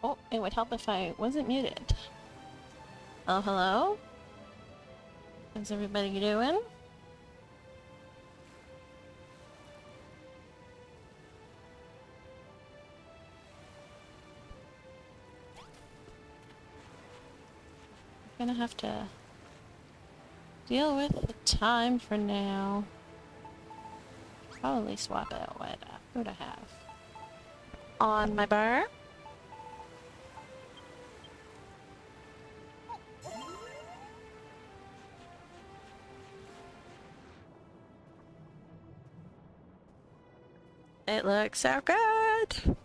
Oh, it would help if I wasn't muted. Oh, hello? How's everybody doing? I'm gonna have to deal with the time for now. Probably swap out what I have on my bar. It looks so good!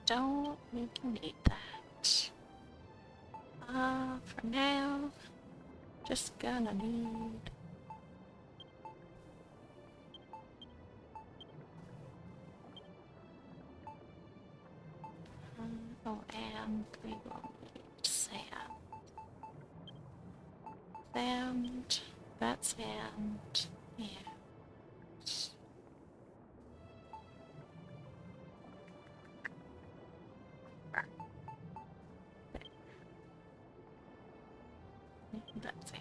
Don't need that. For now, just gonna need... oh, and we will need sand. Sand, that sand, yeah. That's it.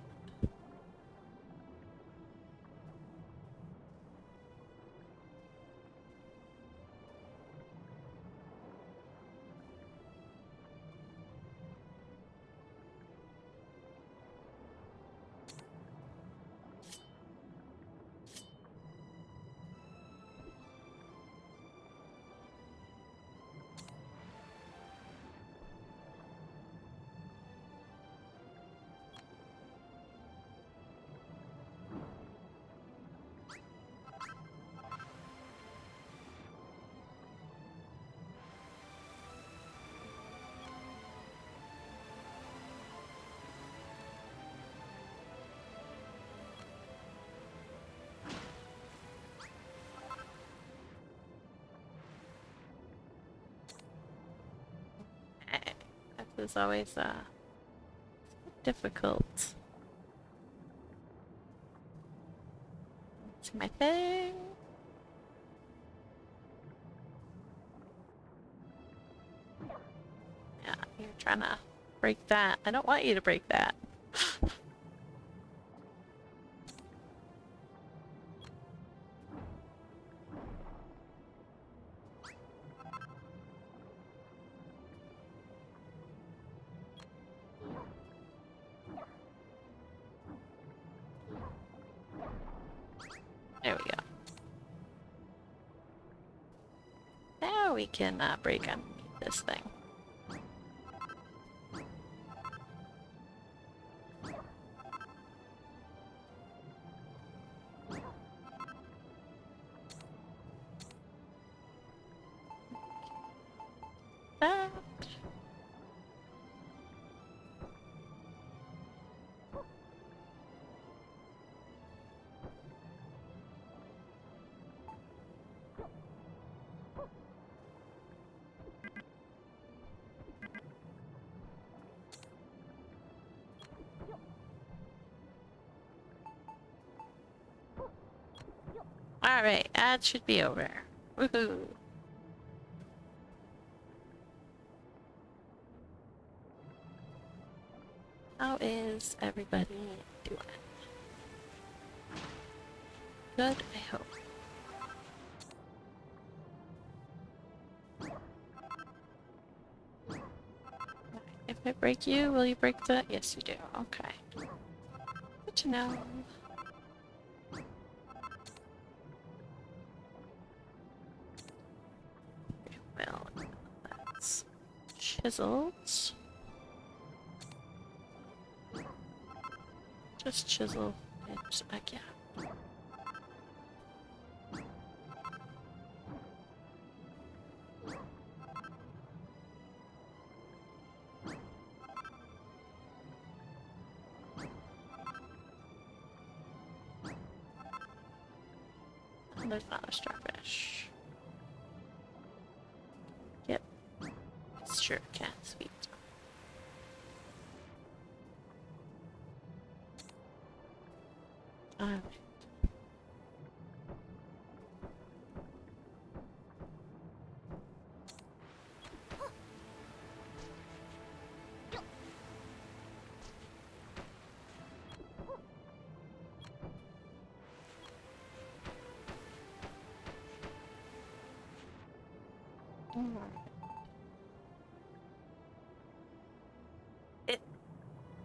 This is always difficult. It's my thing. Yeah, you're trying to break that. I don't want you to break that. There we go. Now we can break underneath this thing. That. Alright, ad should be over. Woohoo! How is everybody doing? Good, I hope. If I break you, will you break the... Yes, you do. Okay. Good to know. Well, that's chiseled. Just chisel it back, yeah. there's another starfish. Yep. Sure can. Sweet. Alright.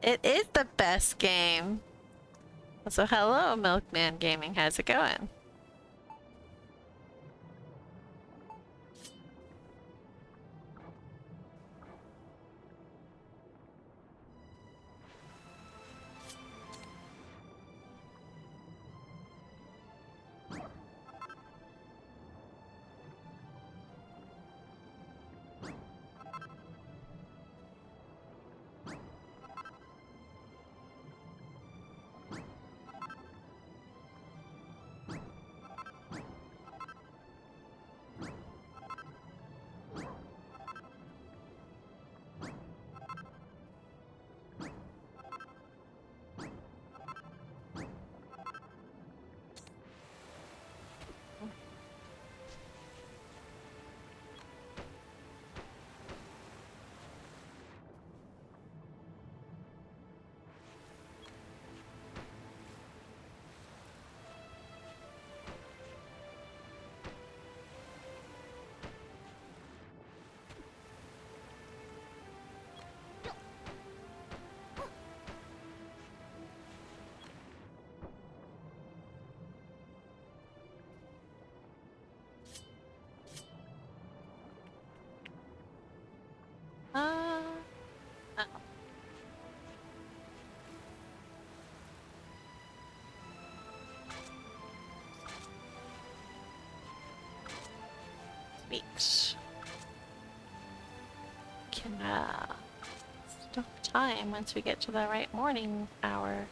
It is the best game. So hello, Milkman Gaming. How's it going? Uh, oh. Sweet. Can stop time once we get to the right morning hour.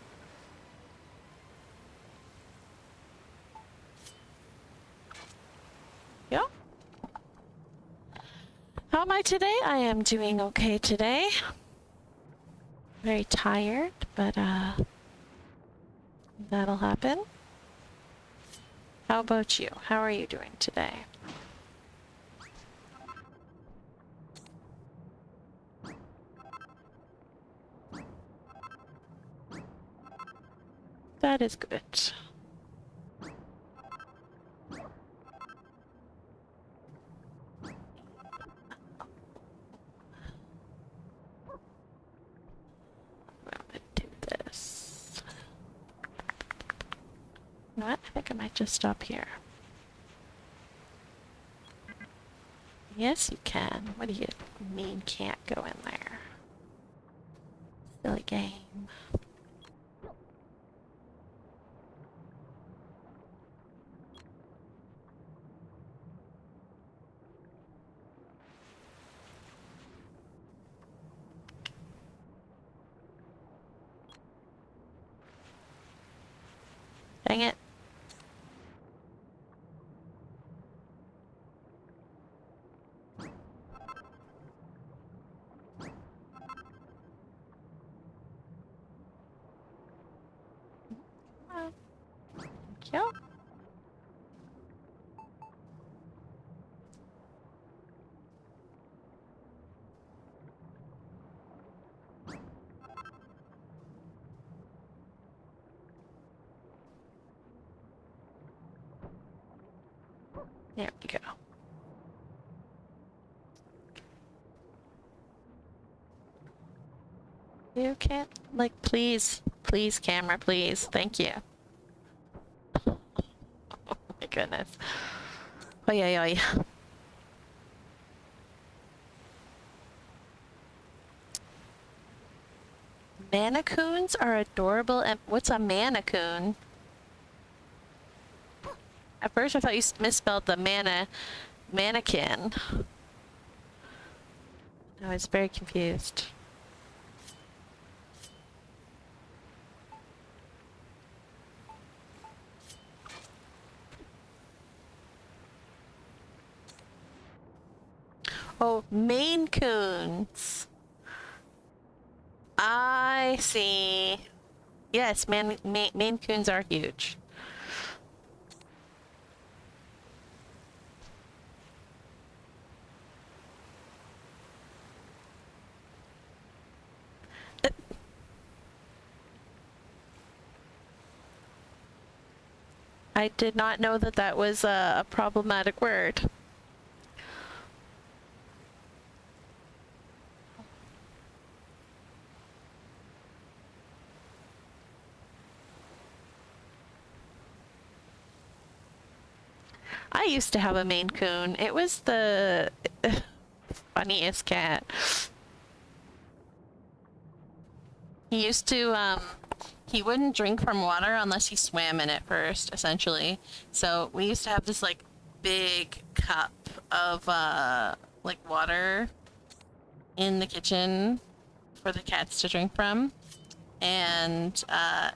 Yep. How am I today? I am doing okay today. Very tired, but that'll happen. How about you? How are you doing today? That is good. I'm gonna do this. You know what? I think I might just stop here. Yes, you can. What do you mean can't go in there? Silly game. Dang it. Thank you. There we go. You can't, like, please, please, camera, please. Thank you. Oh my goodness. Oi, oi, oi. Mannequins are adorable. And what's a mannequin? At first, I thought you misspelled the mannequin. I was very confused. Oh, Maine Coons. I see. Yes, Maine Coons are huge. I did not know that that was a problematic word. I used to have a Maine Coon. It was the funniest cat. He used to, he wouldn't drink from water unless he swam in it first, essentially. So we used to have this like big cup of like water in the kitchen for the cats to drink from. And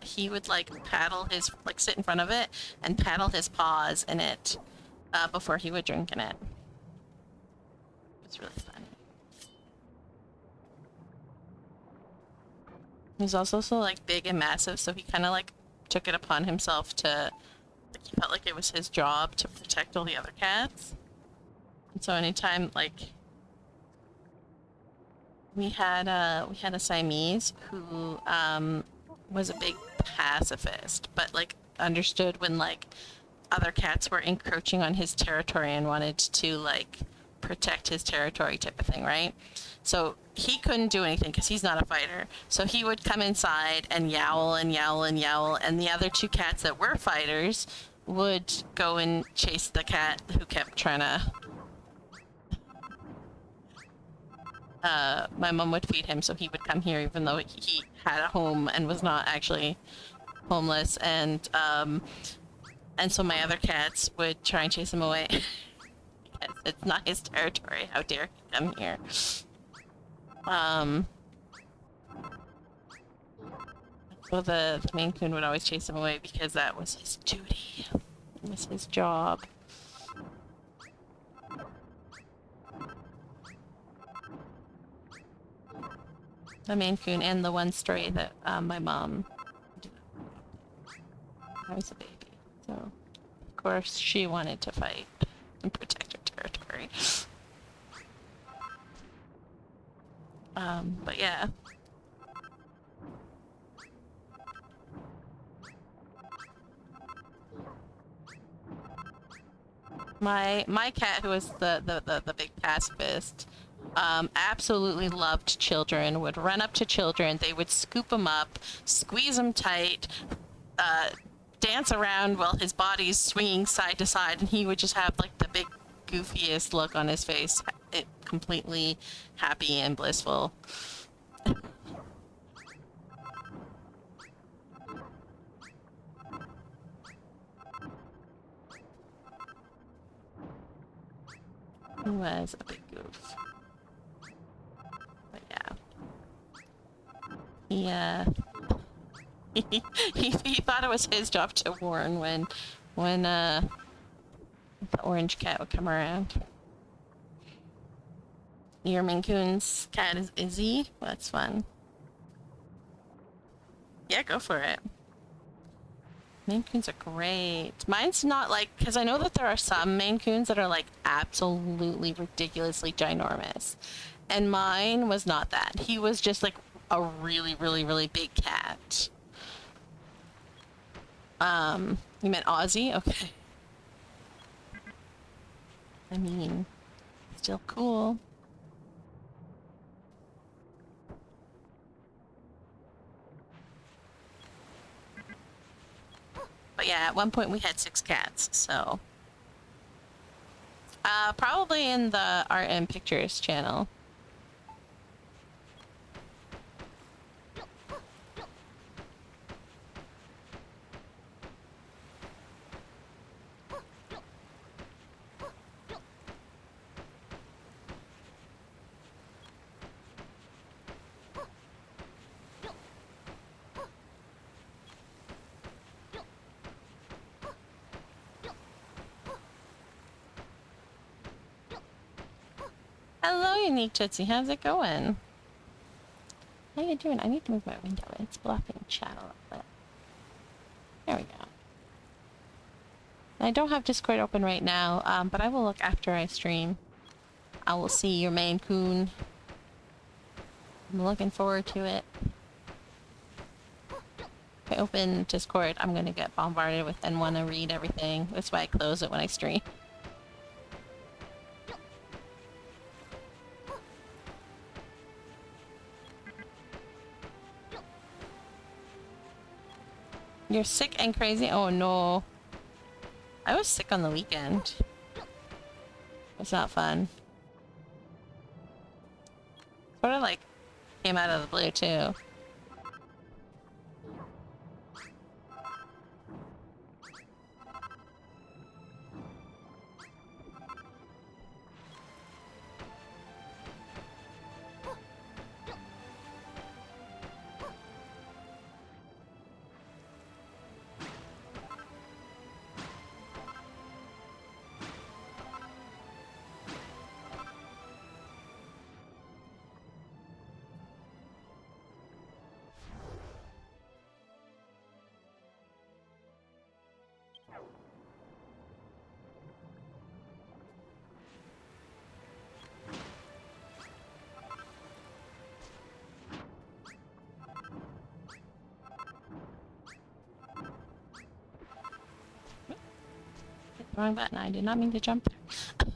he would like sit in front of it and paddle his paws in it before he would drink in it. It was really fun. He's also so like big and massive, so he kind of like took it upon himself to, like, he felt like it was his job to protect all the other cats. And so anytime like we had a Siamese who was a big pacifist, but like understood when like other cats were encroaching on his territory and wanted to like protect his territory type of thing, right? So he couldn't do anything because he's not a fighter. So he would come inside and yowl and yowl and yowl, and the other two cats that were fighters would go and chase the cat who kept trying to my mom would feed him, so he would come here even though he had a home and was not actually homeless, and so my other cats would try and chase him away. Because it's not his territory. How dare he come here? So the Maine Coon would always chase him away because that was his duty. It was his job. The Maine Coon and the one stray that my mom did. I was a baby, so of course she wanted to fight and protect her territory. But yeah. My cat, who was the big pacifist, absolutely loved children, would run up to children, they would scoop them up, squeeze them tight, dance around while his body's swinging side to side, and he would just have like the big goofiest look on his face, completely happy and blissful. He was a big goof. But yeah. He thought it was his job to warn when the orange cat would come around. Your Maine Coon's cat is Izzy? Well, that's fun. Yeah, go for it. Maine Coons are great. Mine's not like, because I know that there are some Maine Coons that are like absolutely ridiculously ginormous. And mine was not that. He was just like a really, really, really big cat. You meant Aussie? Okay. I mean, still cool. But yeah, at one point we had 6 cats, so. Probably in the Art and Pictures channel. Hello, Unique Tootsie. How's it going? How you doing? I need to move my window. It's blocking chat a little bit. There we go. I don't have Discord open right now, but I will look after I stream. I will see your main coon. I'm looking forward to it. If I open Discord, I'm gonna get bombarded with and want to read everything. That's why I close it when I stream. You're sick and crazy? Oh no. I was sick on the weekend. It's not fun. Sort of like came out of the blue too. Wrong button. I did not mean to jump there.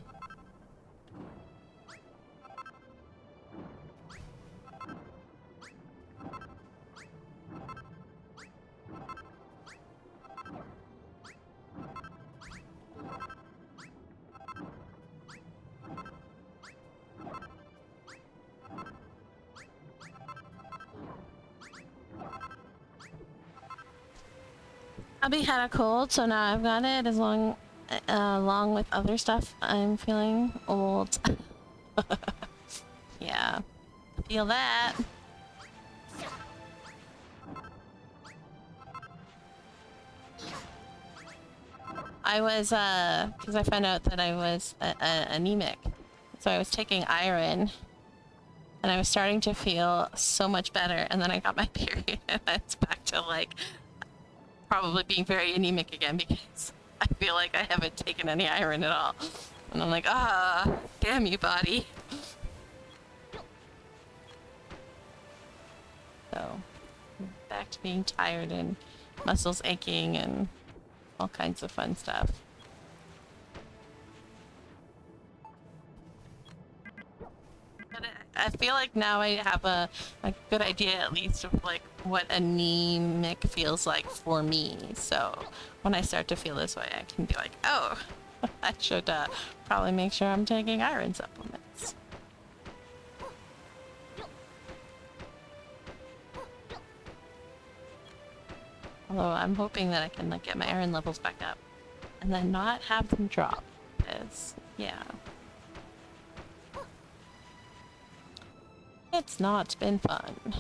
Abby had a cold, so now I've got it. Along with other stuff, I'm feeling old. Yeah, feel that. I was, because I found out that I was anemic. So I was taking iron, and I was starting to feel so much better, and then I got my period, and it's back to, like, probably being very anemic again, because I feel like I haven't taken any iron at all. And I'm like, ah, damn you, body. So, back to being tired and muscles aching and all kinds of fun stuff. But I feel like now I have a good idea at least of like what anemic feels like for me. So when I start to feel this way, I can be like, oh, I should probably make sure I'm taking iron supplements. Although I'm hoping that I can like get my iron levels back up and then not have them drop. Because, yeah. It's not been fun.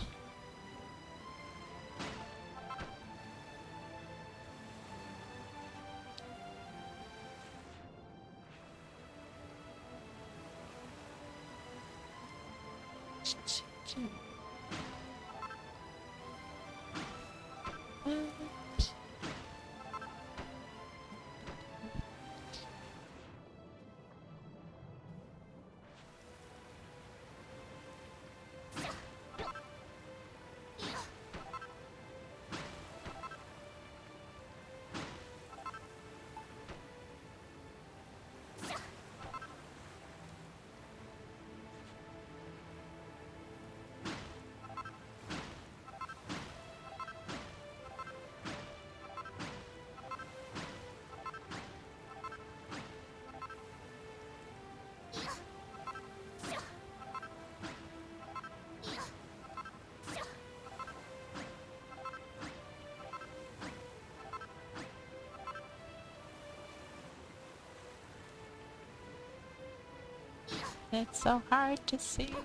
It's so hard to see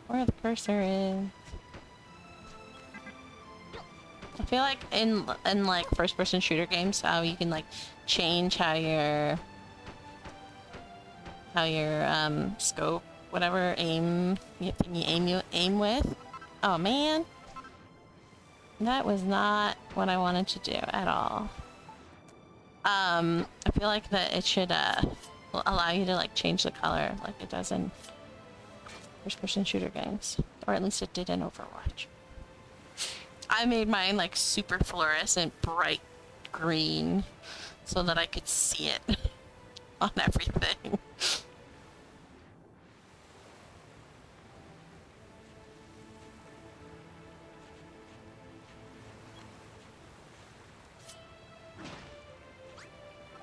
where the cursor is. I feel like in like first-person shooter games, how you can like change how your scope whatever thing you aim with. Oh man, that was not what I wanted to do at all. I feel like that it should allow you to like change the color like it does in first-person shooter games, or at least it did in Overwatch. I made mine like super fluorescent, bright green, so that I could see it on everything.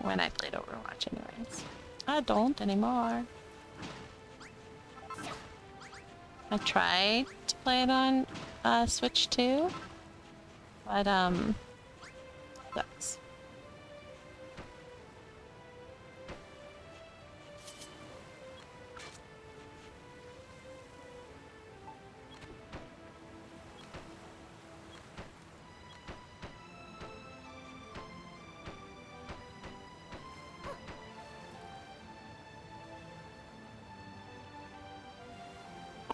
When I played Overwatch anyways. I don't anymore. I tried to play it on Switch too, but sucks.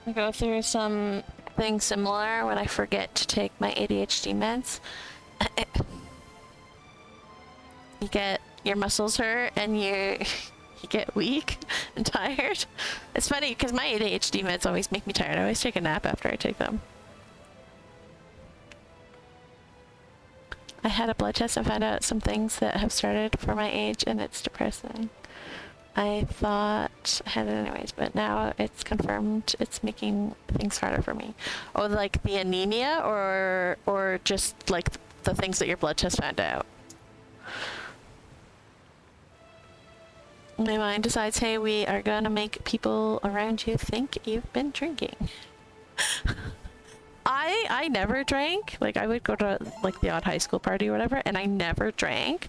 I go through something similar when I forget to take my ADHD meds. You get your muscles hurt and you get weak and tired. It's funny because my ADHD meds always make me tired. I always take a nap after I take them. I had a blood test and found out some things that have started for my age, and it's depressing. I thought I had it anyways, but now it's confirmed it's making things harder for me. Oh, like the anemia, or just like the things that your blood test found out? My mind decides, hey, we are gonna make people around you think you've been drinking. I never drank. Like, I would go to like the odd high school party or whatever, and I never drank.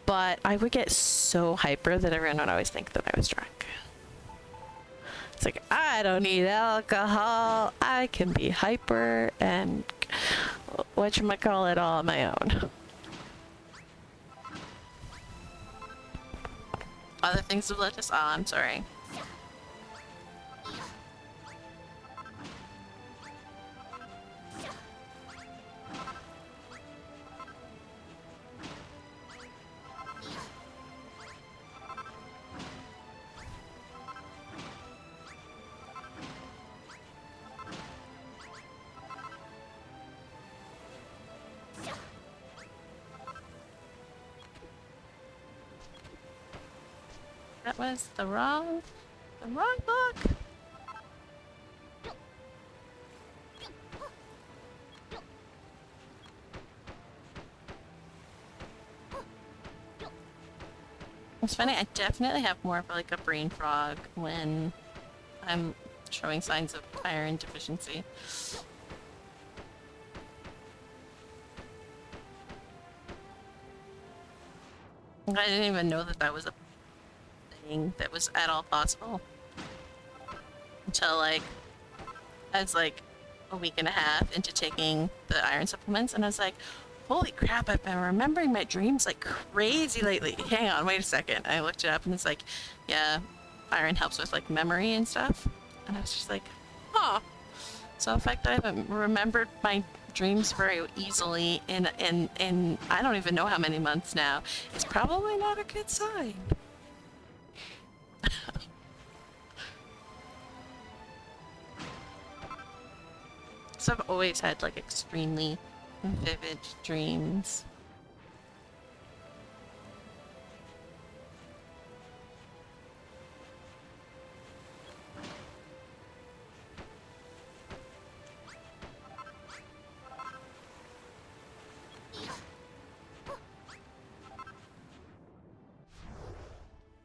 But I would get so hyper that everyone would always think that I was drunk. It's like, I don't need alcohol. I can be hyper and whatchamacallit all on my own. Other things to let us on, I'm sorry. That was the wrong book. It's funny, I definitely have more of like a brain fog when I'm showing signs of iron deficiency. I didn't even know that that was a thing that was at all possible until like I was like a week and a half into taking the iron supplements, and I was like, holy crap, I've been remembering my dreams like crazy lately. Hang on, wait a second. I looked it up and it's like, yeah, iron helps with like memory and stuff. And I was just like, huh. So the fact that I haven't remembered my dreams very easily in I don't even know how many months now, is probably not a good sign. So I've always had like extremely vivid dreams.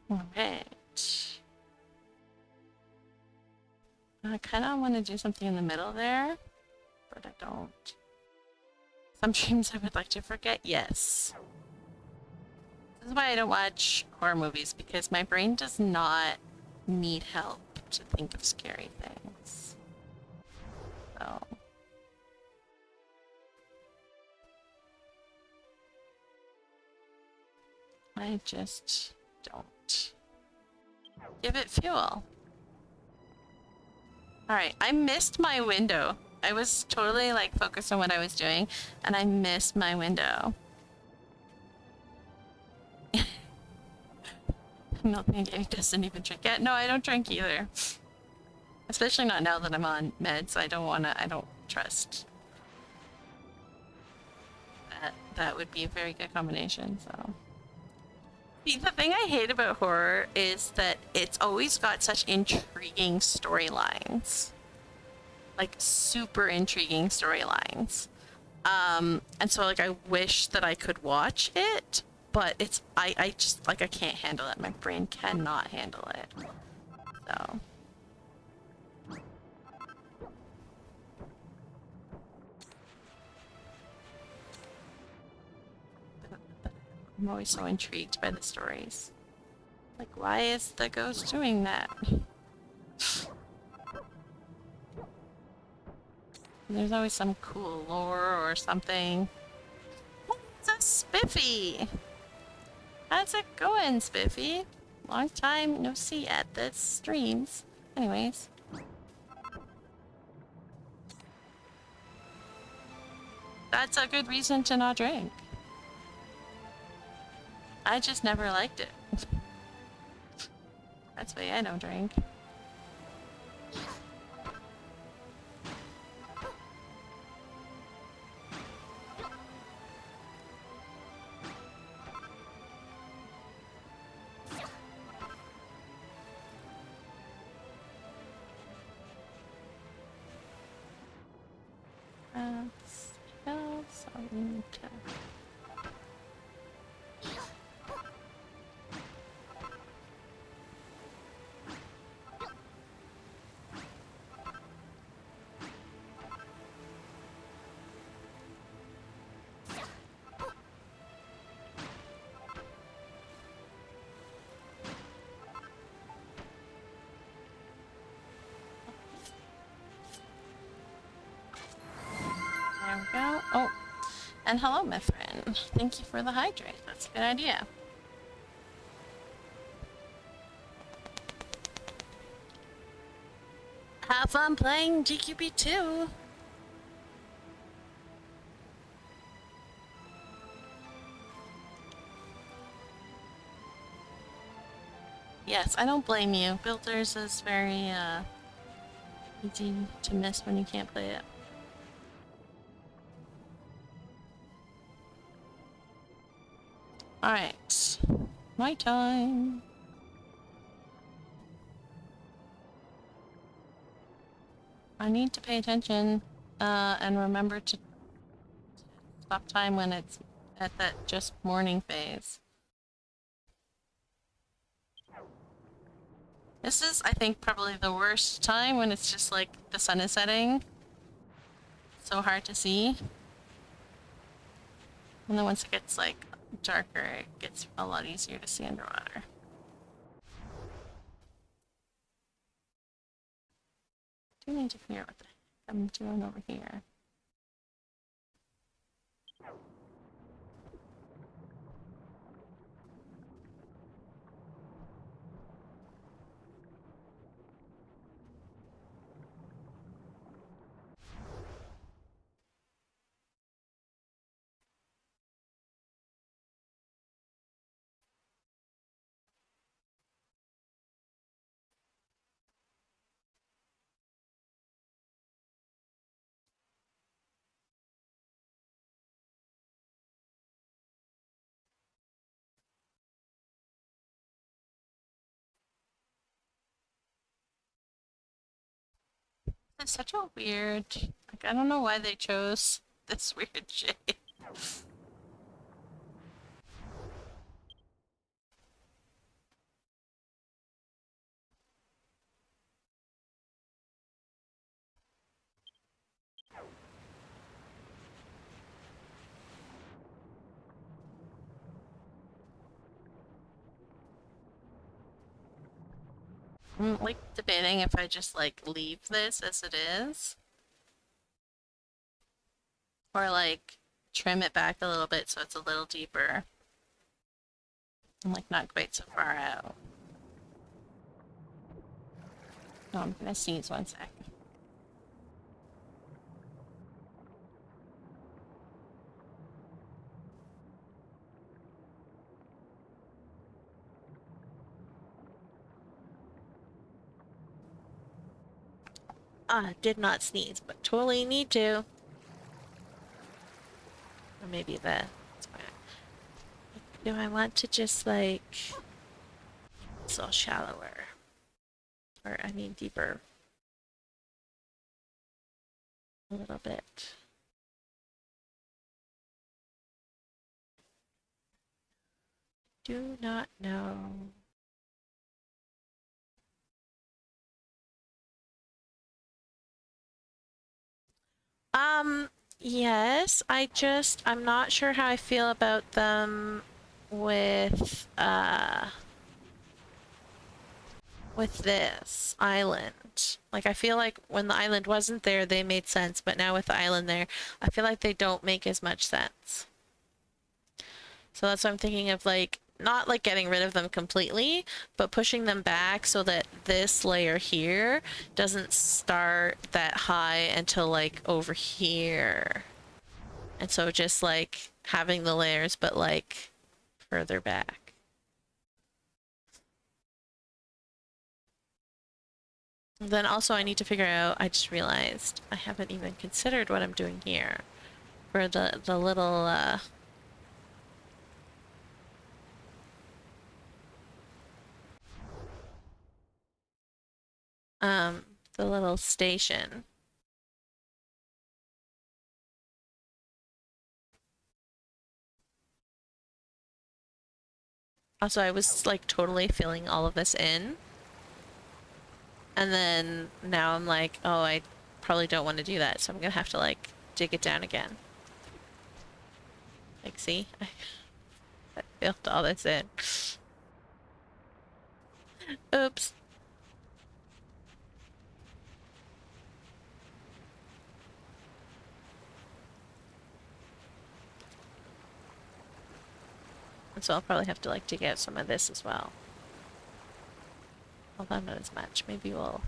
Alright. I kind of want to do something in the middle there, but I don't. Some dreams I would like to forget, yes. This is why I don't watch horror movies, because my brain does not need help to think of scary things. So. I just don't. Give it fuel. Alright, I missed my window. I was totally like focused on what I was doing, and I missed my window. Milking doesn't even drink yet. No, I don't drink either. Especially not now that I'm on meds. I don't trust that. That would be a very good combination, so. See, the thing I hate about horror is that it's always got such intriguing storylines. Like, super intriguing storylines. And so, like, I wish that I could watch it, but I just, like, I can't handle it. My brain cannot handle it. So. I'm always so intrigued by the stories. Like, why is the ghost doing that? There's always some cool lore or something. Oh, it's a Spiffy! How's it going, Spiffy? Long time no see at the streams. Anyways. That's a good reason to not drink. I just never liked it. That's why I don't drink. There we go. Oh, and hello, my friend. Thank you for the hydrate. That's a good idea. Have fun playing DQB2. Yes, I don't blame you. Builders is very easy to miss when you can't play it. Alright, my time. I need to pay attention and remember to stop time when it's at that just morning phase. This is, I think, probably the worst time when it's just like the sun is setting. So hard to see. And then once it gets like darker, it gets a lot easier to see underwater. I do need to figure out what the heck I'm doing over here. It's such a weird, like, I don't know why they chose this weird shape. I'm like debating if I just like leave this as it is. Or like trim it back a little bit so it's a little deeper. And like not quite so far out. No, I'm gonna sneeze 1 sec. Did not sneeze, but totally need to. Or maybe that's fine. Do I want to just like it's all shallower? Or I mean deeper. A little bit. Do not know. Yes, I'm not sure how I feel about them with this island. Like, I feel like when the island wasn't there, they made sense, but now with the island there, I feel like they don't make as much sense. So that's what I'm thinking of, like, not like getting rid of them completely, but pushing them back so that this layer here doesn't start that high until like over here. And so just like having the layers, but like further back. Then also I need to figure out, I just realized I haven't even considered what I'm doing here for the little the little station. Also, I was like totally filling all of this in. And then now I'm like, oh, I probably don't want to do that, so I'm gonna have to like dig it down again. Like, see? I filled all this in. Oops. And so I'll probably have to like dig out some of this as well. Although not as much. Maybe we'll...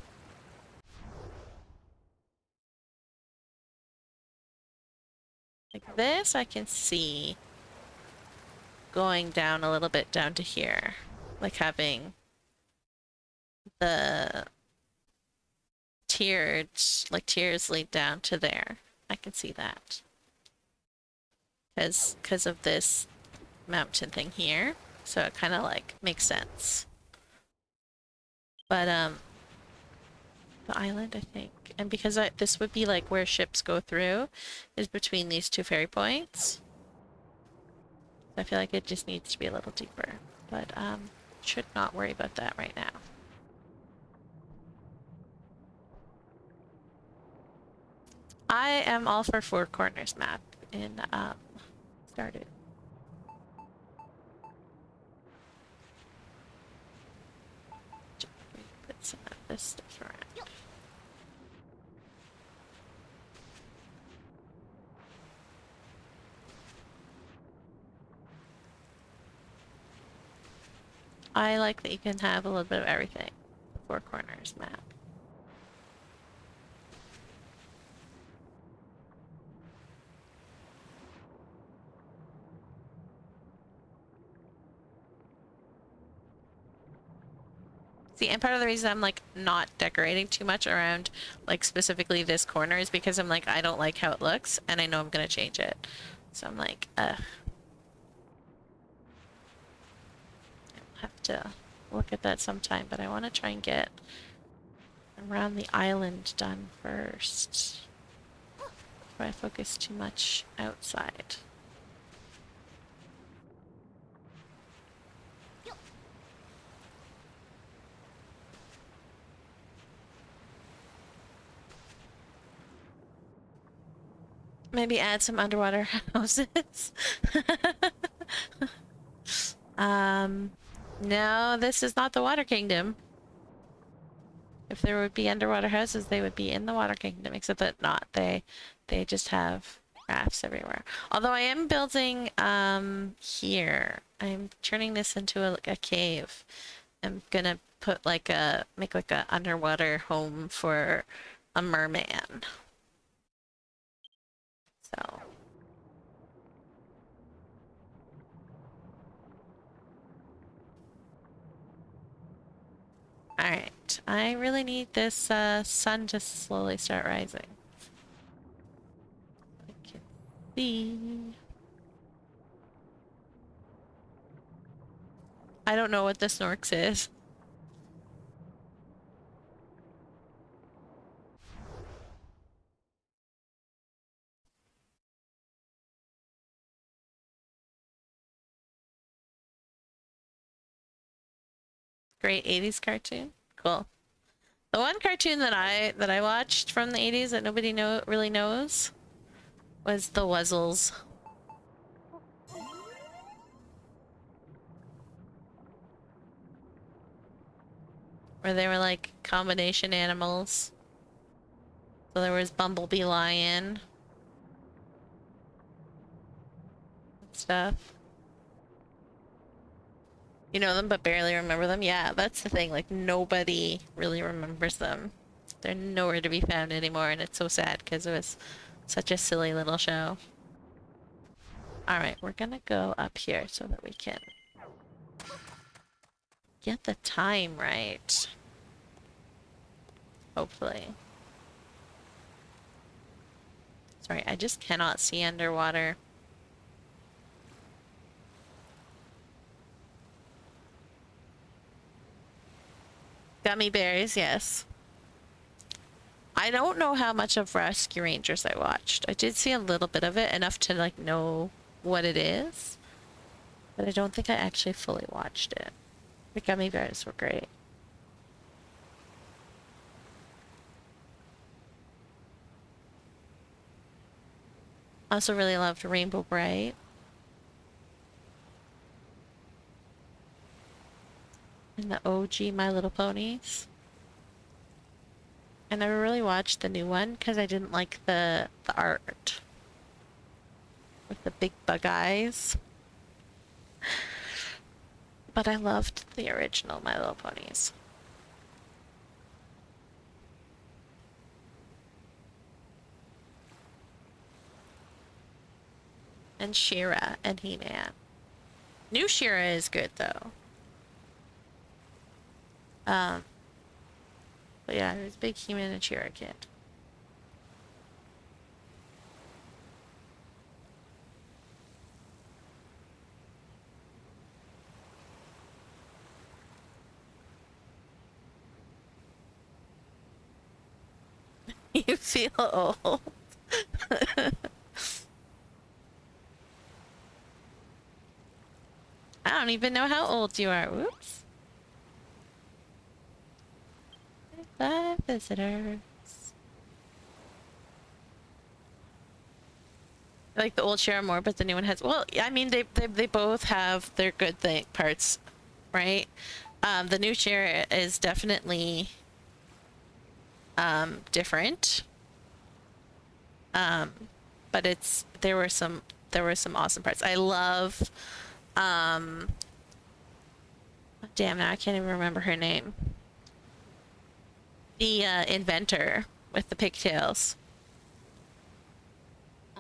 Like this I can see going down a little bit down to here. Like having the tiers lead down to there. I can see that. Because of this mountain thing here. So it kind of like makes sense. But the island, I think. And because this would be like where ships go through is between these two ferry points. I feel like it just needs to be a little deeper, but should not worry about that right now. I am all for Four Corners map in Stardew. Put some of this stuff around. I like that you can have a little bit of everything. Four Corners map. See, and part of the reason I'm like not decorating too much around like specifically this corner is because I'm like, I don't like how it looks and I know I'm gonna change it. So I'm like, I'll have to look at that sometime, but I want to try and get around the island done first. Before I focus too much outside. Maybe add some underwater houses. No, this is not the Water Kingdom. If there would be underwater houses, they would be in the Water Kingdom, except that not. They just have crafts everywhere. Although I am building here. I'm turning this into a cave. I'm gonna put like make like a underwater home for a merman. So all right. Alright, I really need this sun to slowly start rising. I can see. I don't know what the Snorks is. Great 80s cartoon. Cool. The one cartoon that I watched from the 80s that nobody really knows was the Wuzzles. Where they were like combination animals. So there was Bumblebee Lion and stuff. You know them but barely remember them? Yeah, that's the thing. Like, nobody really remembers them. They're nowhere to be found anymore, and it's so sad because it was such a silly little show. Alright, we're gonna go up here so that we can get the time right. Hopefully. Sorry, I just cannot see underwater. Gummy bears, yes. I don't know how much of Rescue Rangers I watched. I did see a little bit of it, enough to like know what it is. But I don't think I actually fully watched it. The gummy bears were great. I also really loved Rainbow Bright. And the OG My Little Ponies. I never really watched the new one because I didn't like the art. With the big bug eyes. But I loved the original My Little Ponies. And She-Ra and He-Man. New She-Ra is good though. But yeah, I was a big He-Man and She-Ra kid. You feel old. I don't even know how old you are. Whoops. Bye, visitors. I like the old Shira more, but the new one has. Well, I mean, they both have their good parts, right? The new Shira is definitely different. But there were some awesome parts. I love damn, now I can't even remember her name. The inventor with the pigtails.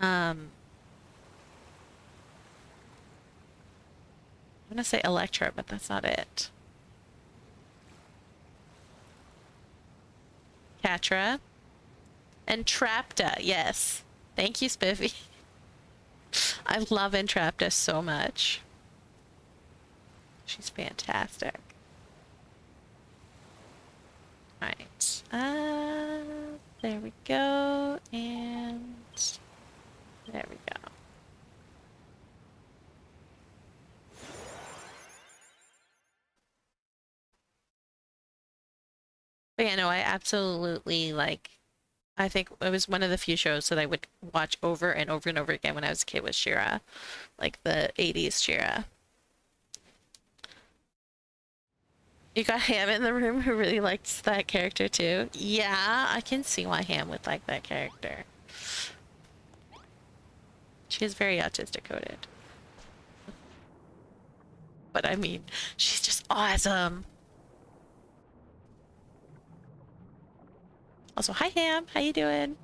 I'm gonna say Electra, but that's not it. Catra. Entrapta, yes. Thank you, Spiffy. I love Entrapta so much. She's fantastic. Alright. There we go. And there we go. But yeah, no, I absolutely like. I think it was one of the few shows that I would watch over and over and over again when I was a kid was She-Ra. Like the 80s She-Ra. You got Ham in the room who really likes that character too. Yeah, I can see why Ham would like that character. She is very autistic coded. But I mean, she's just awesome. Also, hi Ham, how you doing?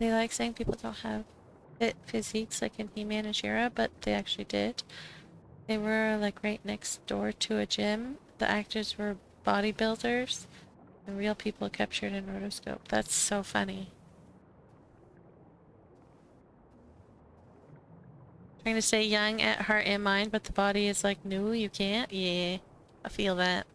They like saying people don't have fit physiques like in He-Man and She-Ra, but they actually did. They were like right next door to a gym. The actors were bodybuilders and real people captured in rotoscope. That's so funny. Trying to stay young at heart and mind, but the body is like, no, you can't. Yeah, I feel that.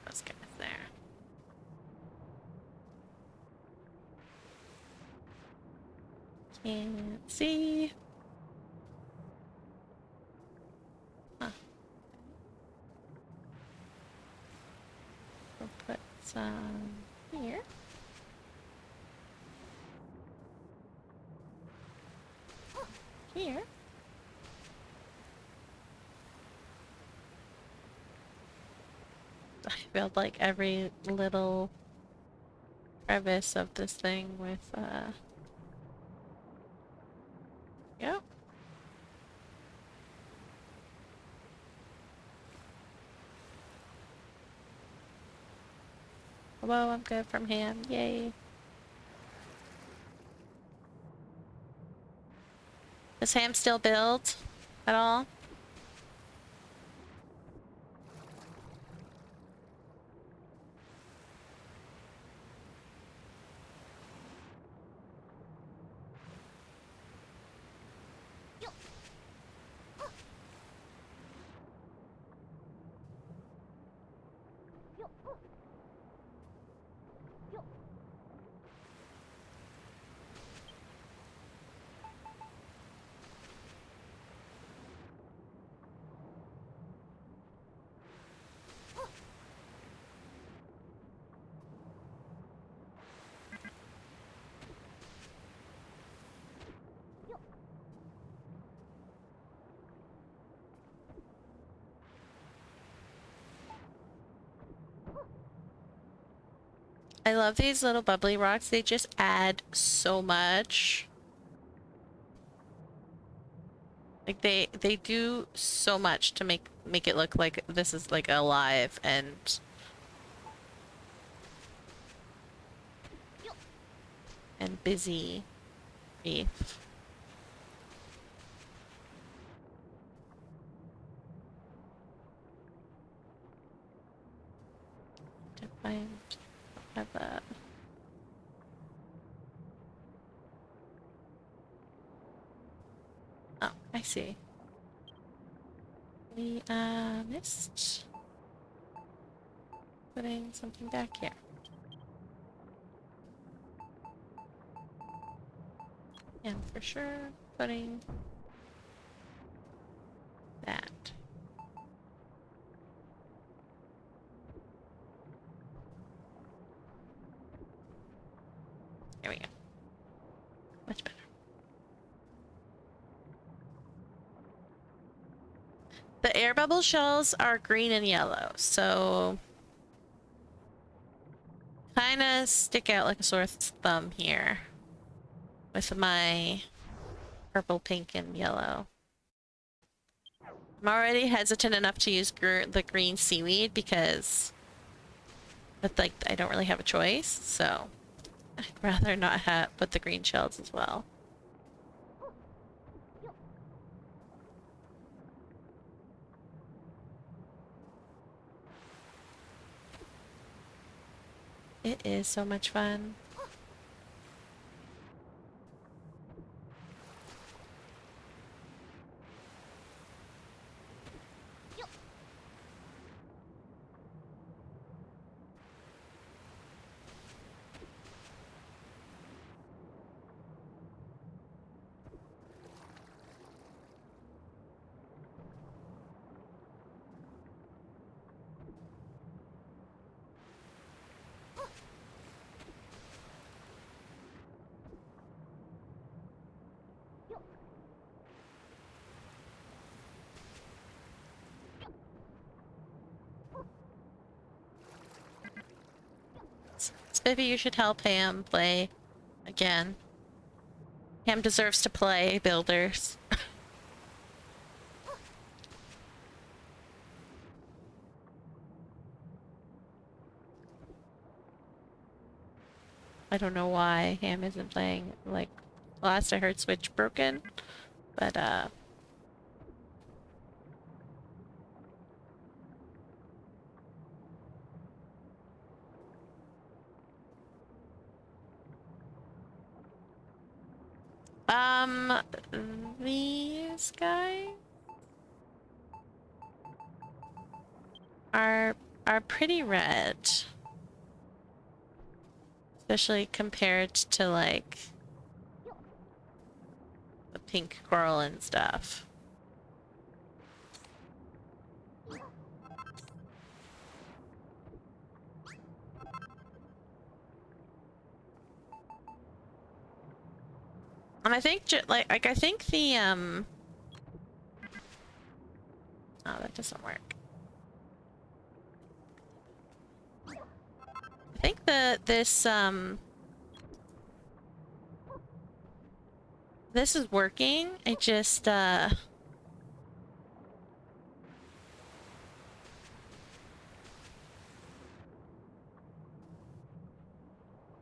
Those guys there. Can't see. Huh. We'll put some here. Here. I filled like every little crevice of this thing with yep. Whoa, I'm good from ham. Yay. Does ham still build at all? I love these little bubbly rocks. They just add so much. Like they do so much to make it look like this is like alive and busy reef. To find have a oh, I see. We missed putting something back here. And for sure putting that. There we go. Much better. The air bubble shells are green and yellow, so kind of stick out like a sore thumb here with my purple, pink, and yellow. I'm already hesitant enough to use the green seaweed because, but like I don't really have a choice, so I'd rather not put the green shells as well. It is so much fun. Maybe you should help Ham play again. Ham deserves to play builders. I don't know why Ham isn't playing. Like, last I heard Switch broken, but these guys are pretty red, especially compared to like the pink coral and stuff. And I think like I think the oh, that doesn't work. I think this is working. I just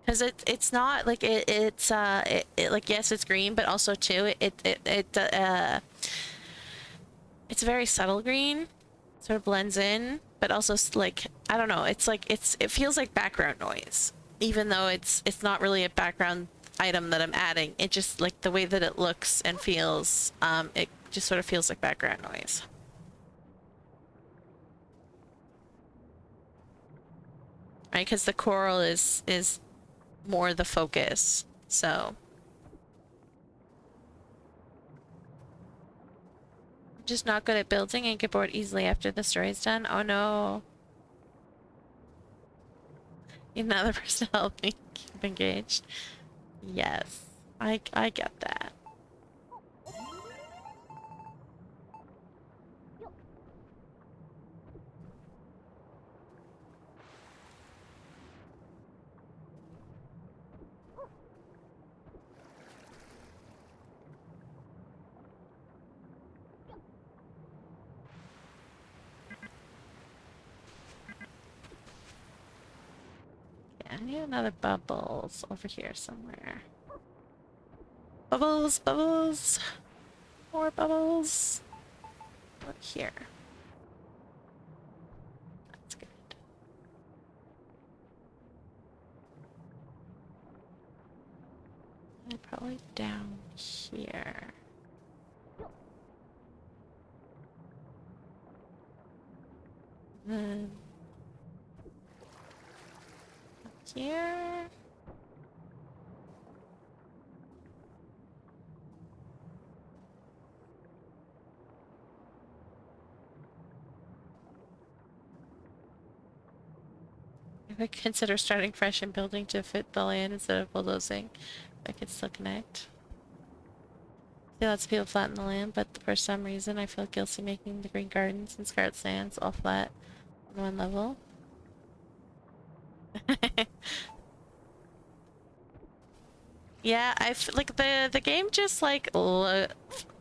because it's not like it's like, yes, it's green, but also too it's a very subtle green, sort of blends in, but also like, I don't know, it's like it feels like background noise, even though it's not really a background item that I'm adding. It just, like, the way that it looks and feels, it just sort of feels like background noise. Right, because the coral is more the focus, so I'm just not good at building and get bored easily after the story's done. Oh no. Need another person to help me keep engaged. Yes, I get that. I need another bubbles over here somewhere. Bubbles, bubbles. More bubbles. Over here. That's good. And probably down here. Then up here. I would consider starting fresh and building to fit the land instead of bulldozing. I could still connect. See lots of people flatten the land, but for some reason I feel guilty making the green gardens and scarlet sands all flat on one level. Yeah, I feel like the game just like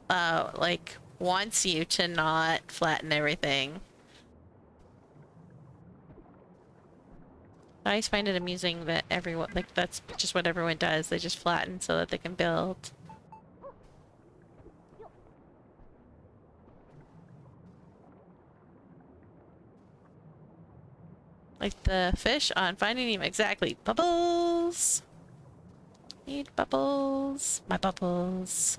like wants you to not flatten everything. I always find it amusing that everyone, like, that's just what everyone does. They just flatten so that they can build. Like the fish on Finding Nemo. Exactly. Bubbles! Need bubbles. My bubbles.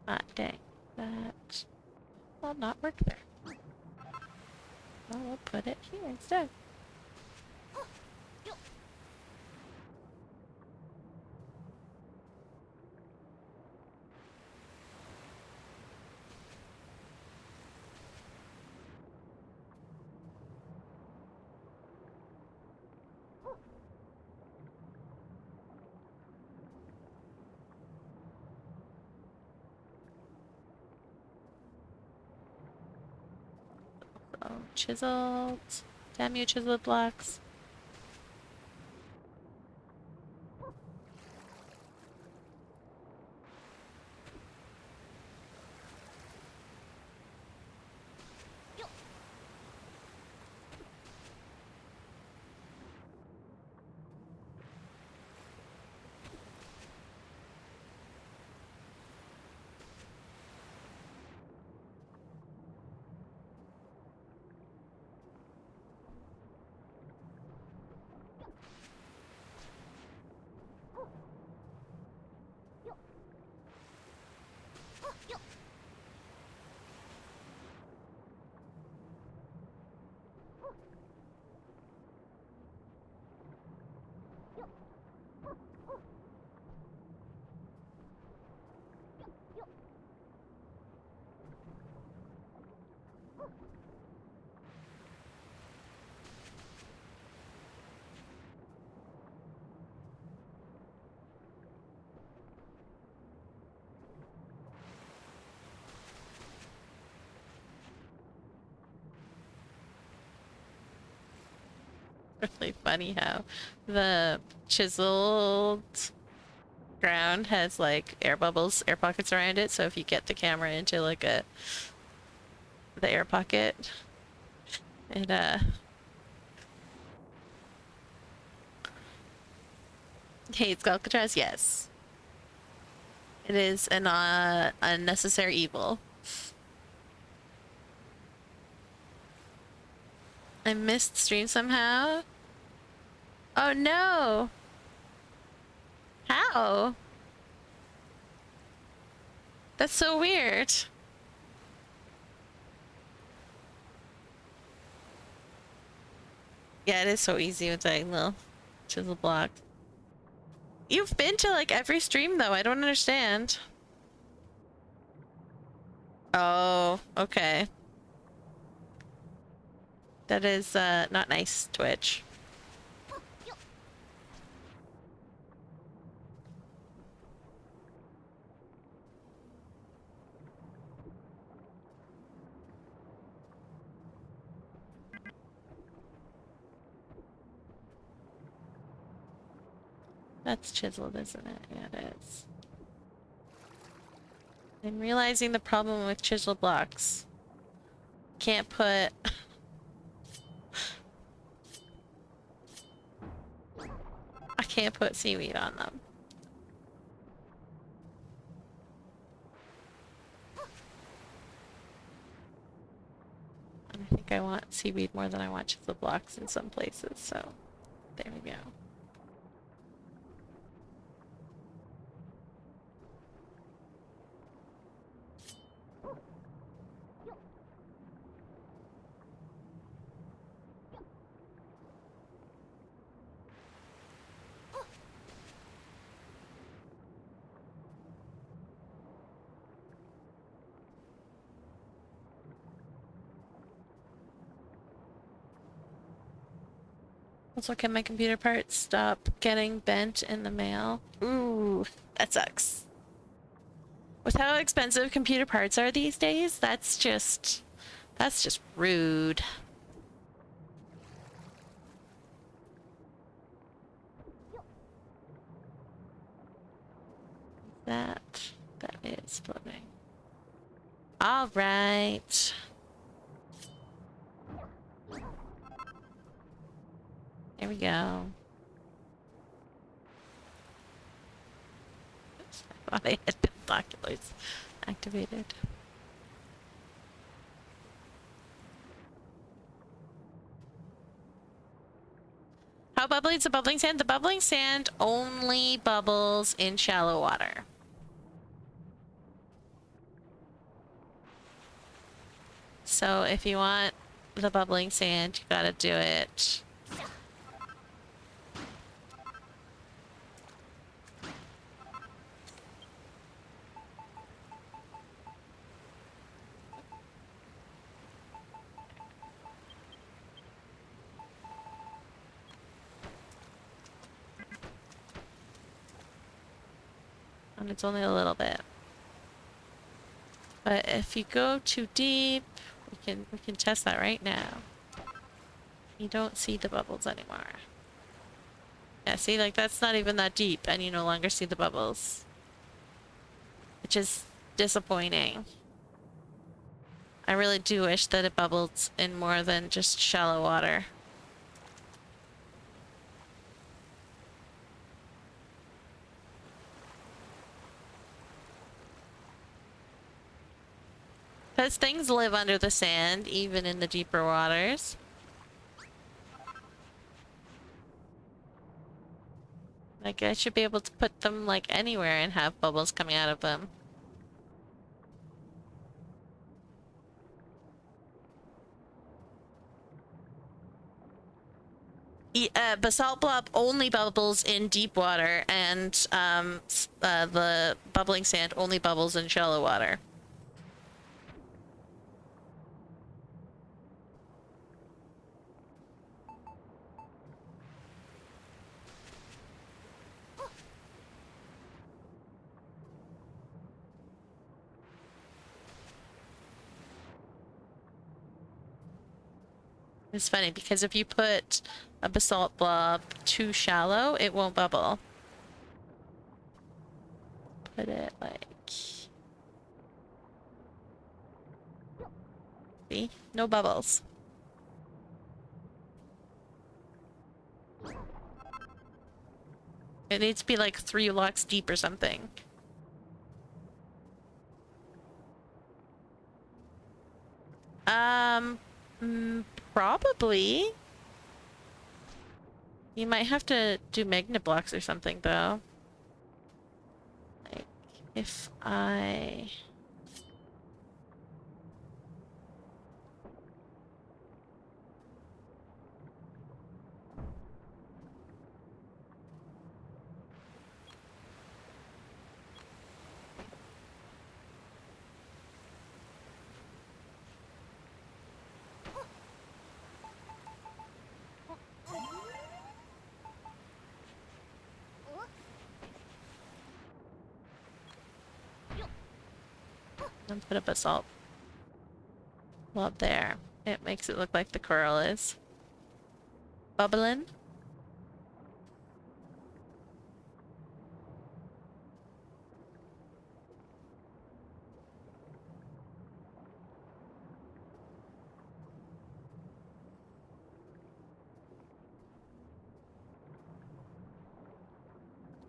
Ah, dang. That will not work there. Well, we'll put it here instead. Oh, chiseled. Damn you, chiseled blocks. Really funny how the chiseled ground has like air bubbles, air pockets around it. So if you get the camera into like the air pocket, it hates Alcatraz. Yes, it is an unnecessary evil. I missed stream somehow. Oh no! How? That's so weird. Yeah, it is so easy with diagonal chisel block. You've been to like every stream though. I don't understand. Oh, okay. That is not nice, Twitch. That's chiseled, isn't it? Yeah, it is. I'm realizing the problem with chisel blocks. Can't put... I can't put seaweed on them. And I think I want seaweed more than I want chisel blocks in some places, so there we go. Also, can my computer parts stop getting bent in the mail? Ooh, that sucks. With how expensive computer parts are these days, that's just rude. That is floating. All right. There we go. Oops, I thought I had binoculars activated. How bubbly is the bubbling sand? The bubbling sand only bubbles in shallow water. So if you want the bubbling sand, you gotta do it. And it's only a little bit. But if you go too deep, we can test that right now. You don't see the bubbles anymore. Yeah, see, like that's not even that deep and you no longer see the bubbles. Which is disappointing. I really do wish that it bubbled in more than just shallow water. Because things live under the sand, even in the deeper waters. Like, I should be able to put them, like, anywhere and have bubbles coming out of them. Basalt blob only bubbles in deep water, and the bubbling sand only bubbles in shallow water. It's funny because if you put a basalt blob too shallow, it won't bubble. Put it like... See? No bubbles. It needs to be like 3 blocks deep or something. Probably. You might have to do magnet blocks or something, though. Like, if I... and put a basalt blob there. It makes it look like the coral is bubbling.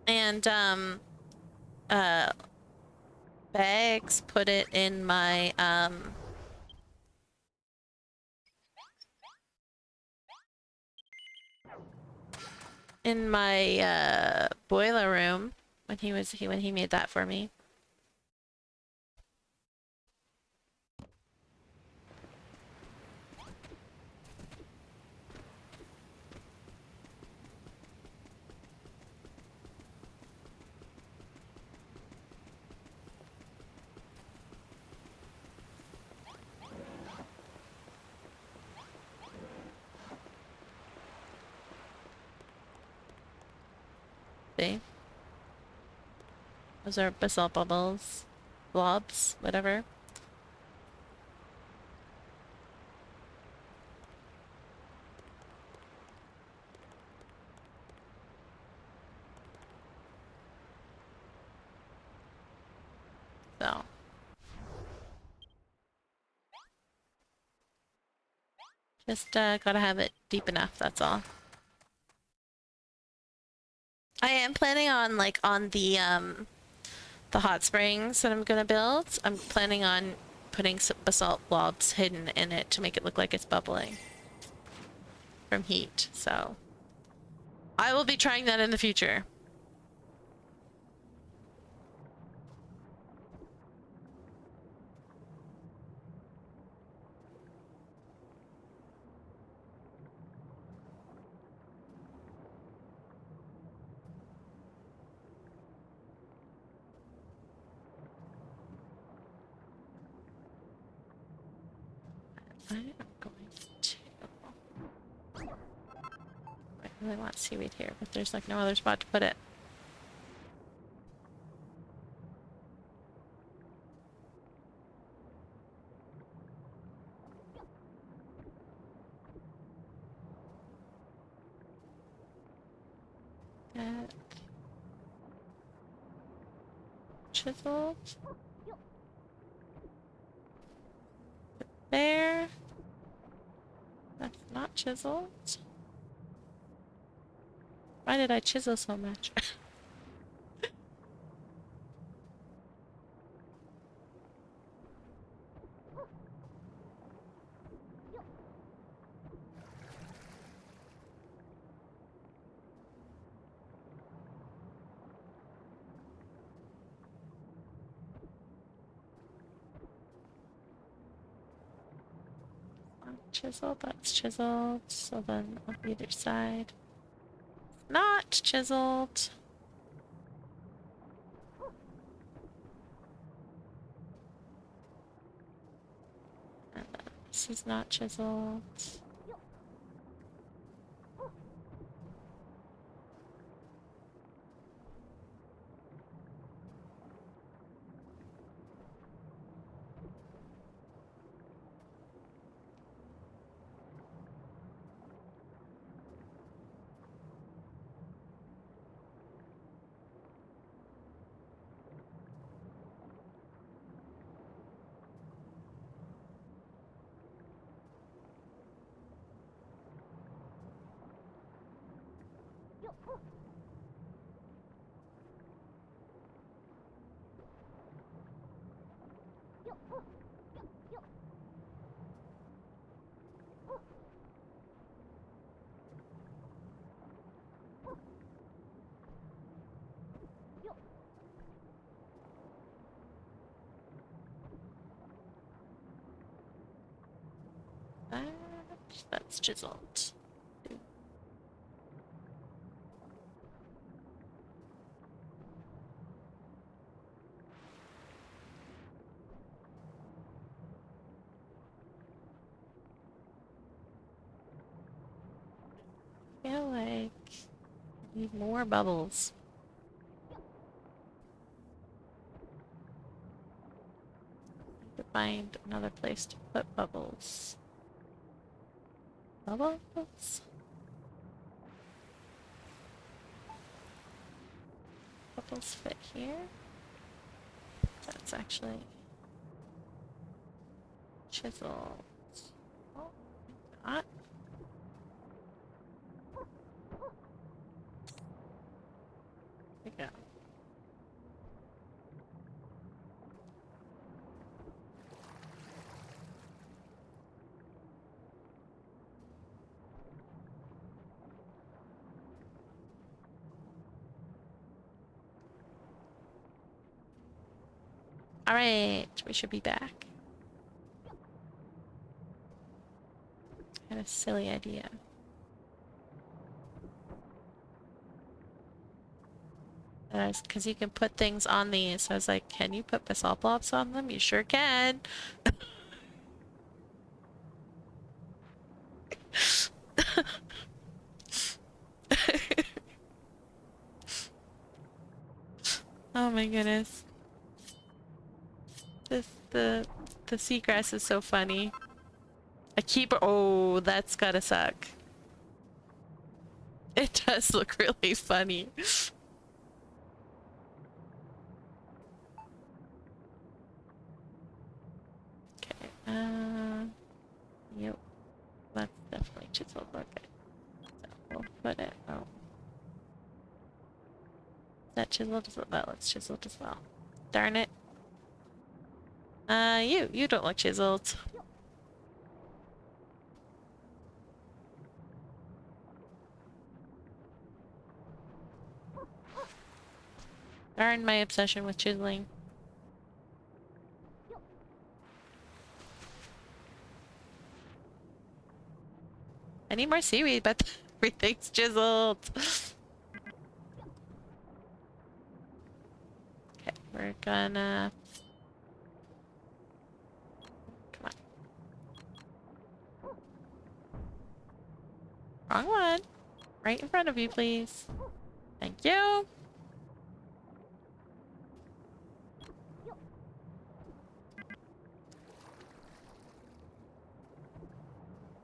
And bags, put it in my boiler room when he made that for me. See? Those are basalt bubbles, blobs, whatever. So. Just gotta have it deep enough, that's all. I am planning on, like, on the hot springs that I'm gonna build, I'm planning on putting some basalt blobs hidden in it to make it look like it's bubbling from heat, so I will be trying that in the future. I am going to... I really want seaweed here, but there's like no other spot to put it. Chiseled. There. That's not chiseled. Why did I chisel so much? Chiseled, that's chiseled. So then on either side. Not chiseled. And then this is not chiseled. That's chiseled. I feel like I need more bubbles. I need to find another place to put bubbles. Bubbles? Bubbles fit here? That's actually chiseled. Oh, not. There we go. Alright, we should be back. I had a silly idea. Because you can put things on these. So I was like, can you put basalt blobs on them? You sure can. Oh my goodness. The seagrass is so funny. A keeper. Oh, that's gotta suck. It does look really funny. Okay. Yep. That's definitely chiseled. Okay. So we'll put it. Oh. Is that chiseled as well? That looks chiseled as well. Darn it. You don't look chiseled. Darn my obsession with chiseling. I need more seaweed, but everything's chiseled. Okay, we're gonna... Come on. Wrong one. Right in front of you, please. Thank you.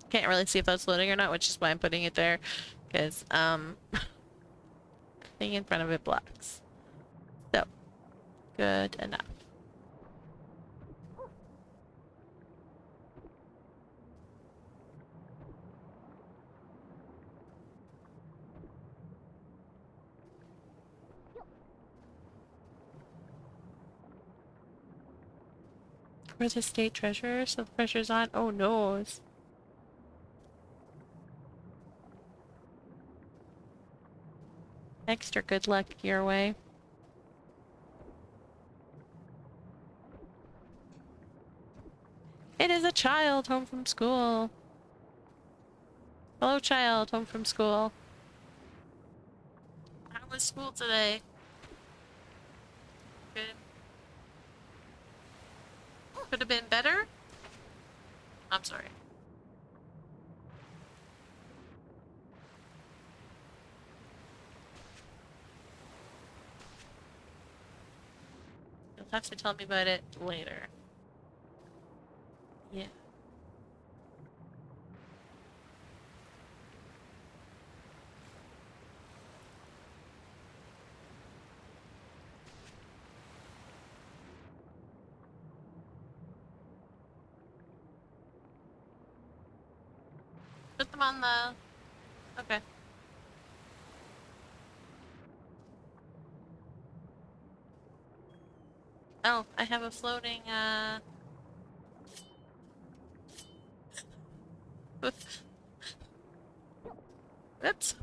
Can't really see if that's loading or not, which is why I'm putting it there. Because, thing in front of it blocks. So, good enough. Where's the state treasurer? So the pressure's on. Oh no. Extra good luck your way. It is a child home from school. Hello, child home from school. How was school today? Good. Could have been better? I'm sorry. You'll have to tell me about it later. Yeah. Put them on the... Okay. Oh, I have a floating, Oops.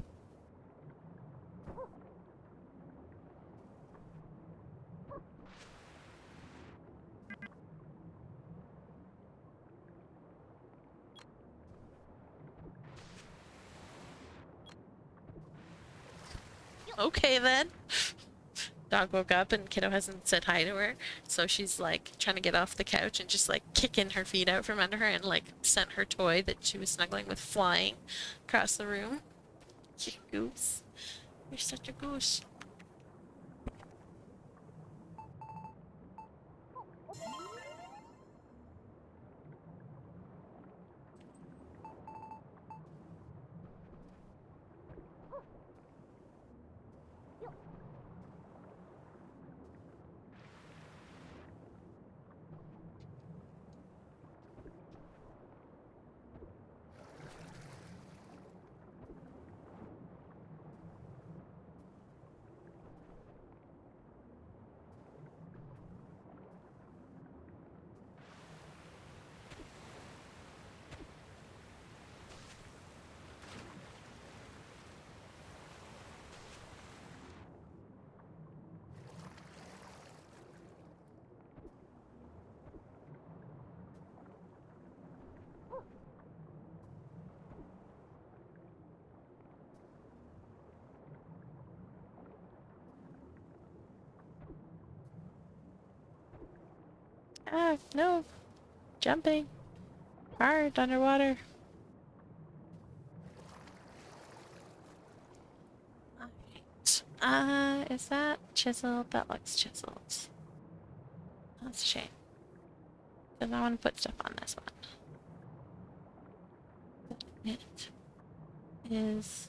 Okay then. Dog woke up and kiddo hasn't said hi to her, so she's like trying to get off the couch and just like kicking her feet out from under her and like sent her toy that she was snuggling with flying across the room. You goose. You're such a goose. Ah, no. Jumping. Hard underwater. Alright. Is that chiseled? That looks chiseled. That's a shame. Because I want to put stuff on this one. It is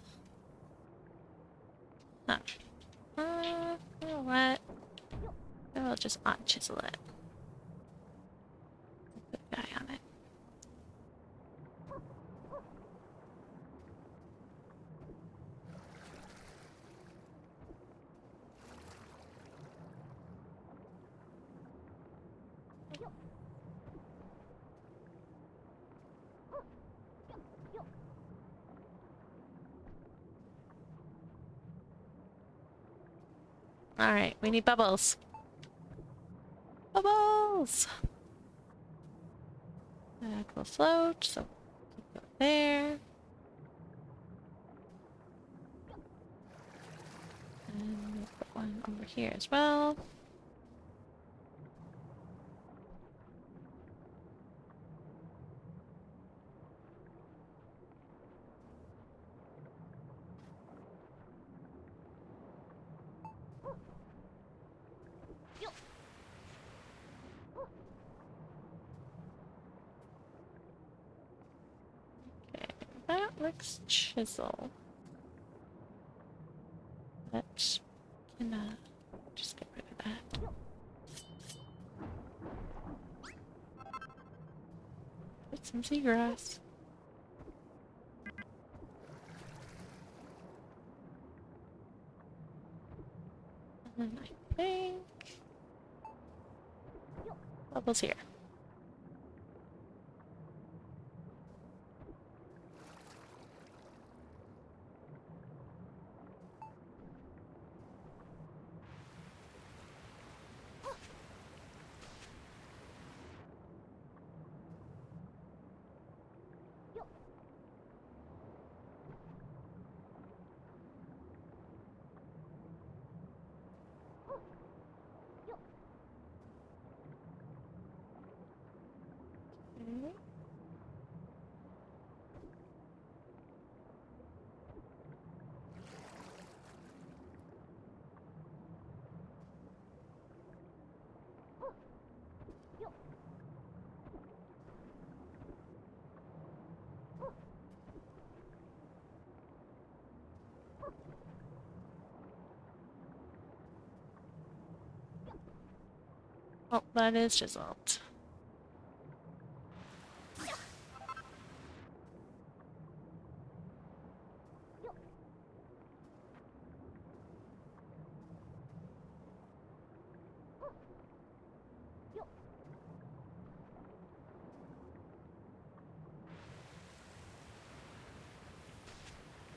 not. You know what? I will just chisel it. Put a guy on it. Alright, we need bubbles. Bubbles! That will float, so keep it there. And we'll put one over here as well. Let's chisel. Let's just get rid of that. Put some seagrass. And then I think bubbles here. Okay. Oh, that is chiseled.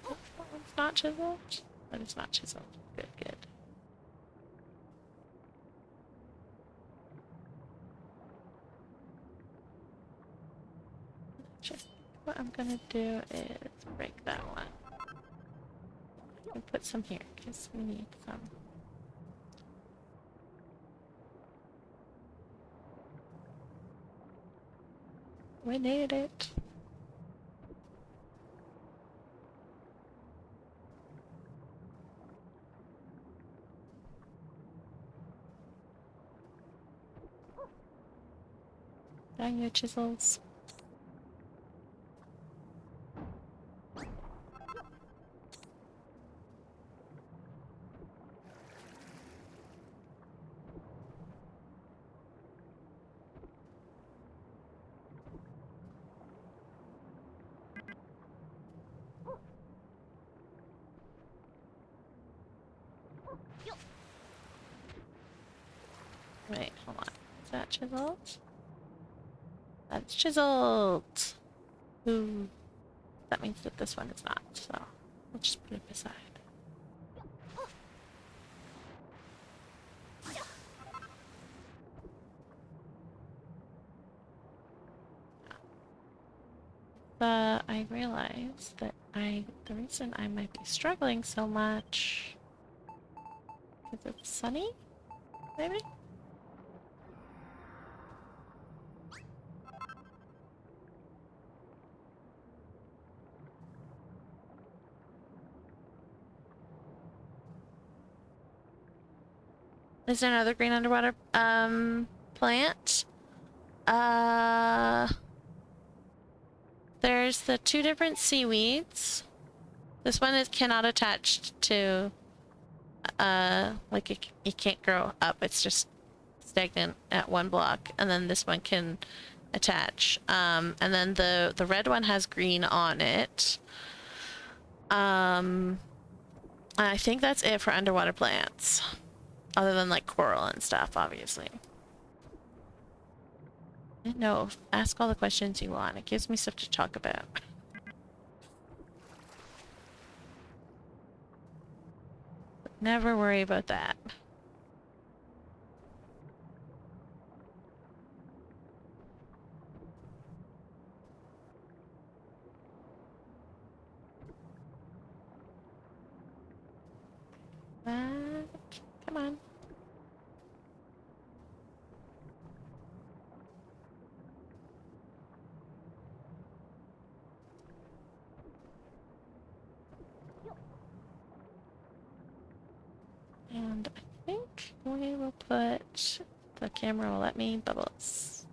Oh, that one's not chiseled. That is not chiseled. Good, good. What I'm gonna do is break that one and put some here because we need some. We need it. Down your chisels. Wait, hold on. Is that chiseled? That's chiseled! Ooh. That means that this one is not, so we'll just put it beside. I realized that the reason I might be struggling so much is it's sunny, maybe? Is there another green underwater plant? There's the two different seaweeds. This one is cannot attach to like it can't grow up. It's just stagnant at one block, and then this one can attach. And then the red one has green on it. I think that's it for underwater plants. Other than like coral and stuff, obviously. No, ask all the questions you want. It gives me stuff to talk about. Never worry about that. Come on. And I think we will put, the camera will let me, bubbles.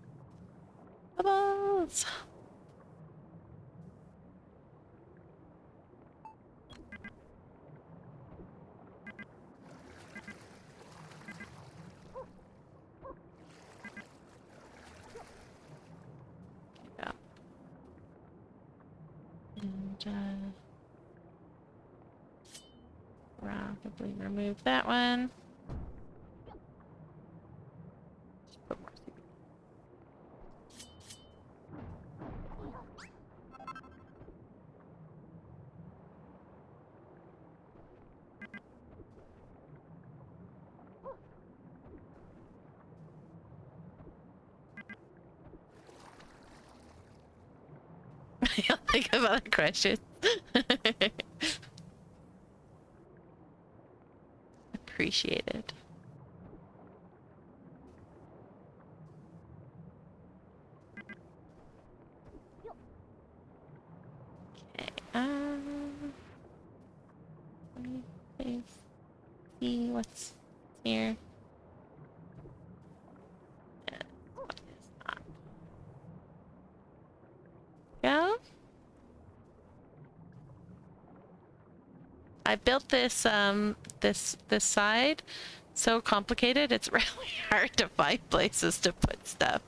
Bubbles! probably remove that one. Just put more CP. I'll think of other questions. Appreciated. Okay, let me please see what's here. And what is not. Yeah. I built this this side so complicated it's really hard to find places to put stuff.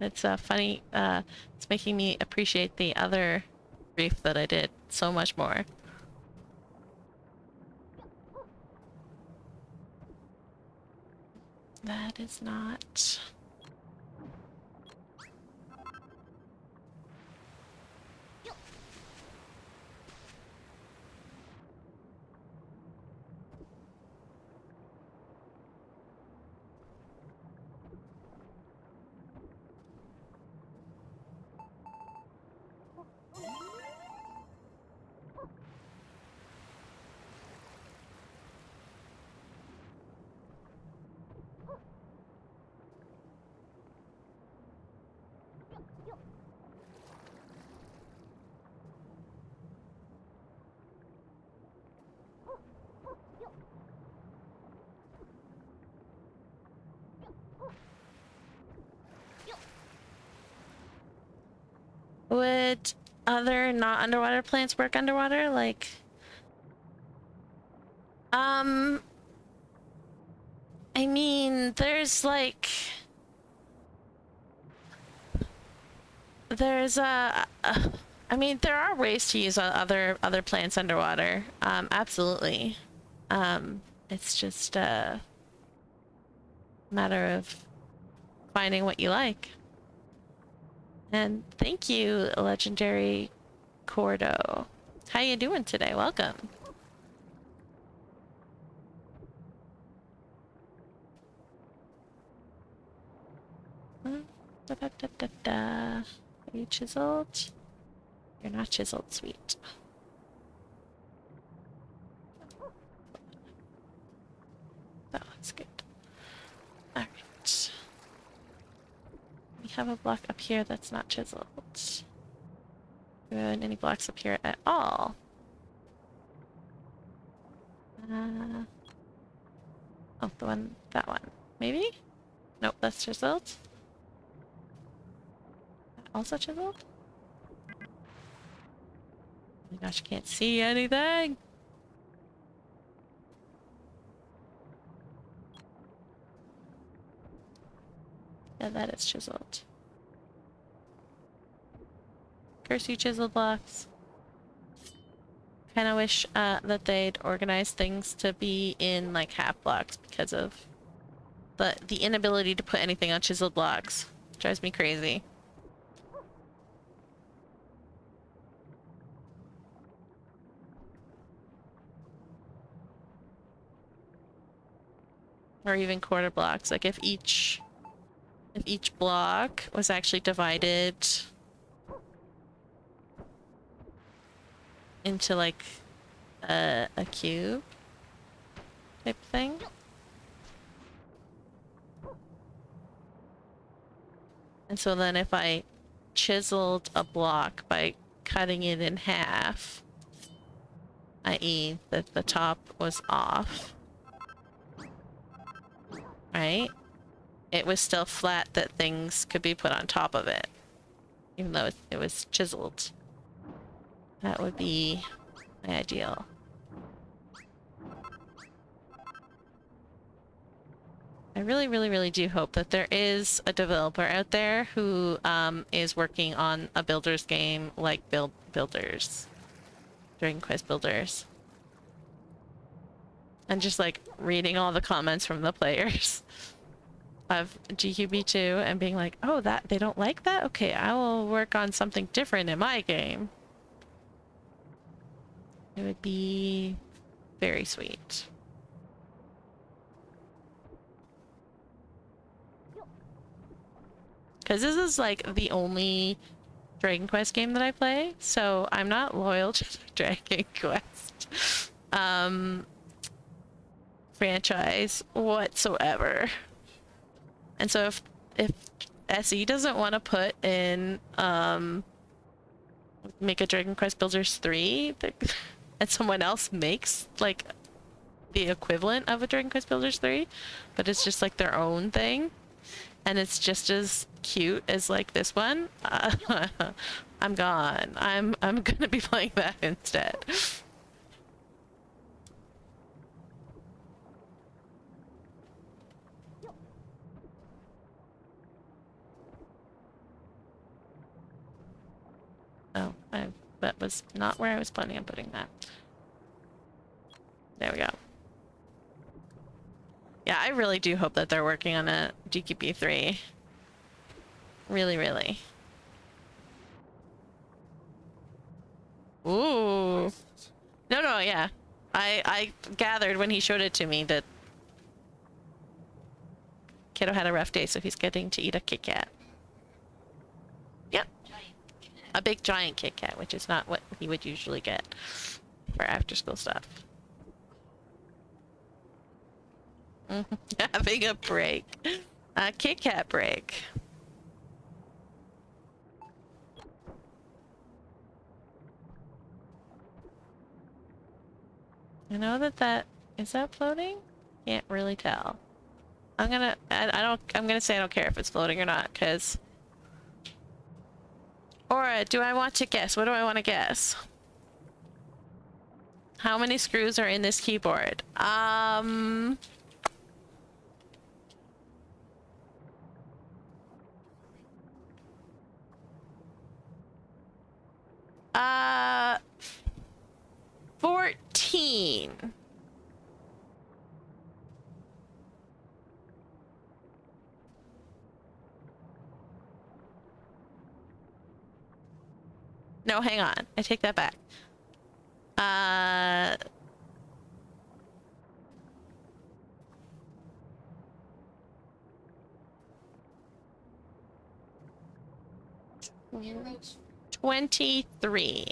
It's funny, it's making me appreciate the other reef that I did so much more. That is not... Would other not underwater plants work underwater? Like, I mean, there's like, there's I mean, there are ways to use other plants underwater. Absolutely. It's just a matter of finding what you like. And thank you, Legendary Cordo. How you doing today? Welcome. Are you chiseled? You're not chiseled, sweet. That looks good. Alright. We have a block up here that's not chiseled. And any blocks up here at all? Oh, that one. Maybe? Nope, that's chiseled. Also chiseled? Oh my gosh, I can't see anything! Yeah, that is chiseled. Curse you, chiseled blocks. Kinda wish that they'd organize things to be in like half blocks because of the inability to put anything on chiseled blocks. Drives me crazy. Or even quarter blocks. Like if each block was actually divided into like a cube type thing. And so then if I chiseled a block by cutting it in half, i.e. that the top was off, right? It was still flat that things could be put on top of it, even though it was chiseled. That would be my ideal. I really, really, really do hope that there is a developer out there who is working on a builder's game like Builders, Dragon Quest Builders. And just like reading all the comments from the players of DQB2 and being like, oh, that they don't like that? Okay, I will work on something different in my game. It would be very sweet. Because this is like the only Dragon Quest game that I play, so I'm not loyal to the Dragon Quest franchise whatsoever. And so if SE doesn't want to put in make a Dragon Quest Builders 3 and someone else makes like the equivalent of a Dragon Quest Builders 3, but it's just like their own thing, and it's just as cute as like this one, I'm gone. I'm gonna be playing that instead. Oh, that was not where I was planning on putting that. There we go. Yeah, I really do hope that they're working on a DQB3. Really, really. Ooh. No, yeah. I gathered when he showed it to me that Kiddo had a rough day, so he's getting to eat a Kit Kat. Yep. A big giant Kit Kat, which is not what he would usually get for after school stuff. Having a break. A Kit Kat break. I know that is that floating? Can't really tell. I'm gonna say I don't care if it's floating or not, because... Or do I want to guess? What do I want to guess? How many screws are in this keyboard? 14. No, hang on. I take that back. 23.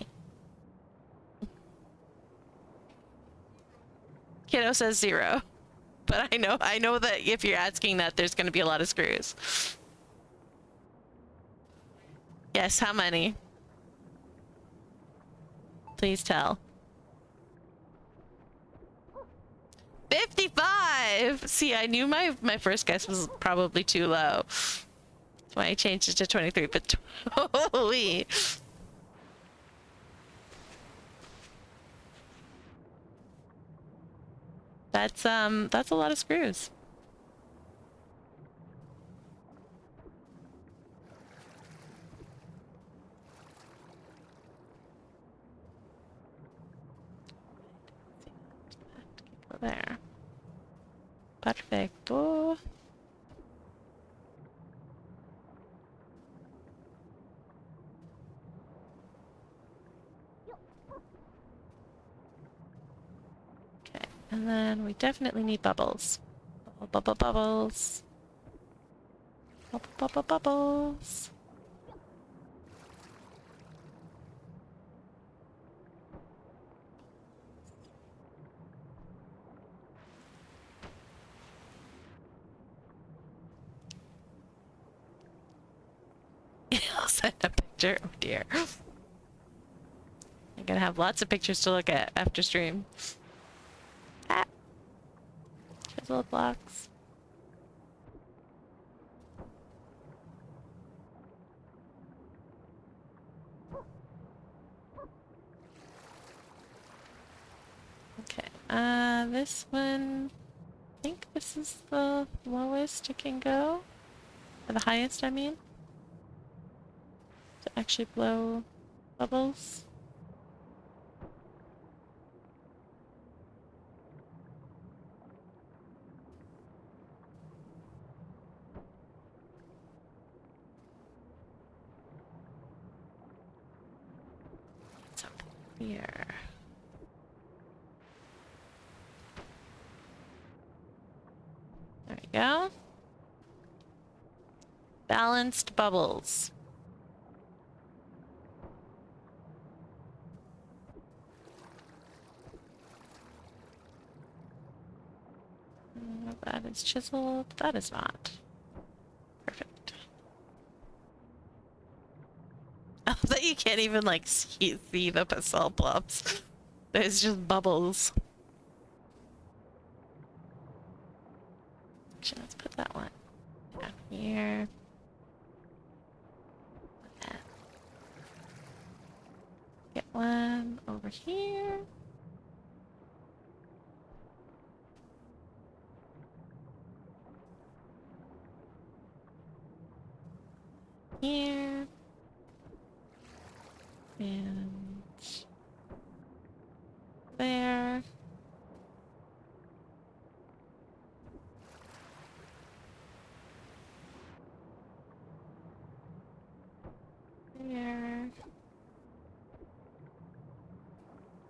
Kiddo says 0. But I know that if you're asking that, there's going to be a lot of screws. Yes, how many? Please tell. 55! See, I knew my first guess was probably too low. That's why I changed it to 23, but holy... That's a lot of screws. Go there. Perfecto. Okay, and then we definitely need bubbles. Bubbles. Bubbles. send a picture. Oh dear. I'm gonna have lots of pictures to look at after stream. Ah. Chiseled blocks. Okay, this one, I think this is the lowest it can go. Or the highest, I mean. To actually blow bubbles. Something here. There we go. Balanced bubbles. That is chiseled. That is not. Perfect. I love that you can't even like see the basalt blobs. There's just bubbles. Actually, let's put that one down here. Get one over here. Here. And there. There.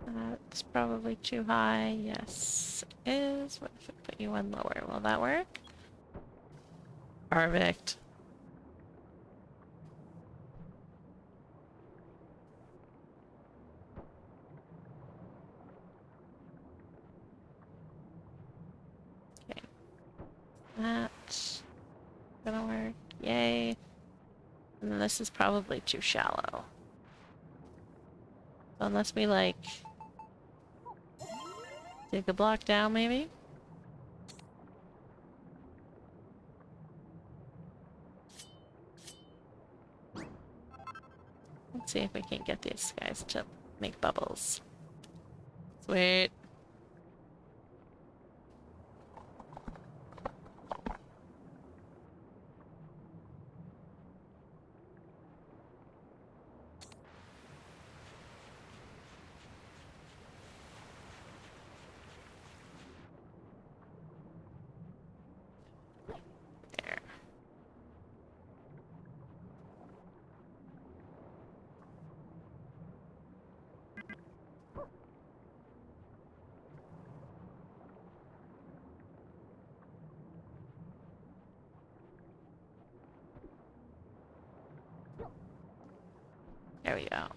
That's probably too high. Yes, it is. What if I put you one lower? Will that work? Perfect. Okay. That's gonna work. Yay. And then this is probably too shallow. So unless we like dig a block down, maybe? Let's see if we can get these guys to make bubbles. Sweet. There. There we go.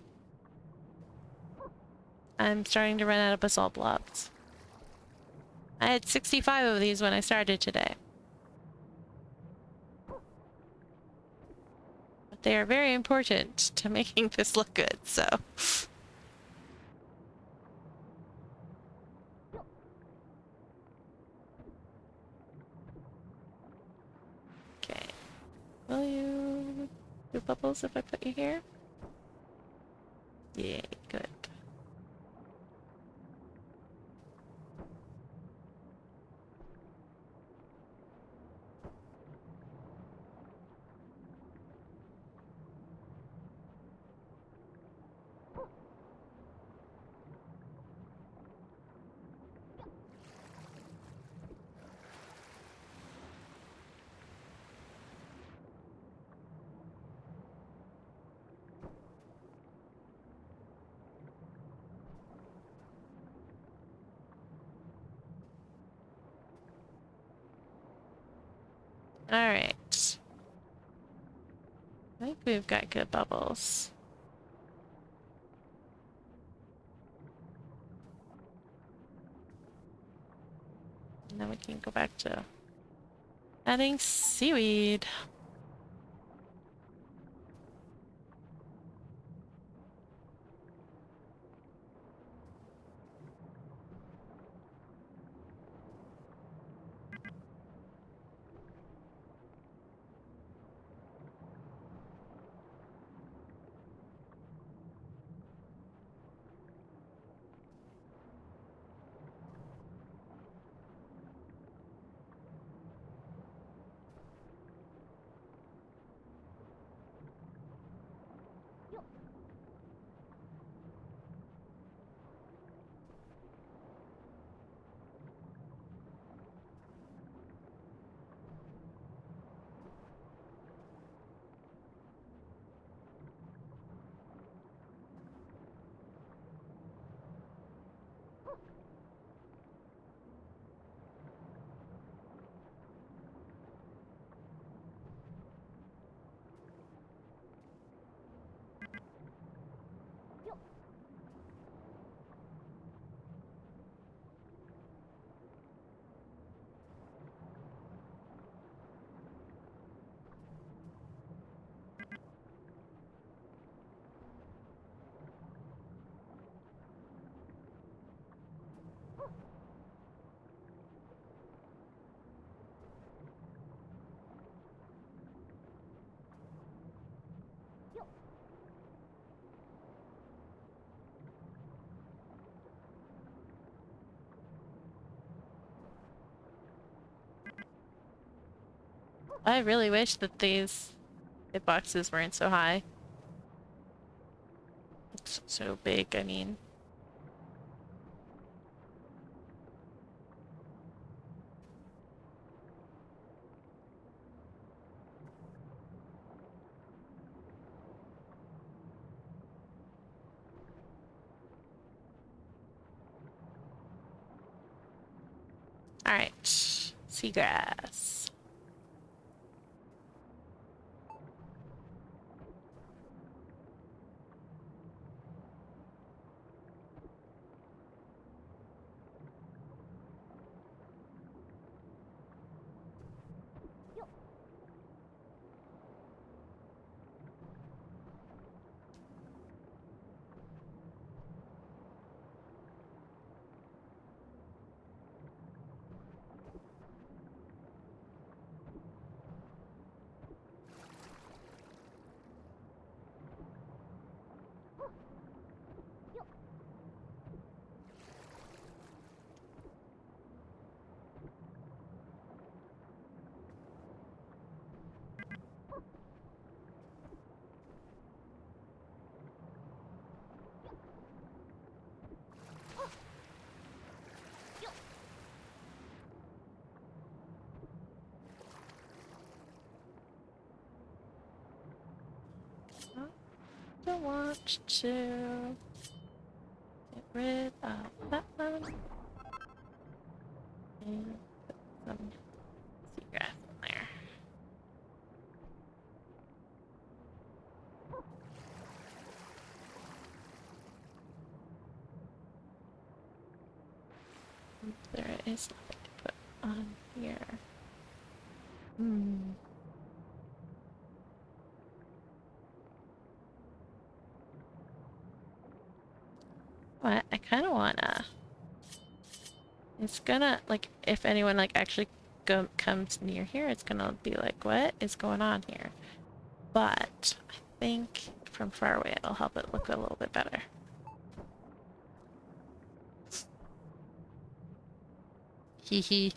I'm starting to run out of basalt blocks. I had 65 of these when I started today. But they are very important to making this look good, so... Okay. Will you do bubbles if I put you here? Yay, good. Alright. I think we've got good bubbles. And then we can go back to adding seaweed. I really wish that these hitboxes weren't so high. It's so big, I mean. Alright. Seagrass. Don't want to get rid of that one. And put some seagrass in there. There is nothing to put on here. What? I kind of wanna. It's gonna, like, if anyone, like, actually comes near here, it's gonna be like, what is going on here? But I think from far away it'll help it look a little bit better. Hee hee.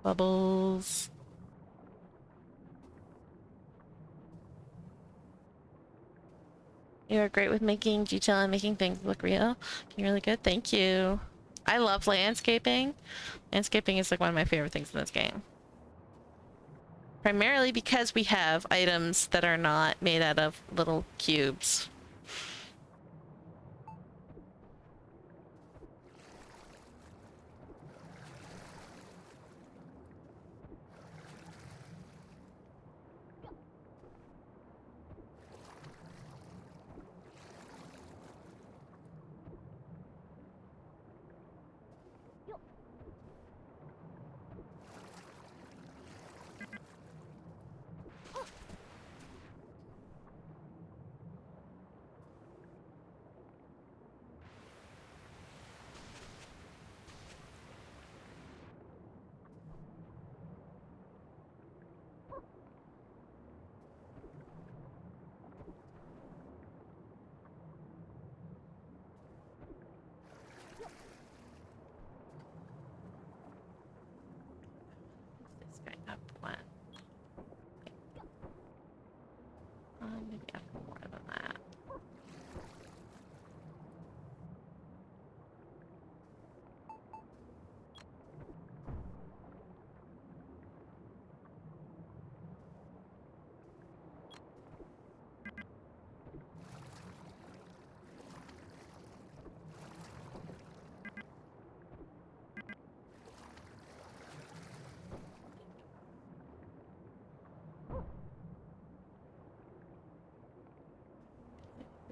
Bubbles. You are great with making detail and making things look real. You're really good. Thank you. I love landscaping. Landscaping is like one of my favorite things in this game. Primarily because we have items that are not made out of little cubes. This guy up one. Maybe up more than that.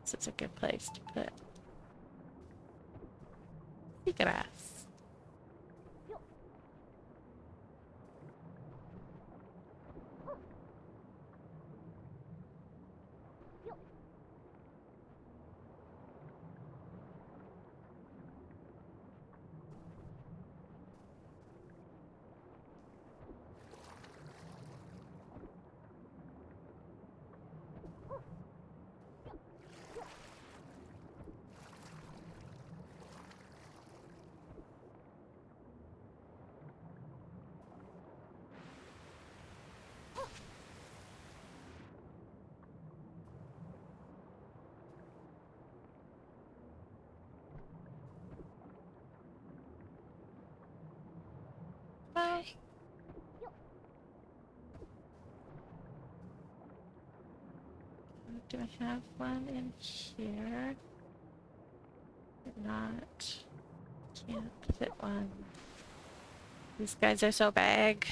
This is a good place to put seagrass. Well, do I have one in here? Not. Can't fit one. These guys are so big.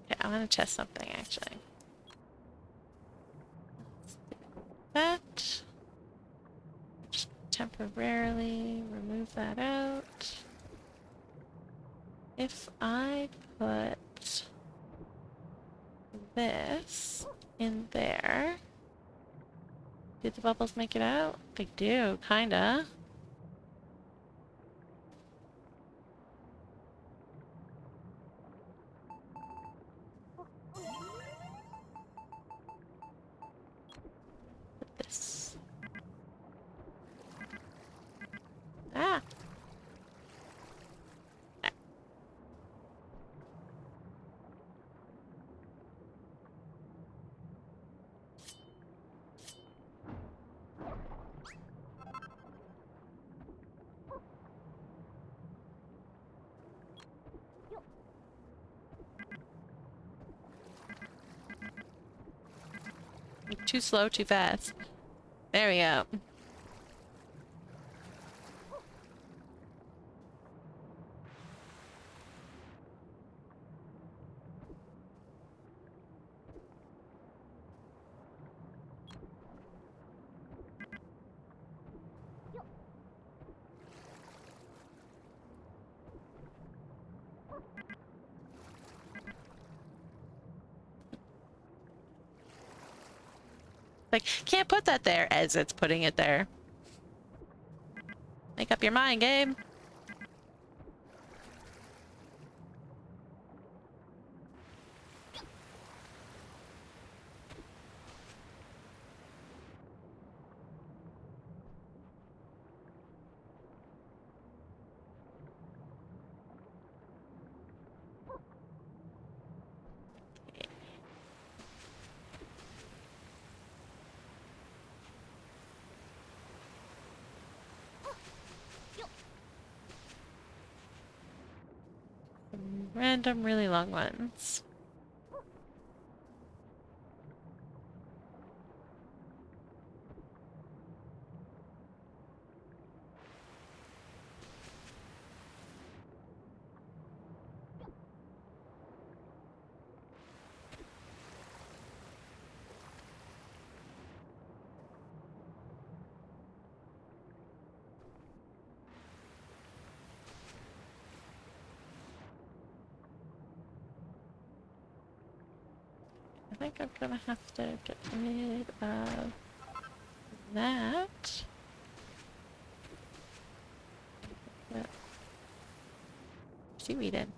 Okay, I want to test something actually. That. Just temporarily remove that out. If I put this in there, did the bubbles make it out? They do, kinda. Put this. Ah! Too slow, too fast. There we go. Like, can't put that there as it's putting it there. Make up your mind, game. Random, really long ones. I think I'm gonna have to get rid of that. But seaweed in.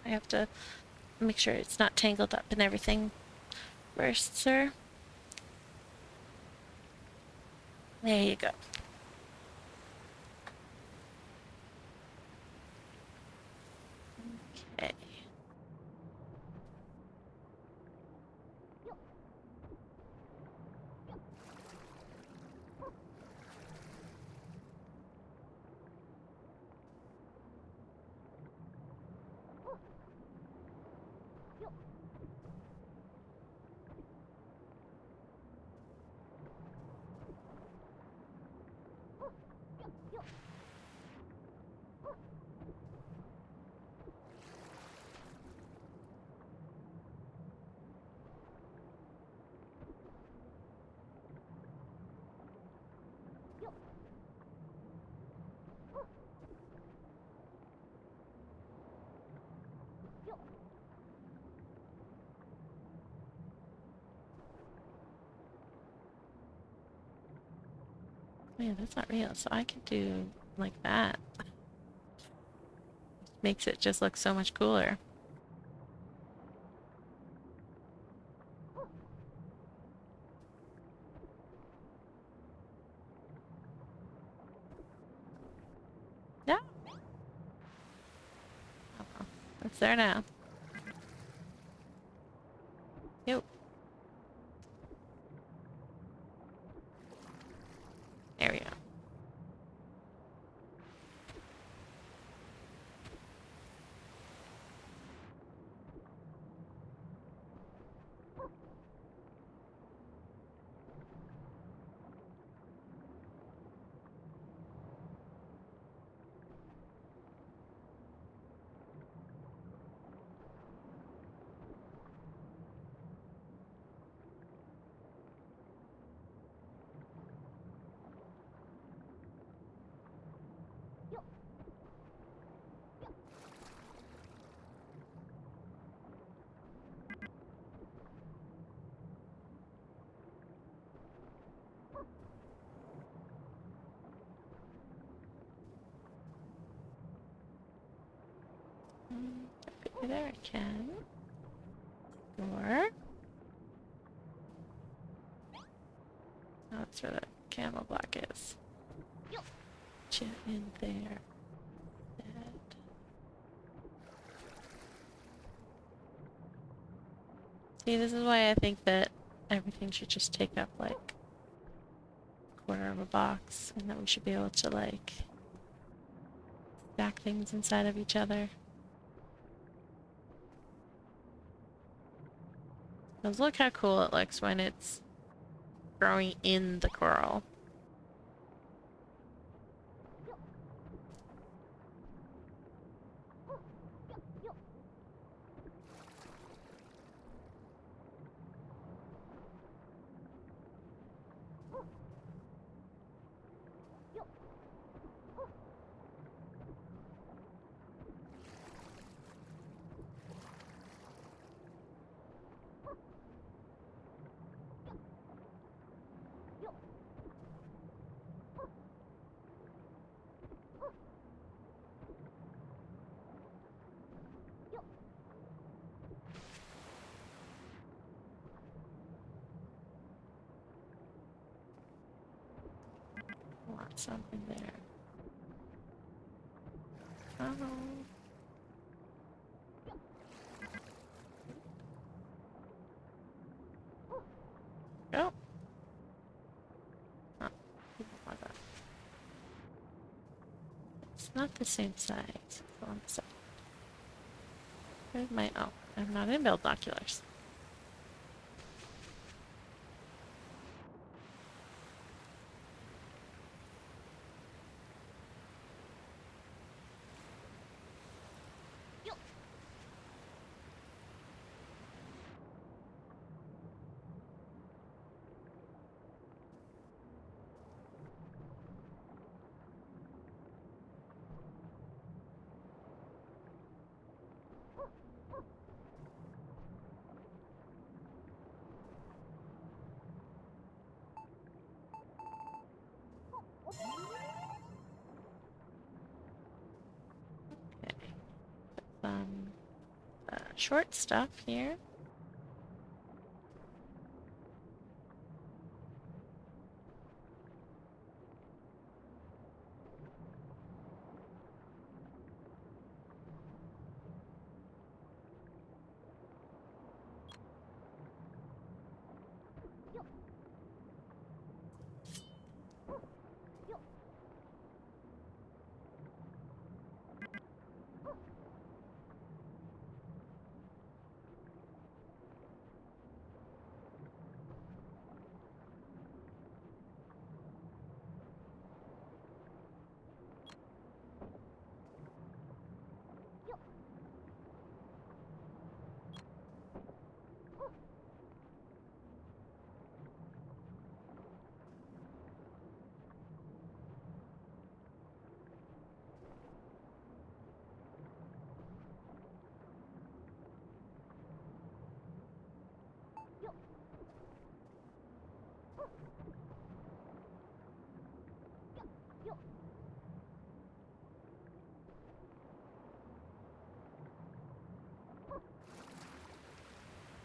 I have to make sure it's not tangled up in everything first, sir. There you go. Okay. Man, that's not real. So I could do like that. Makes it just look so much cooler. Yeah. Oh, it's there now. Yep. There we go. Maybe there I can. Or oh, that's where the camel block is. Get in there. Dead. See, this is why I think that everything should just take up like a quarter of a box, and that we should be able to like stack things inside of each other. Because look how cool it looks when it's growing in the coral. Want something there. Oh. Go. Oh, it's not the same size. Go on the side. Where's my... Oh, I'm not in build binoculars. short stuff here.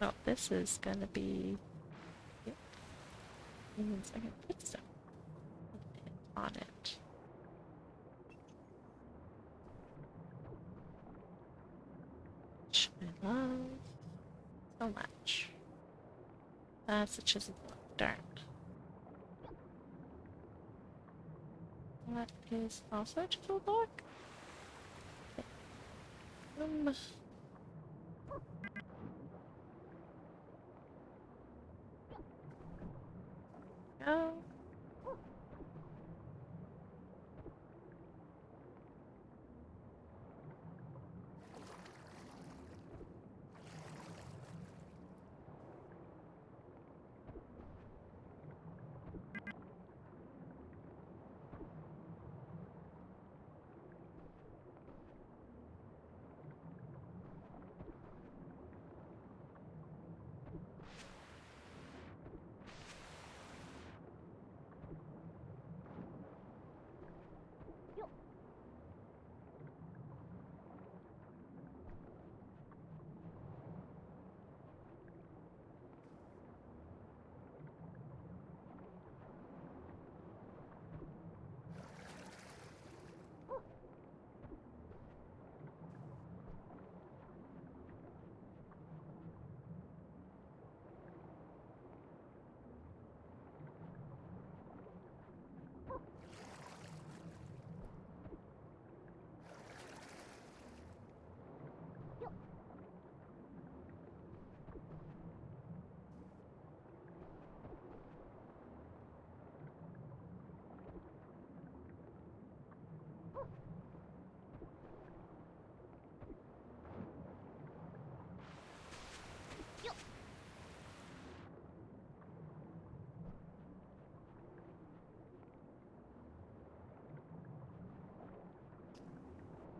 Oh, this is gonna be. Yep. Means I can put stuff on it. Which I love so much. That's a chisel block. Darn. That is also a chisel block. Go.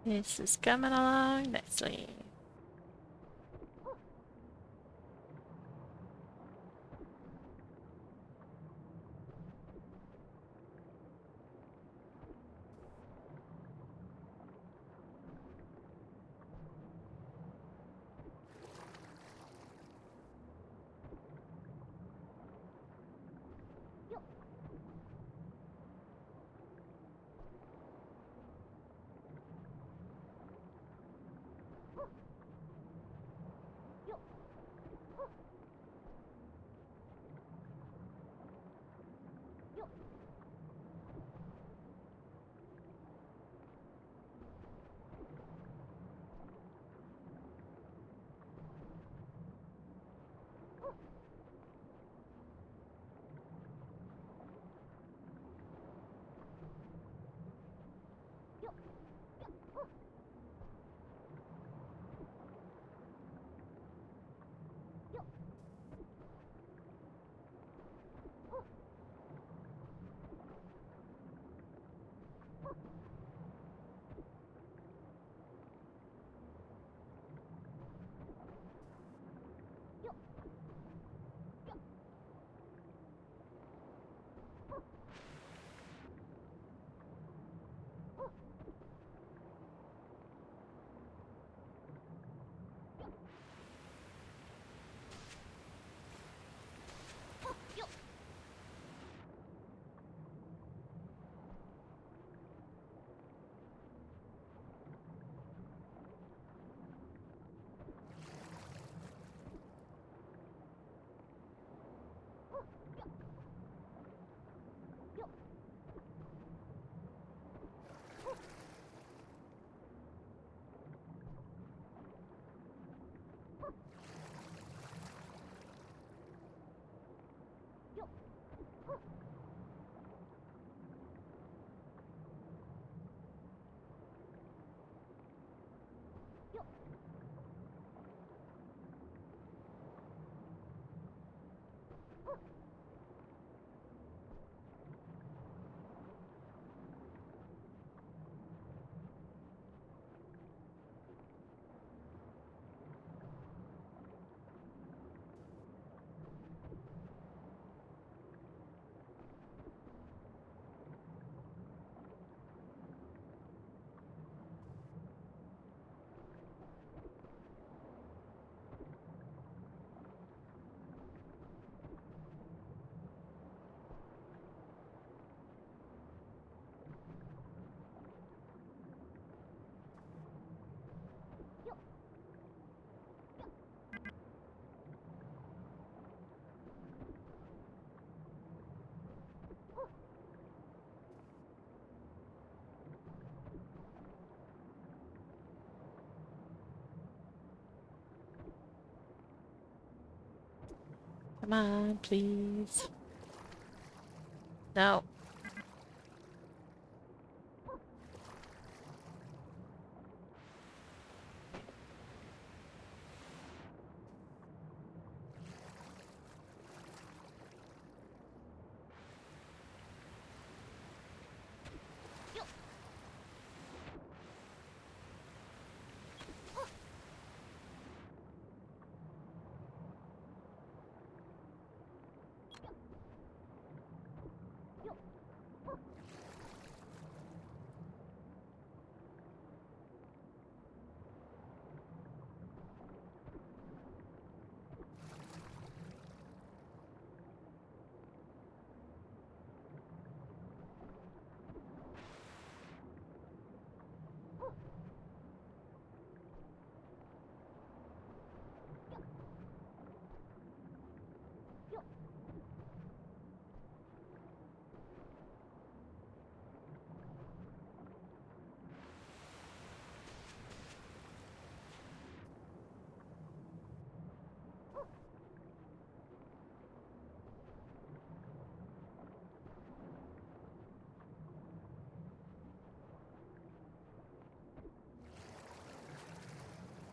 This is coming along nicely. Come on, please. No.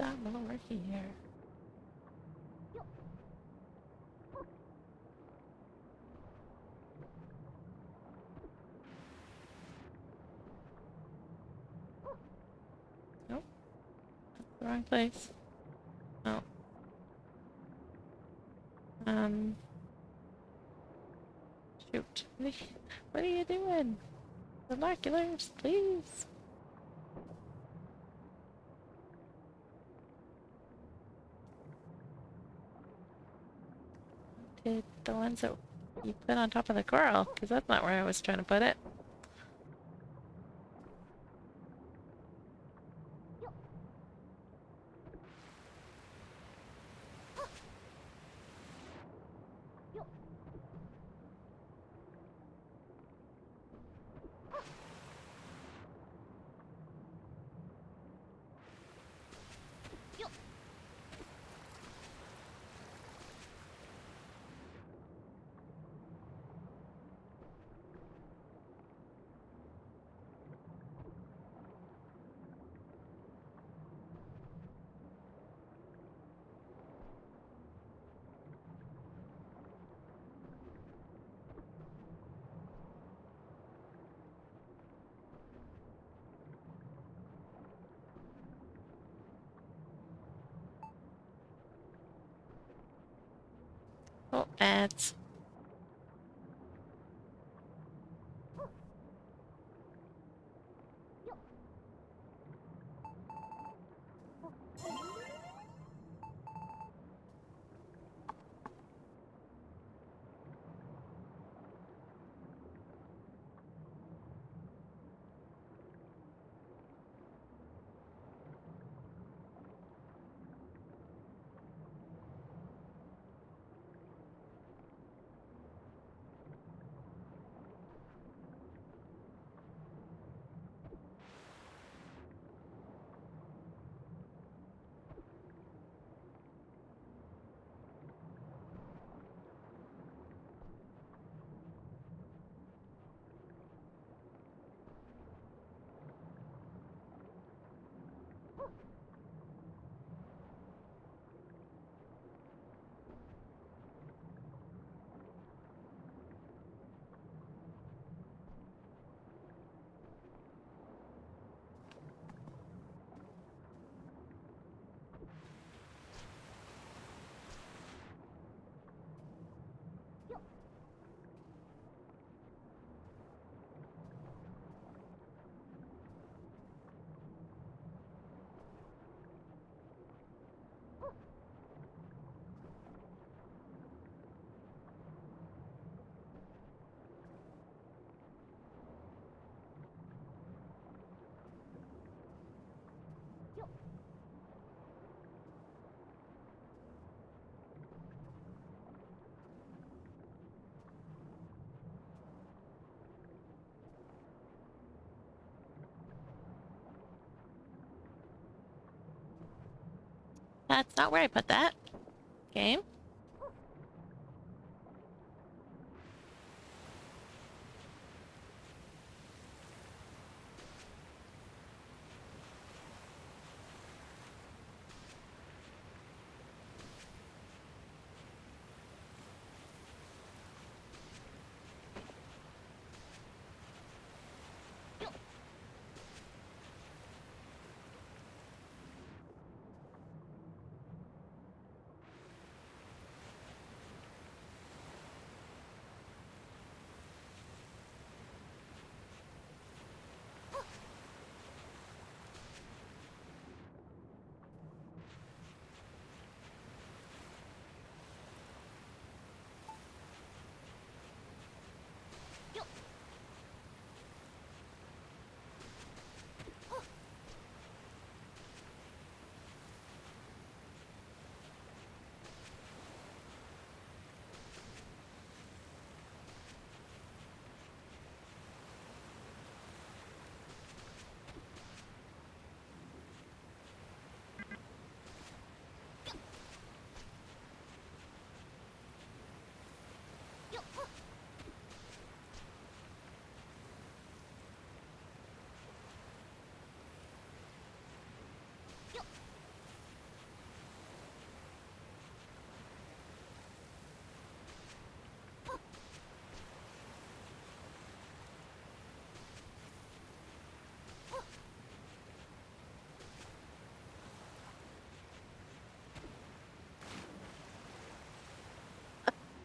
I'm over here. Nope. The wrong place. Oh. Shoot. What are you doing? Binoculars, please. Did the ones that you put on top of the coral, because that's not where I was trying to put it. Oh, bats. That's not where I put that. Game.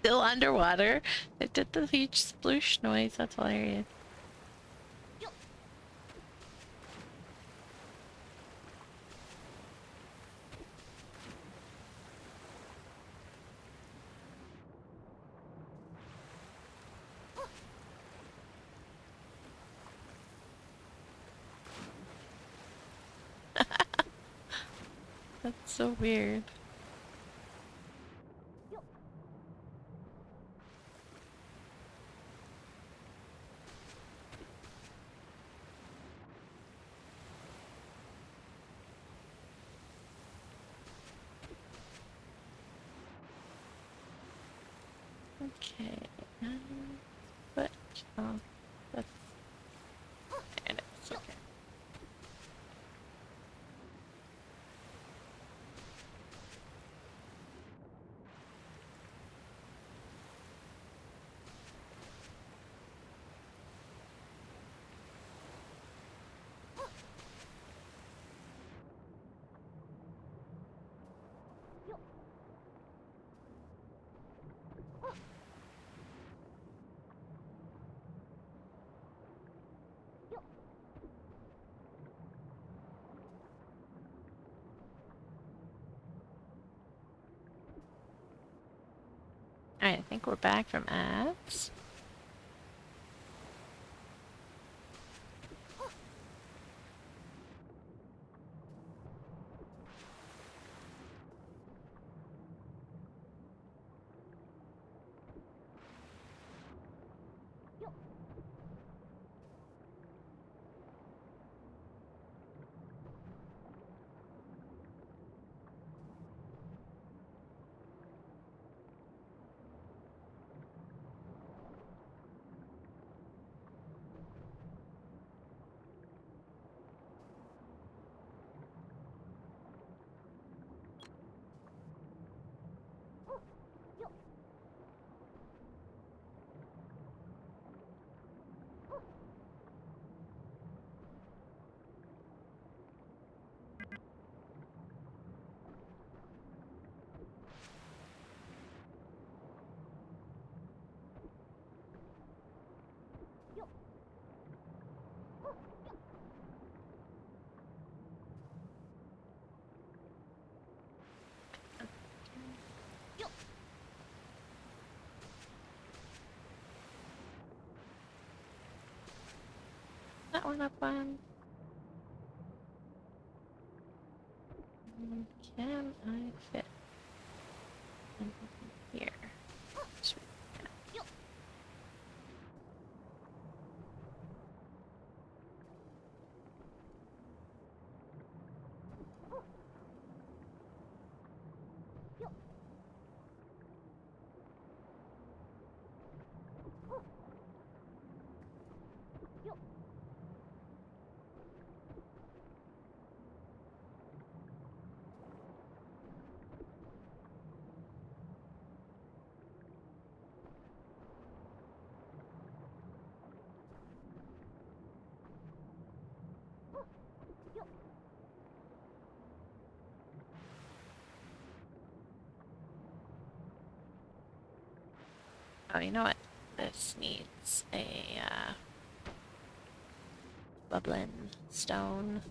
Still underwater. It did the huge sploosh noise. That's hilarious. That's so weird. Okay. But oh, that's there it is. Okay. Alright, I think we're back from ads. That one up on. Can I fit in here? Sweet. Oh, you know what? This needs a bubbling stone.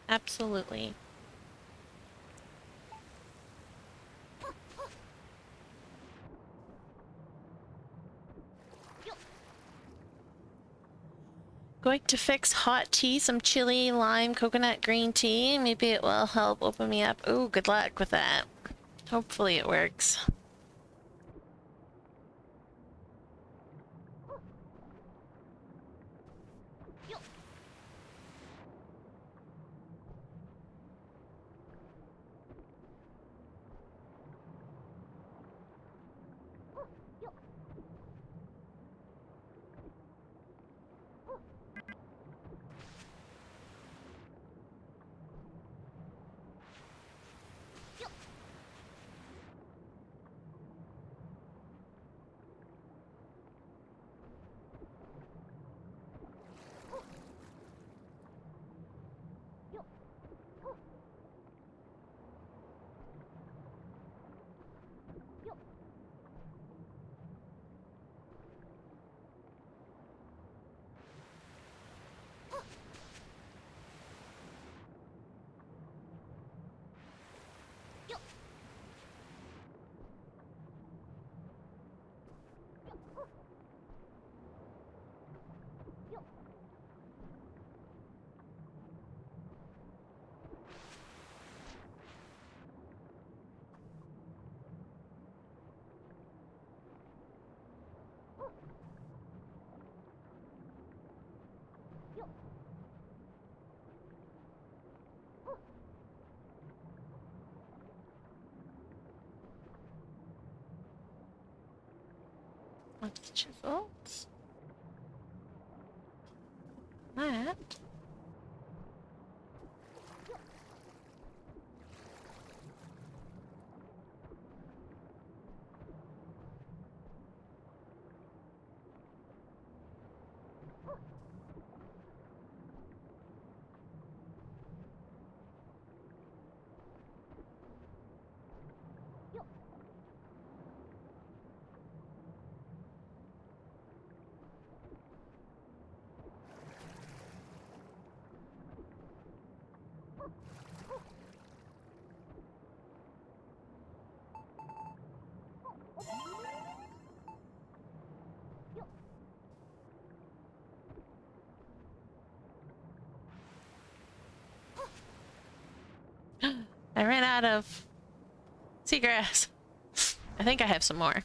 Absolutely. Going to fix hot tea, some chili, lime, coconut green tea. Maybe it will help open me up. Oh, good luck with that. Hopefully it works. Let's chisel. That. I ran out of seagrass. I think I have some more.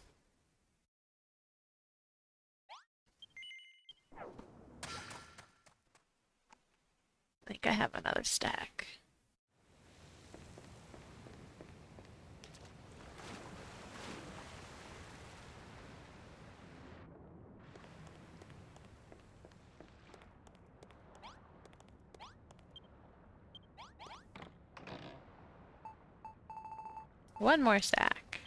I think I have another stack. One more stack.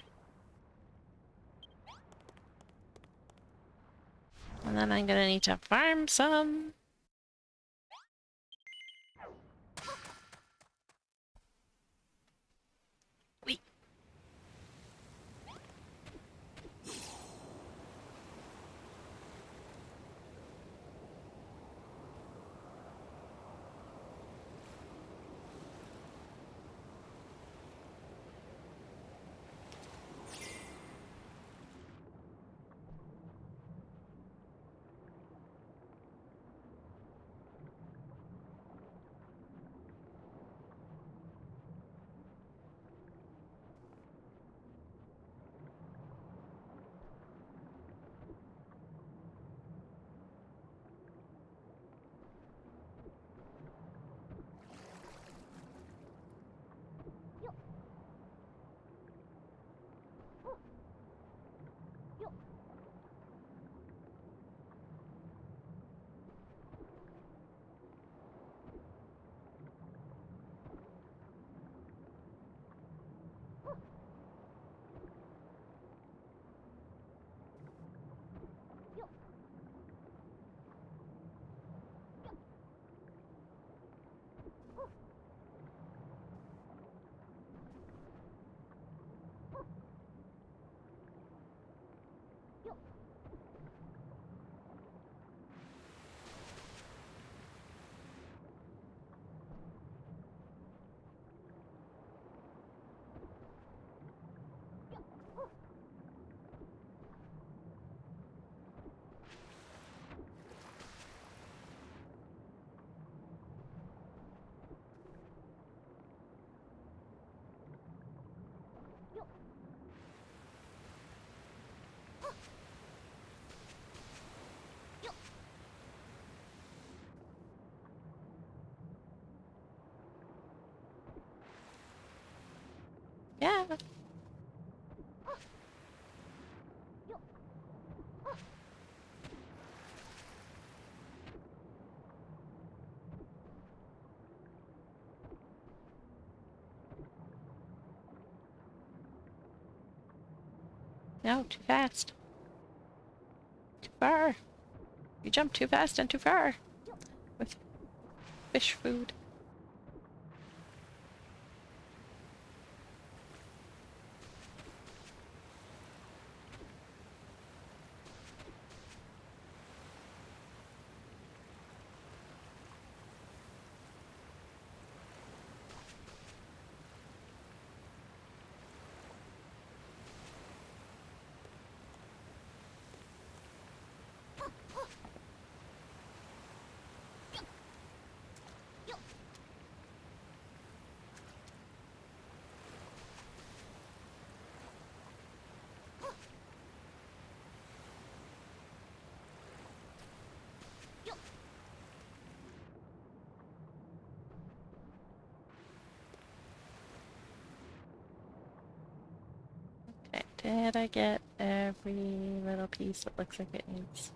And then I'm gonna need to farm some. Wait. Yeah. No, too fast. Too far. You jump too fast and too far. With fish food. Okay, did I get every little piece that looks like it needs?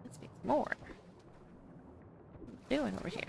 This needs more. What am I doing over here?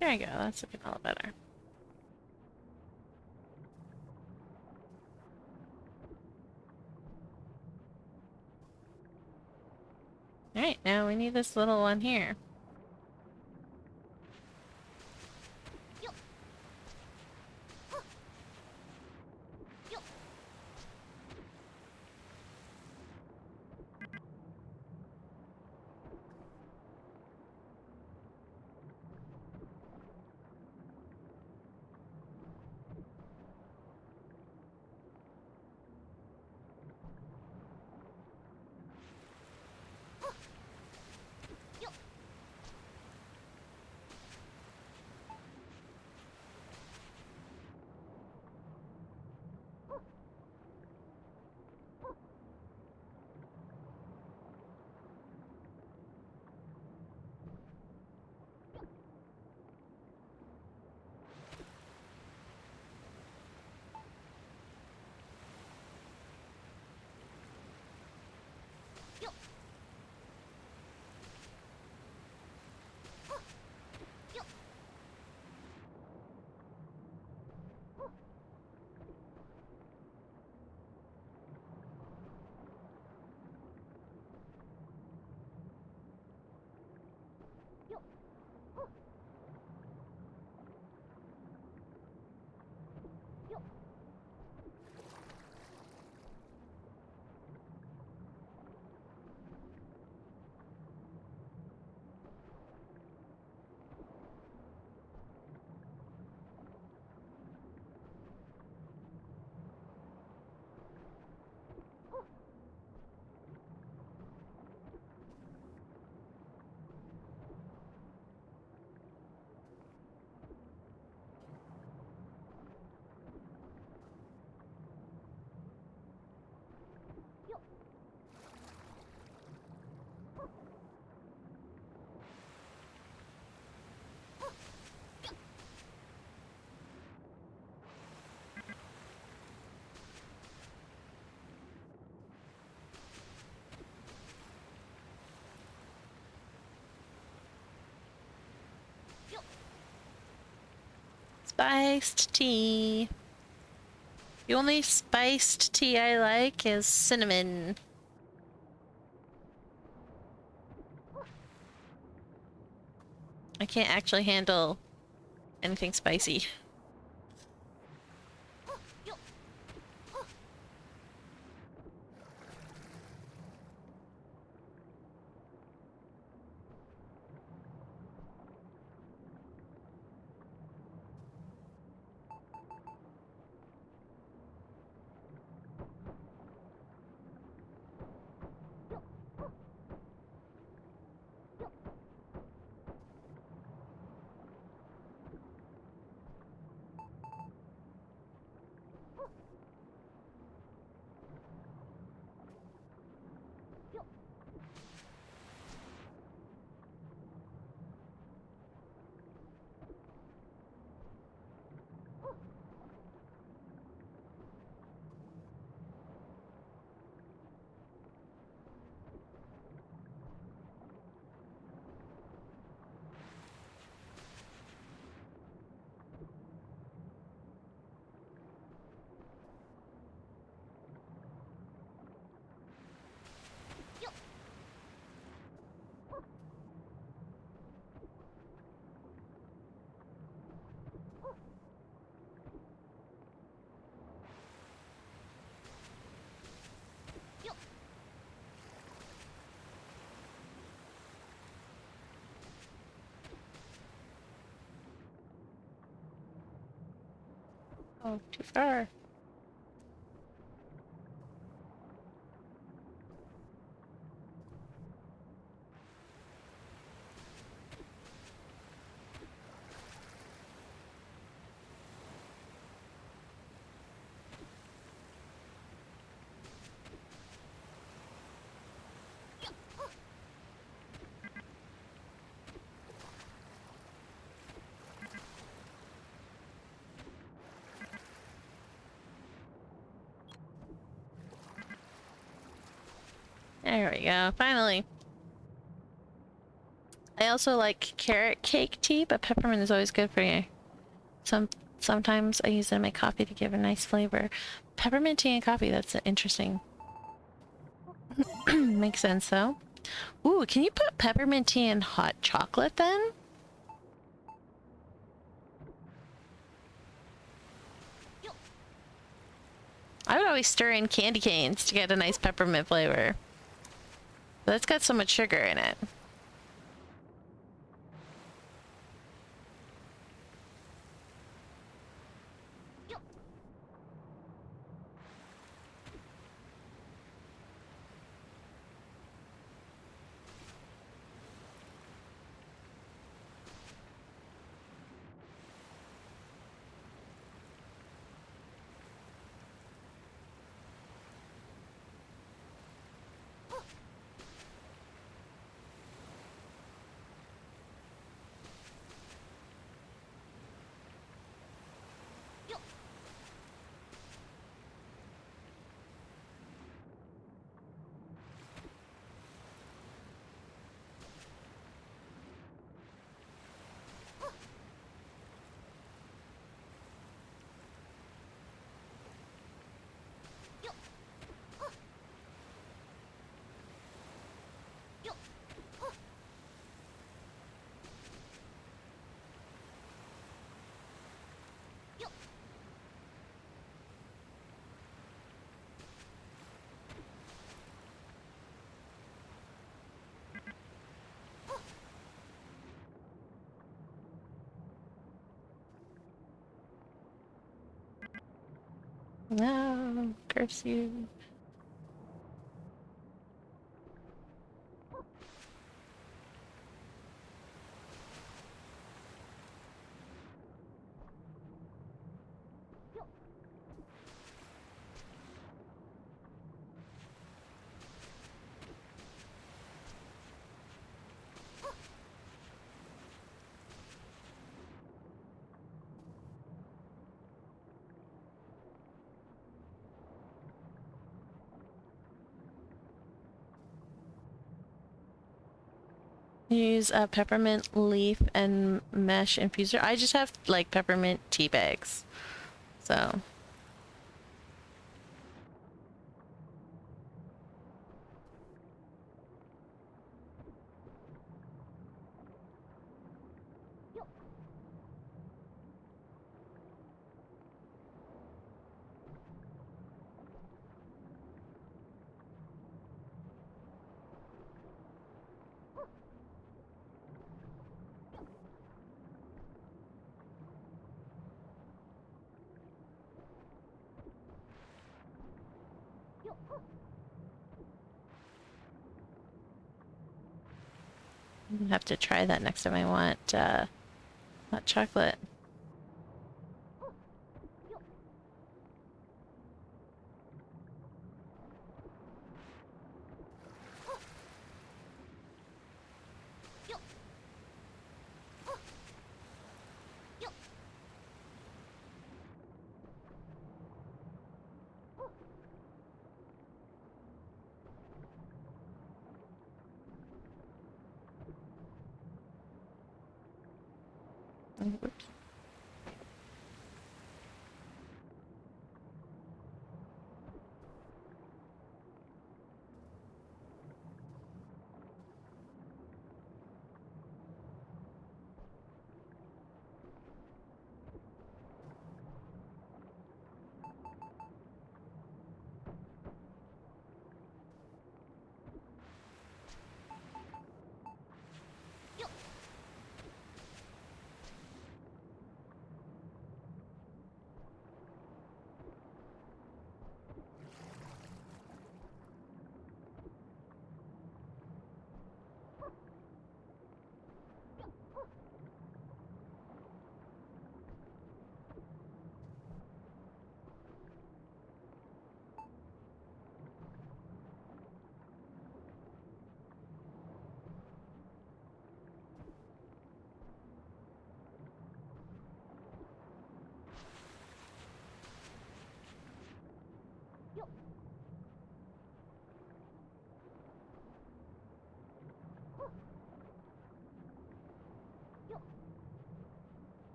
There you go, that's looking a lot better. Alright, now we need this little one here. Spiced tea. The only spiced tea I like is cinnamon. I can't actually handle anything spicy. Oh, too far. There we go, finally. I also like carrot cake tea, but peppermint is always good for you. Sometimes I use it in my coffee to give a nice flavor. Peppermint tea and coffee, that's interesting. Makes sense though. Ooh, can you put peppermint tea in hot chocolate then? I would always stir in candy canes to get a nice peppermint flavor. But it's got so much sugar in it. No, curse you. Use a peppermint leaf and mesh infuser. I just have like peppermint tea bags, so. I'm gonna have to try that next time I want hot chocolate. Oops.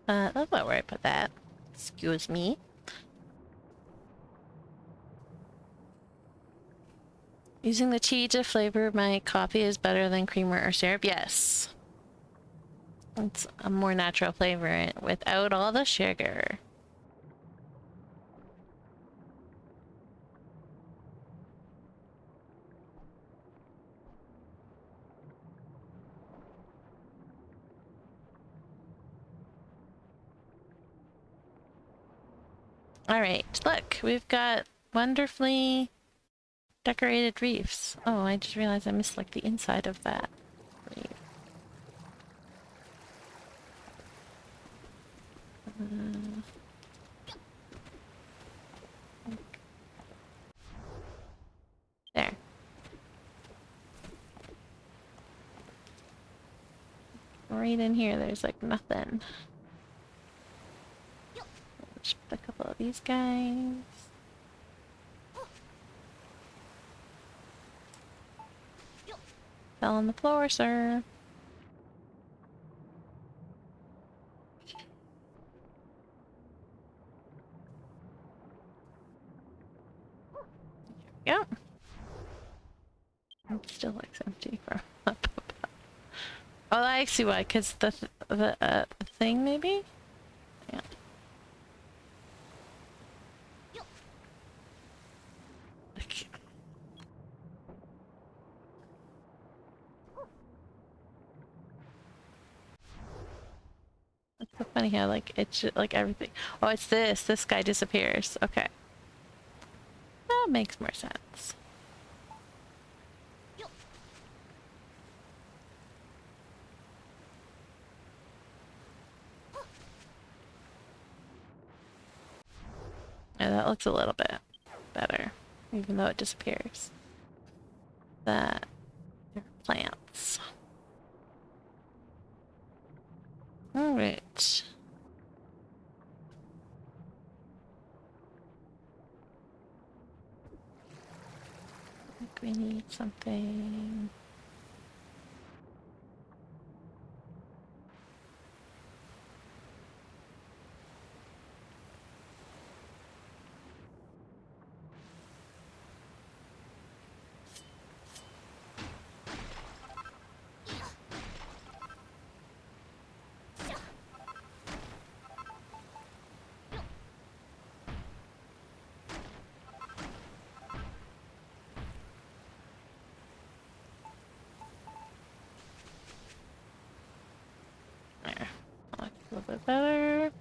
That's not where I put that. Excuse me. Using the tea to flavor my coffee is better than creamer or syrup. Yes. It's a more natural flavor without all the sugar. Alright, look, we've got wonderfully decorated reefs. Oh, I just realized I missed like the inside of that reef. There. Right in here, there's like nothing. Just put a couple of these guys. Fell on the floor, sir. Yeah. It still looks empty from up above. Oh, I see why. Cause the thing maybe. Yeah. Okay. It's so funny how like it should like everything. Oh, it's this. This guy disappears. Okay. That makes more sense. Yeah, that looks a little bit better, even though it disappears. That plants. All right. I think we need something. A little bit better.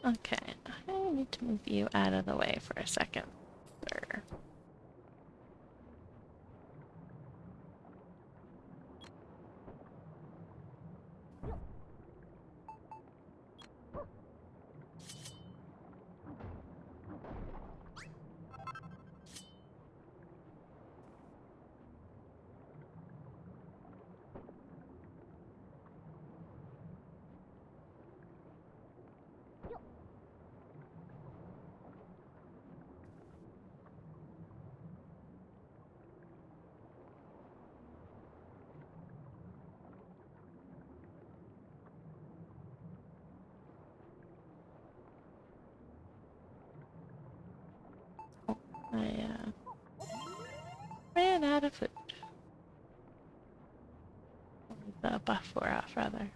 Okay, I need to move you out of the way for a second, sir. I ran out of food. The buff wore off, rather.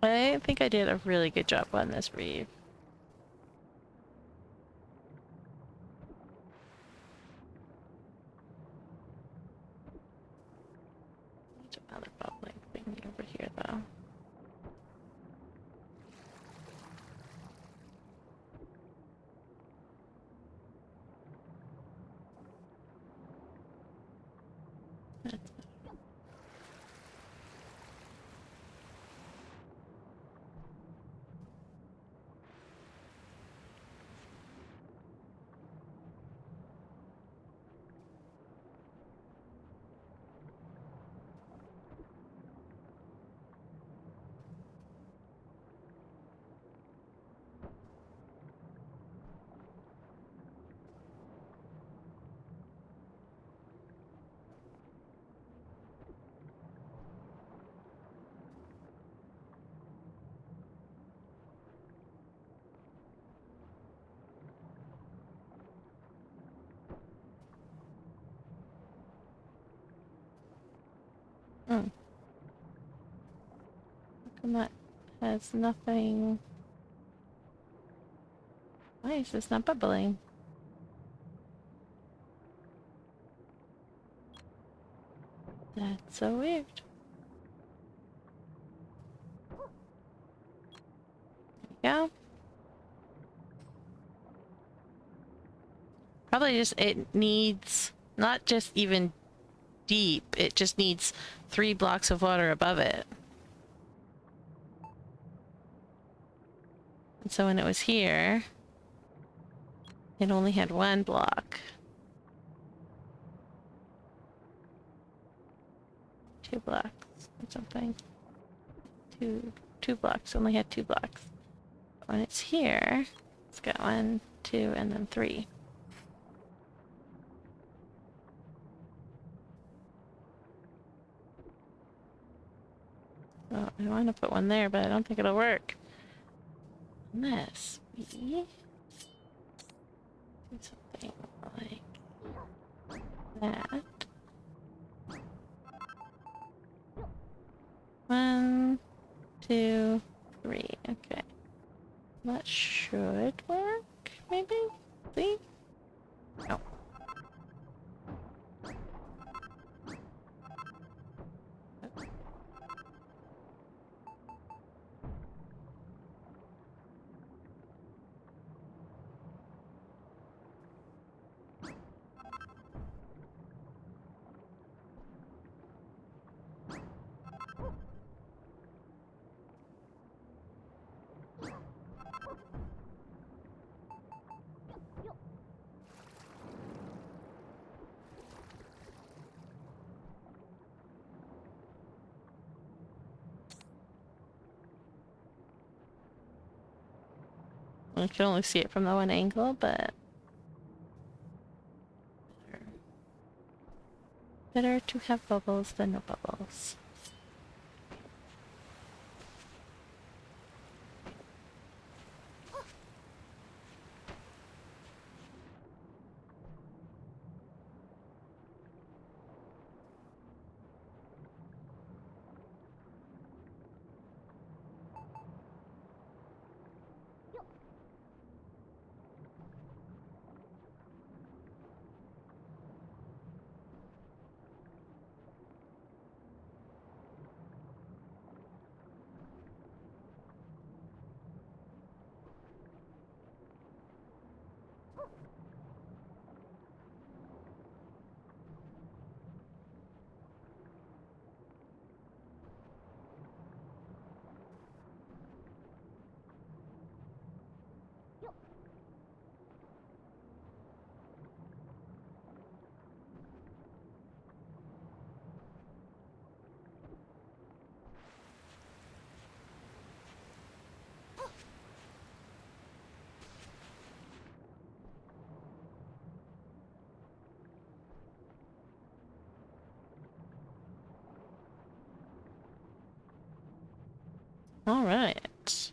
I think I did a really good job on this reef. There's another bubbling thingy over here, though. That's And that has nothing... Why is this not bubbling? That's so weird. There we go. Probably just, it needs, not just even deep, it just needs 3 blocks of water above it. And so when it was here, it only had 1 block. 2 blocks or something. Two blocks, only had 2 blocks. When it's here, it's got 1, 2, and then 3. Well, I want to put 1 there, but I don't think it'll work. Unless we do something like that. 1, 2, 3. Okay. That should work, maybe? See? No. I can only see it from the one angle, but better to have bubbles than no bubbles. All right.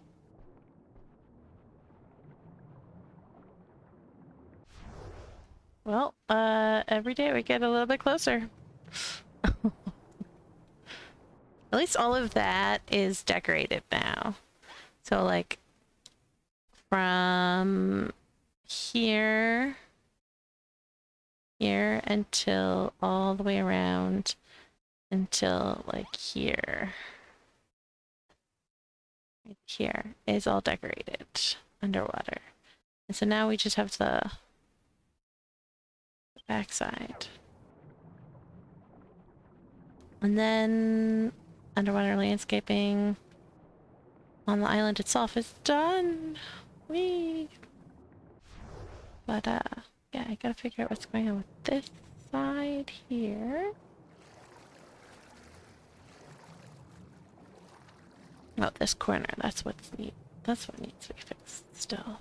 Well, every day we get a little bit closer. At least all of that is decorated now. So like from here until all the way around until like here. Right here is all decorated underwater. And so now we just have the backside. And then underwater landscaping on the island itself is done. Whee! But yeah, I gotta figure out what's going on with this side here. Oh, this corner, that's what needs to be fixed still.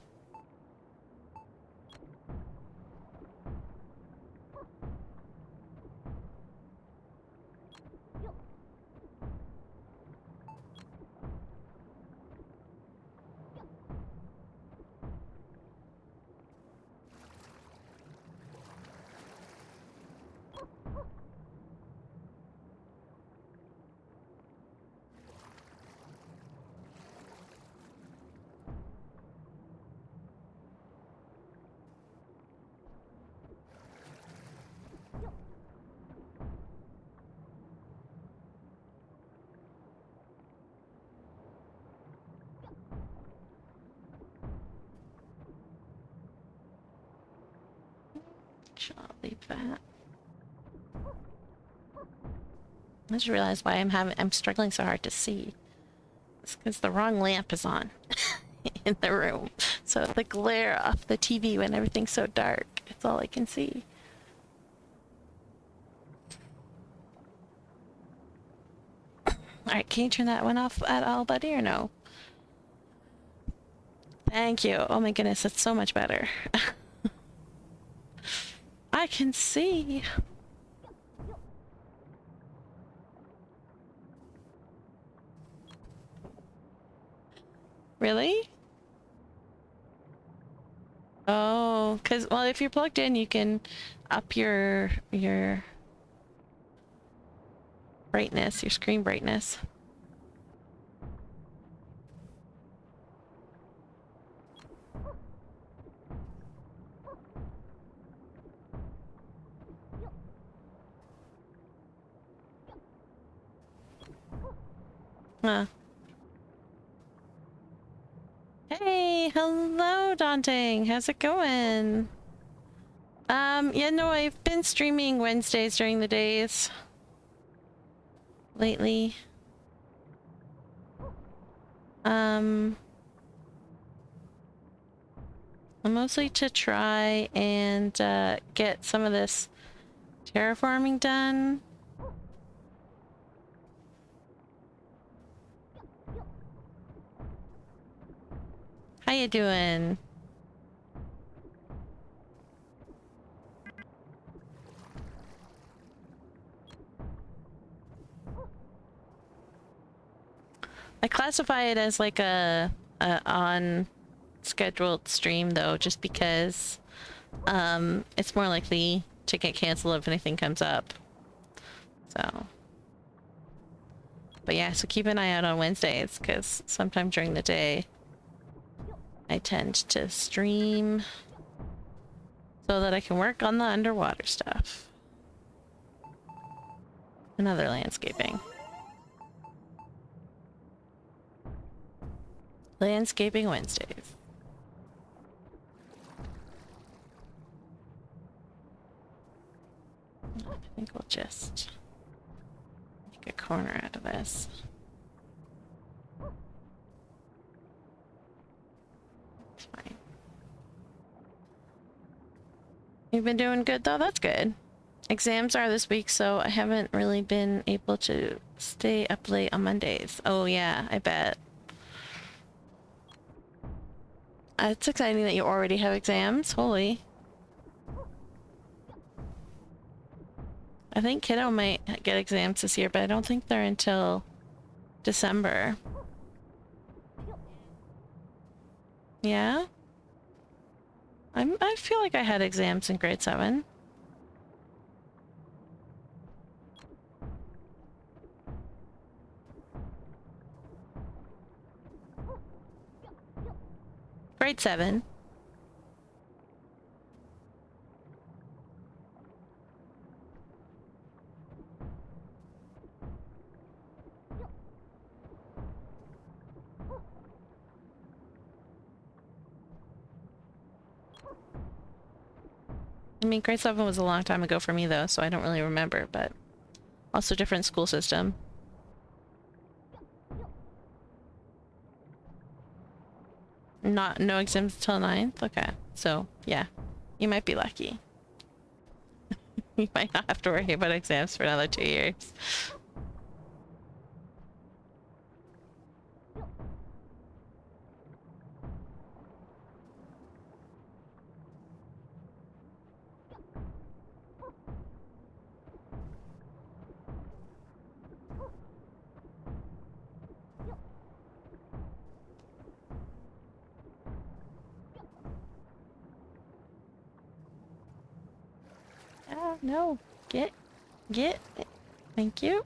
keep that. I just realized why I'm struggling so hard to see. It's because the wrong lamp is on in the room. So the glare off the TV when everything's so dark, it's all I can see. Alright, can you turn that one off at all, buddy, or no? Thank you. Oh my goodness, that's so much better. I can see. Really? Oh, because, well, if you're plugged in, you can up your brightness, your screen brightness. Huh. Hey, hello, Daunting. How's it going? Yeah, no, I've been streaming Wednesdays during the days lately. Mostly to try and get some of this terraforming done. How you doing? I classify it as like a on scheduled stream though, just because it's more likely to get canceled if anything comes up. So, but yeah, so keep an eye out on Wednesdays, because sometime during the day I tend to stream so that I can work on the underwater stuff and other landscaping. Landscaping Wednesdays. I think we'll just make a corner out of this. It's fine. You've been doing good though? That's good. Exams are this week, so I haven't really been able to stay up late on Mondays. Oh yeah, I bet. It's exciting that you already have exams. Holy. I think Kiddo might get exams this year, but I don't think they're until December. Yeah? I feel like I had exams in grade 7. Grade 7. I mean, grade 7 was a long time ago for me though, so I don't really remember, but also different school system. No exams till 9th? Okay, so yeah, you might be lucky. You might not have to worry about exams for another 2 years. Oh, no. Get. Thank you.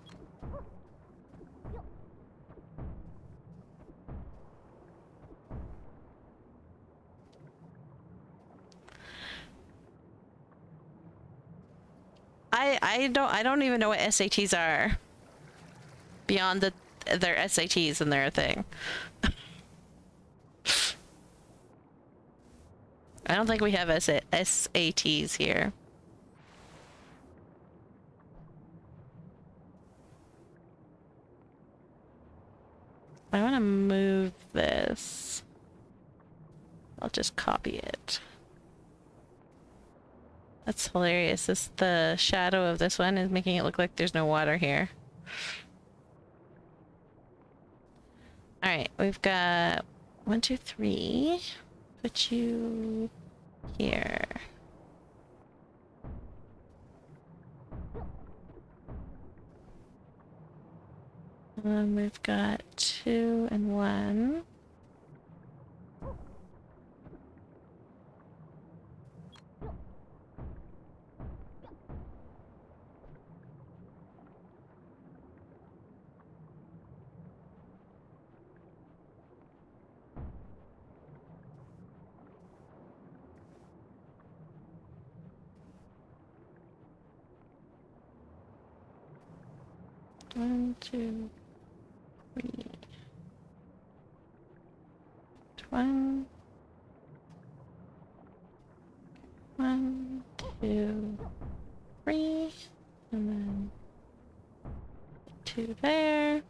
I don't even know what SATs are. Beyond their SATs and their thing. I don't think we have SATs here. gonna move this. I'll just copy it. That's hilarious. The shadow of this one is making it look like there's no water here. Alright, we've got 1, 2, 3. Put you here. And then we've got 2 and 1. One, two, three. One, 1, 2, 3, and then 2 there.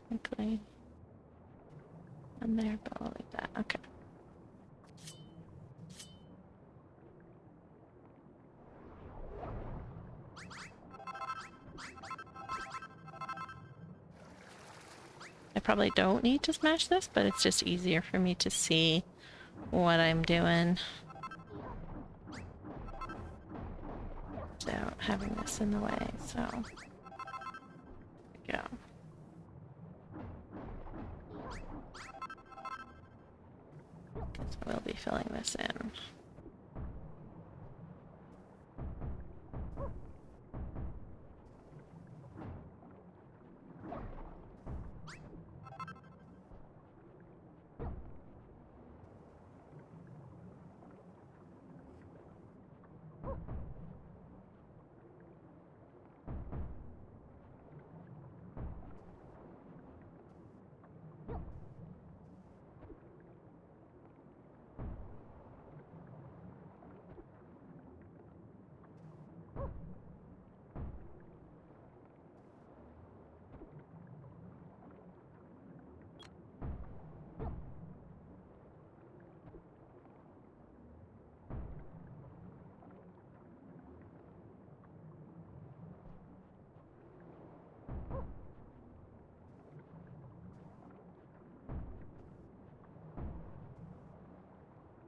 Technically. And there, but I'll leave that. Okay. I probably don't need to smash this, but it's just easier for me to see what I'm doing without having this in the way, so there we go. Guess we'll be filling this in.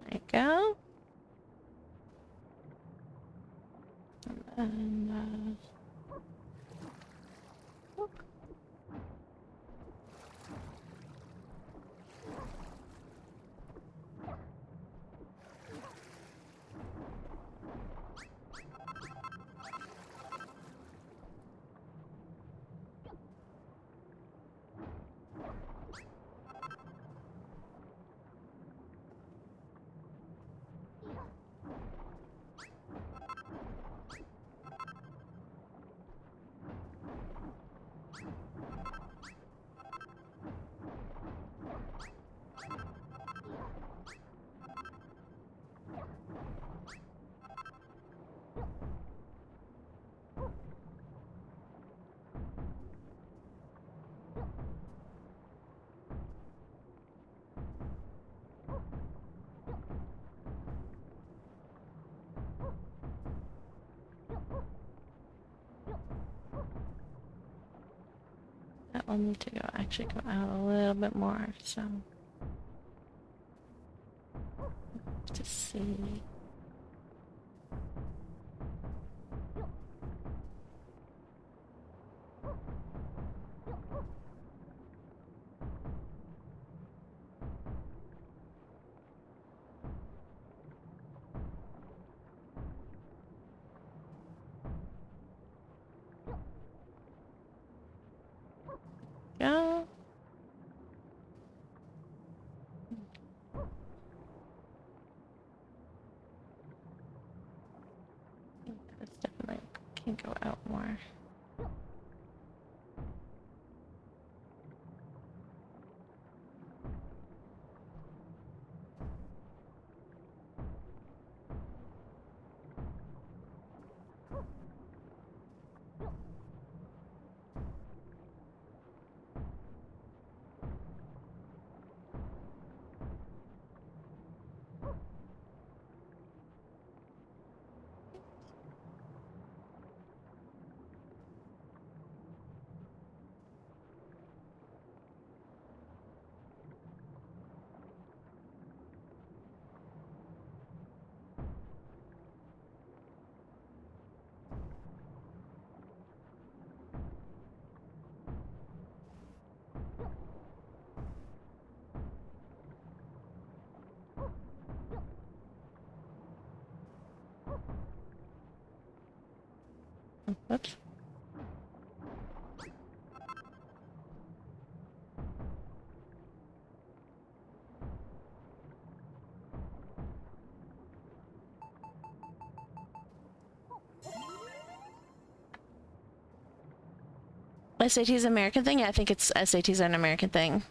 There you go. And then, I'll need to actually go out a little bit more, so to see. Go. That's definitely can go out more. Whoops. SAT's an American thing? Yeah, I think it's SAT's are an American thing.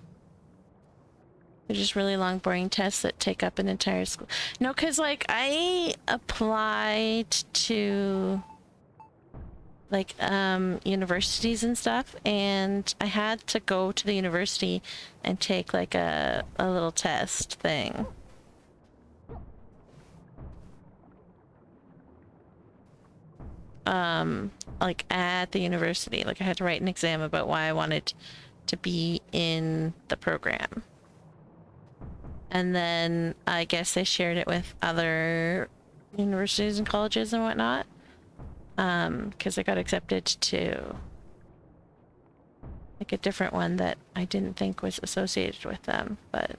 They're just really long, boring tests that take up an entire school. No, because, like, I applied to, like, universities and stuff, and I had to go to the university and take, like, a little test thing. Like, at the university. Like, I had to write an exam about why I wanted to be in the program. And then I guess they shared it with other universities and colleges and whatnot. Because I got accepted to like a different one that I didn't think was associated with them, but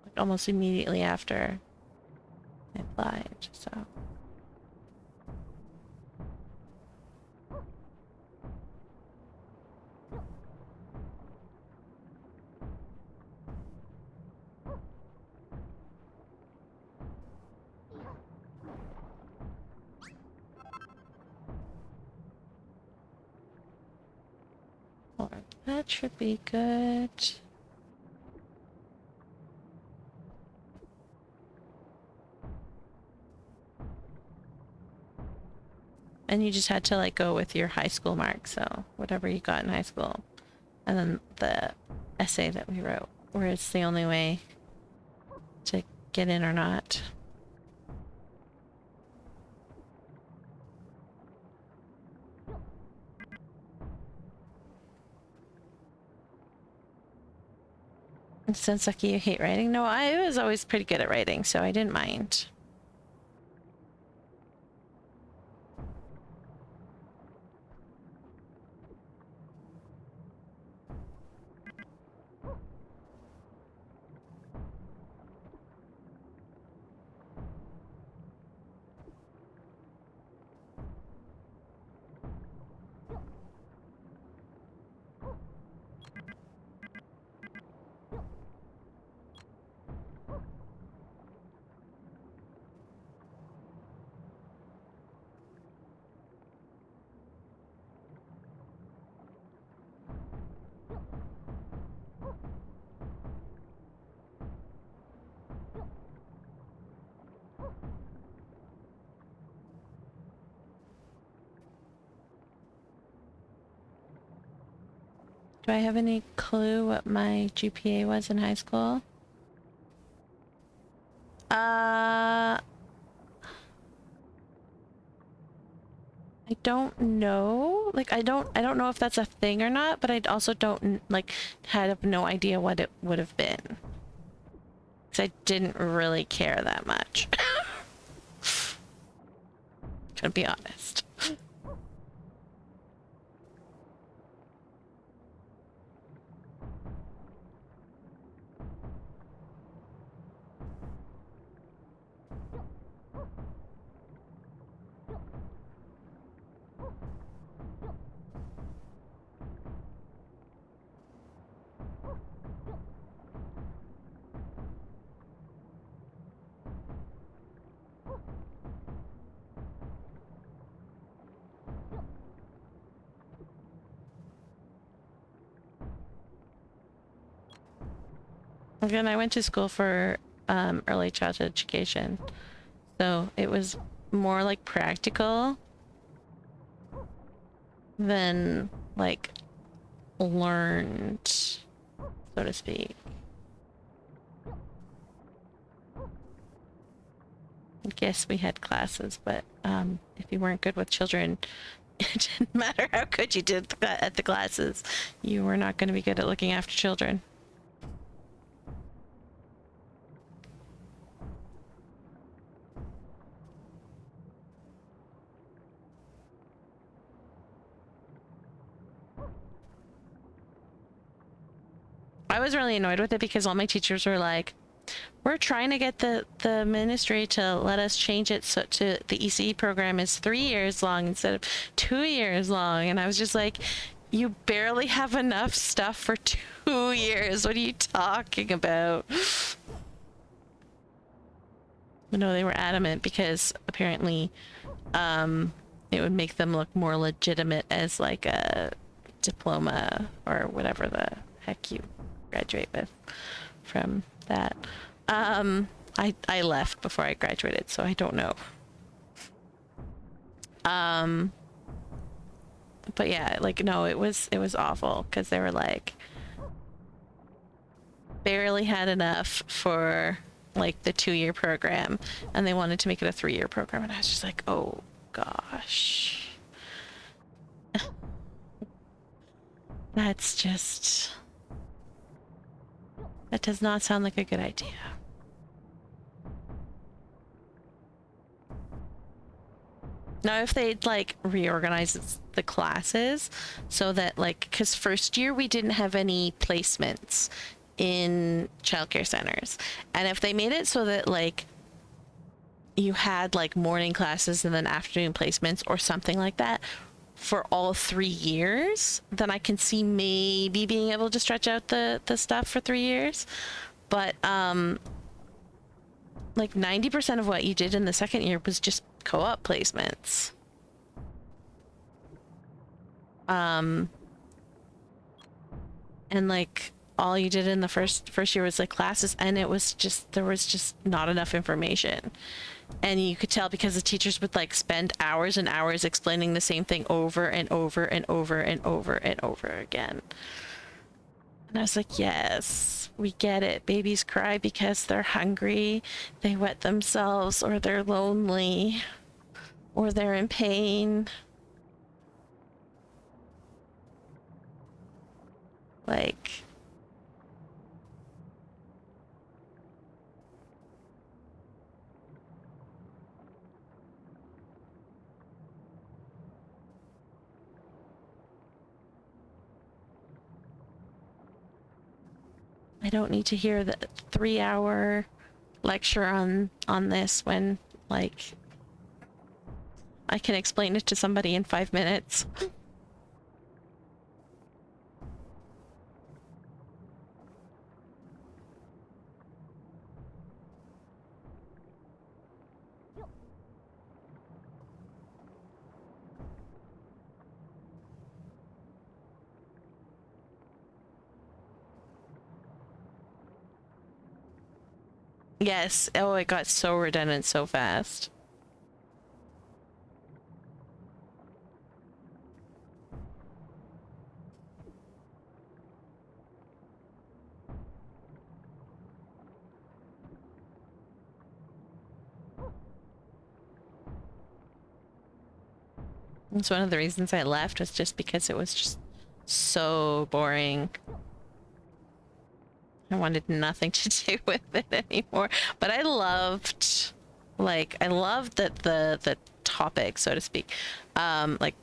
like almost immediately after I applied, so. That should be good. And you just had to like go with your high school mark, so whatever you got in high school. And then the essay that we wrote, where it's the only way to get in or not. It sounds like you hate writing. No, I was always pretty good at writing, so I didn't mind. Do I have any clue what my GPA was in high school? I I don't know. Like, I don't know if that's a thing or not, but I also don't, like, had no idea what it would have been. Because I didn't really care that much. To be honest. Again, I went to school for early childhood education, so it was more like practical than like learned, so to speak. I guess we had classes, but if you weren't good with children, it didn't matter how good you did at the classes. You were not going to be good at looking after children. I was really annoyed with it because all my teachers were like, we're trying to get the ministry to let us change it so to the ECE program is 3 years long instead of 2 years long. And I was just like, you barely have enough stuff for 2 years. What are you talking about? But no, they were adamant because apparently it would make them look more legitimate as like a diploma or whatever the heck you graduate with from that. I left before I graduated, so I don't know. But yeah, like no, it was awful because they were like barely had enough for like the 2-year program and they wanted to make it a 3-year program and I was just like, oh gosh. That's just, that does not sound like a good idea. Now, if they'd like reorganize the classes so that like, because first year we didn't have any placements in childcare centers, and if they made it so that like you had like morning classes and then afternoon placements or something like that for all 3 years, then I can see maybe being able to stretch out the stuff for 3 years. But like 90% of what you did in the second year was just co-op placements. And like all you did in the first year was like classes, and it was just, there was just not enough information. And you could tell because the teachers would like spend hours and hours explaining the same thing over and over and over and over and over again. And I was like, yes, we get it. Babies cry because they're hungry, they wet themselves, or they're lonely, or they're in pain. Like, I don't need to hear the 3-hour lecture on this when like I can explain it to somebody in 5 minutes. Yes. Oh, it got so redundant so fast. It's one of the reasons I left, was just because it was just so boring. I wanted nothing to do with it anymore. But I loved, like, I loved the topic, so to speak. Like,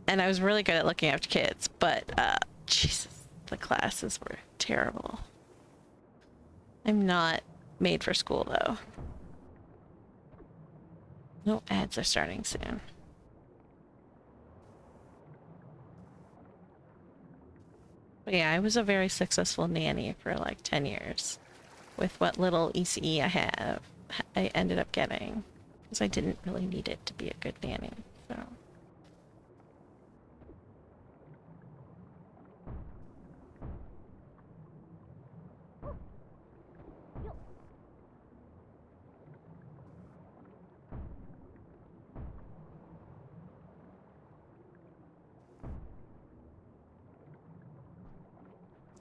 and I was really good at looking after kids, but Jesus, the classes were terrible. I'm not made for school though. No, ads are starting soon. But yeah, I was a very successful nanny for like 10 years with what little ECE I ended up getting, because I didn't really need it to be a good nanny. So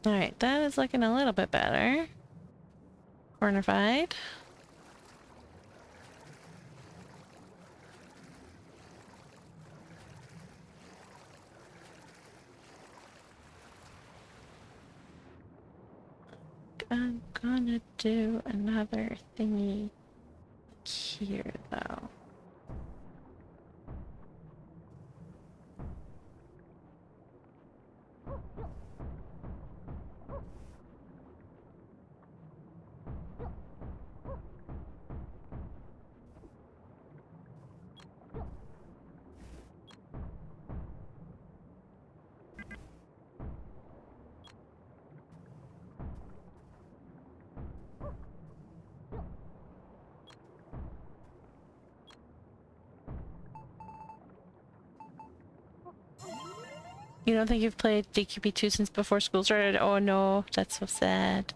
all right, that is looking a little bit better. Cornified. I'm gonna do another thingy here though. You don't think you've played DQB2 since before school started? Oh no, that's so sad.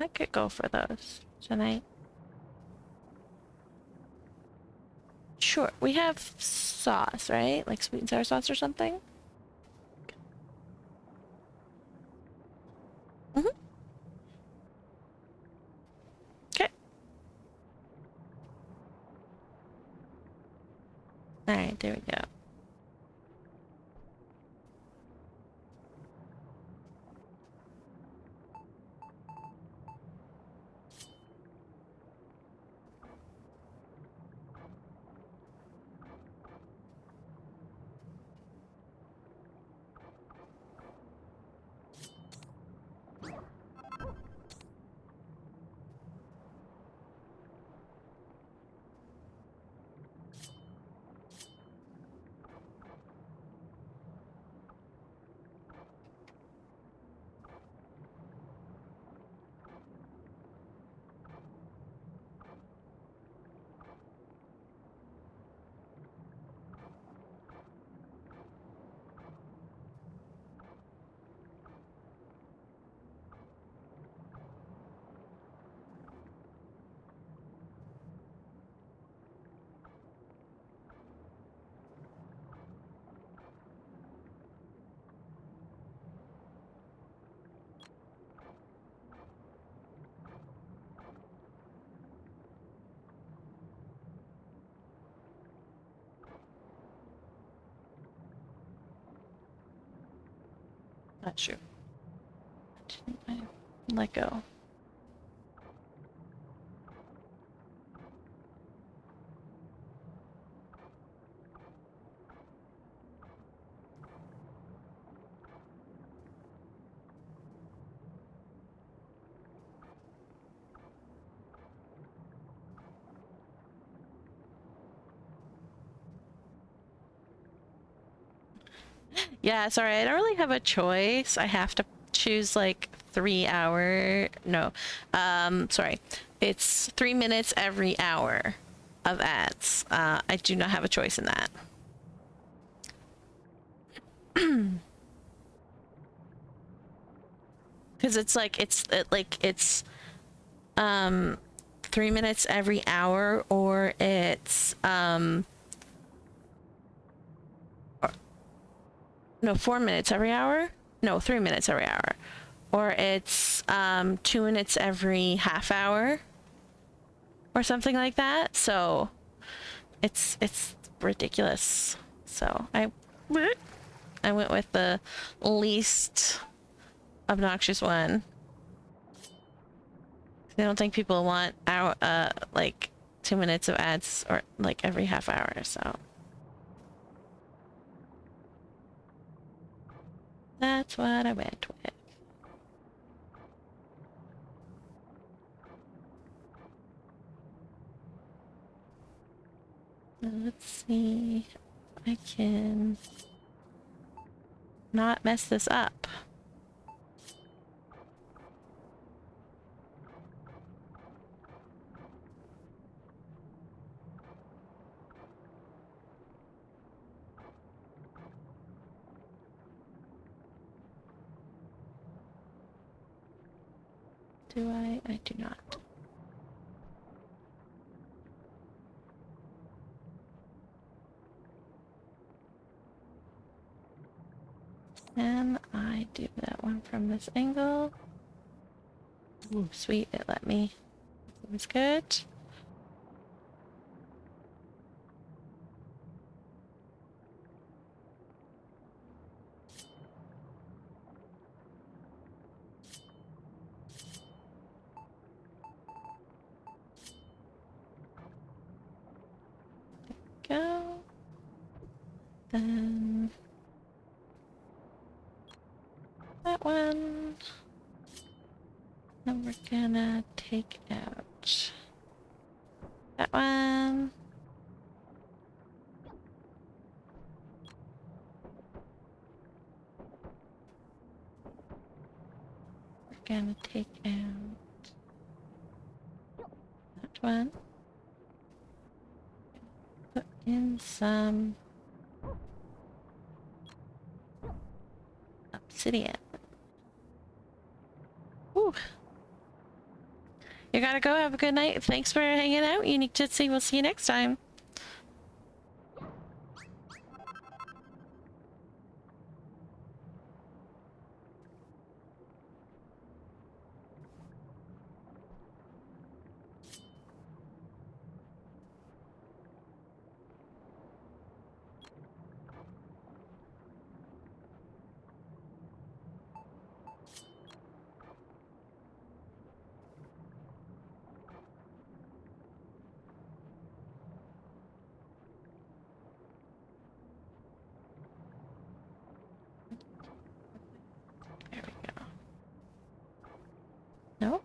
I could go for those tonight. Sure, we have sauce, right? Like sweet and sour sauce or something? Mm-hmm. Okay. Alright, there we go. Not true. Let go. Yeah, sorry, I don't really have a choice. I have to choose like 3 hour. No, sorry. It's 3 minutes every hour of ads. I do not have a choice in that. Because it's like, it's 3 minutes every hour, or it's, no, 4 minutes every hour. No, 3 minutes every hour, or it's 2 minutes every half hour, or something like that. So it's ridiculous. So I went with the least obnoxious one. I don't think people want like 2 minutes of ads or like every half hour. So that's what I went with. Let's see if I can not mess this up. Do I? I do not. Can I do that one from this angle? Ooh, sweet, it let me. It was good. Go. Then that one. Then we're gonna take out that one. We're gonna take out that one. Put in some obsidian. Ooh. You gotta go. Have a good night. Thanks for hanging out, Unique Jitsi. We'll see you next time. There we go. Nope.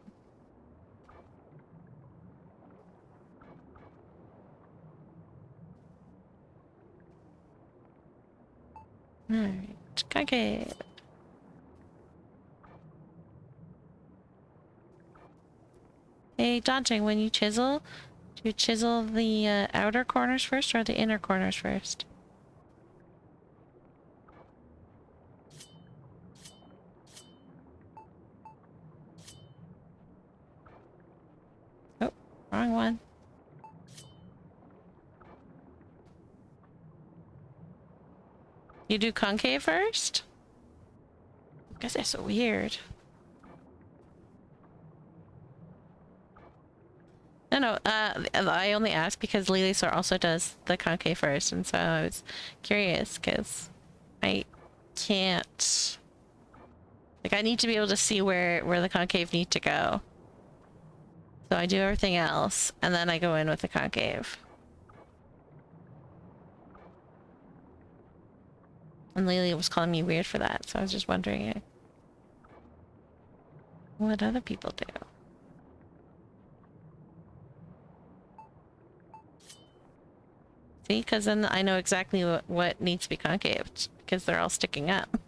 Alright. Okay. Hey, Daunting, when you chisel, do you chisel the outer corners first or the inner corners first? Oh, wrong one. You do concave first? Guess that's so weird. No, I only asked because Lilisor also does the concave first, and so I was curious because I can't Like, I need to be able to see where the concave need to go. So I do everything else, and then I go in with the concave. And Lily was calling me weird for that, so I was just wondering what other people do. See, because then I know exactly what needs to be concaved, because they're all sticking up.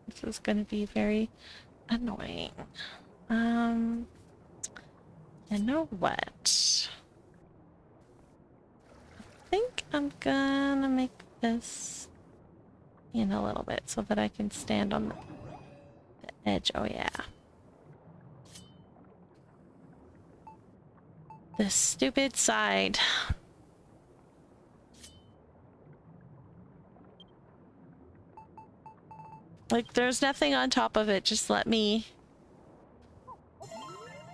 This is going to be very annoying. You know what? I think I'm gonna make this in a little bit so that I can stand on the edge. Oh yeah. This stupid side. Like, there's nothing on top of it. Just let me.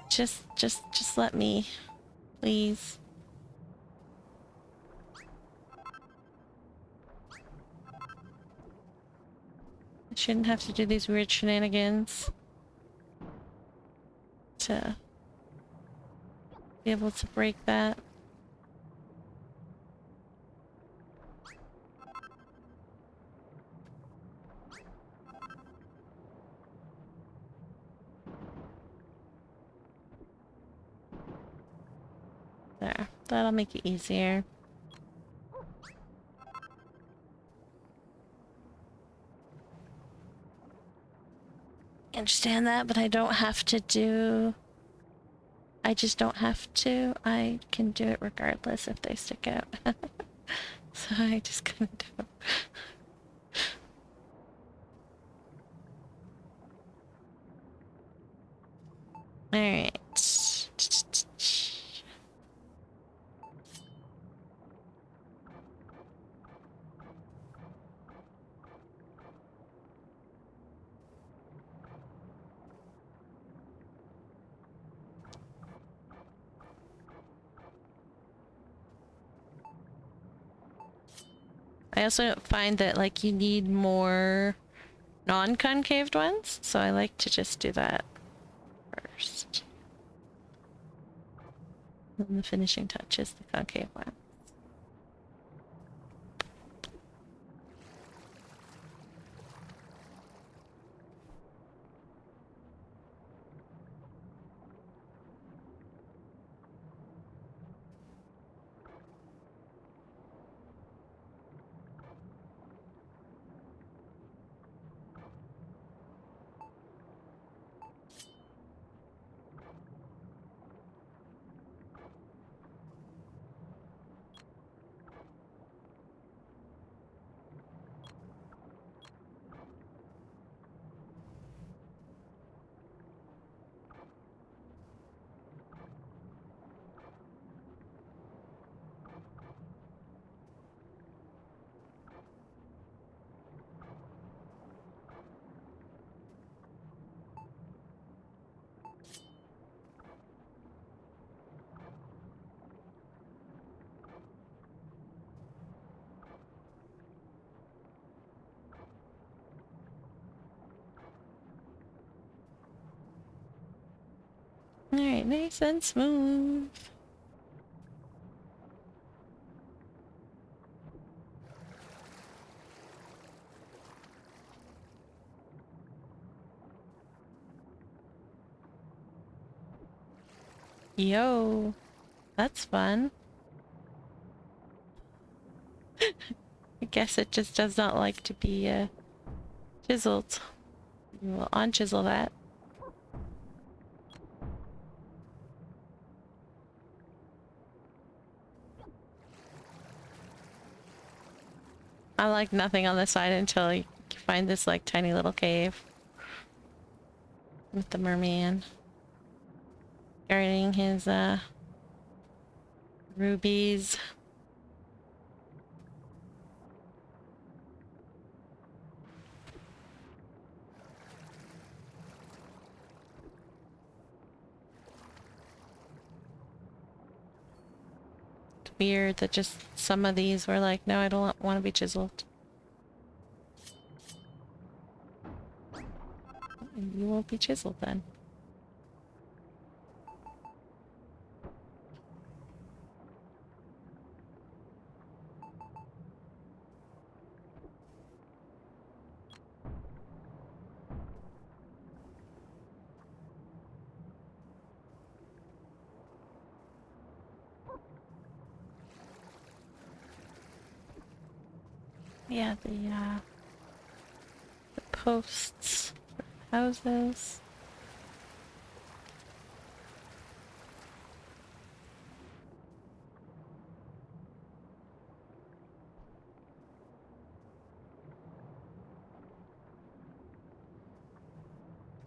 Just let me. Please. I shouldn't have to do these weird shenanigans to be able to break that. There. That'll make it easier. I understand that, but I don't have to do... I just don't have to. I can do it regardless if they stick out. So I just gonna do it. Alright. I also find that, like, you need more non-concaved ones, so I like to just do that first. And the finishing touch is the concave one. Alright, nice and smooth. Yo, that's fun. I guess it just does not like to be chiseled. We'll unchisel that. I like nothing on this side until you find this like tiny little cave with the merman. guarding his rubies. It's weird that just some of these were like, no, I don't want to be chiseled. You won't be chiseled then. Yeah, the posts for houses.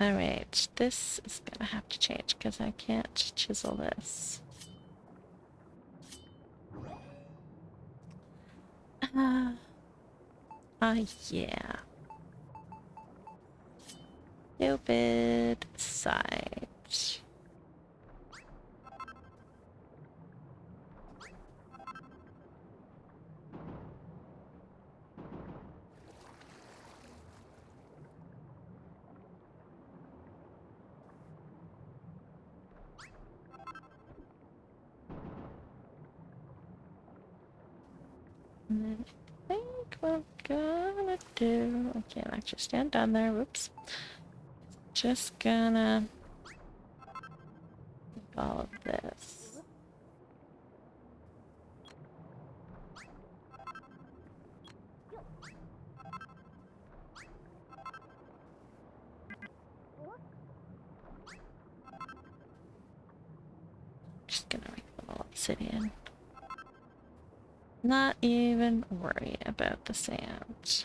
Alright, this is gonna have to change because I can't chisel this. Yeah. Stupid side. And then I think what I'm gonna do, I can't actually stand down there, whoops. Just gonna do all of this. Just gonna make a little obsidian. Not even worry about the sand.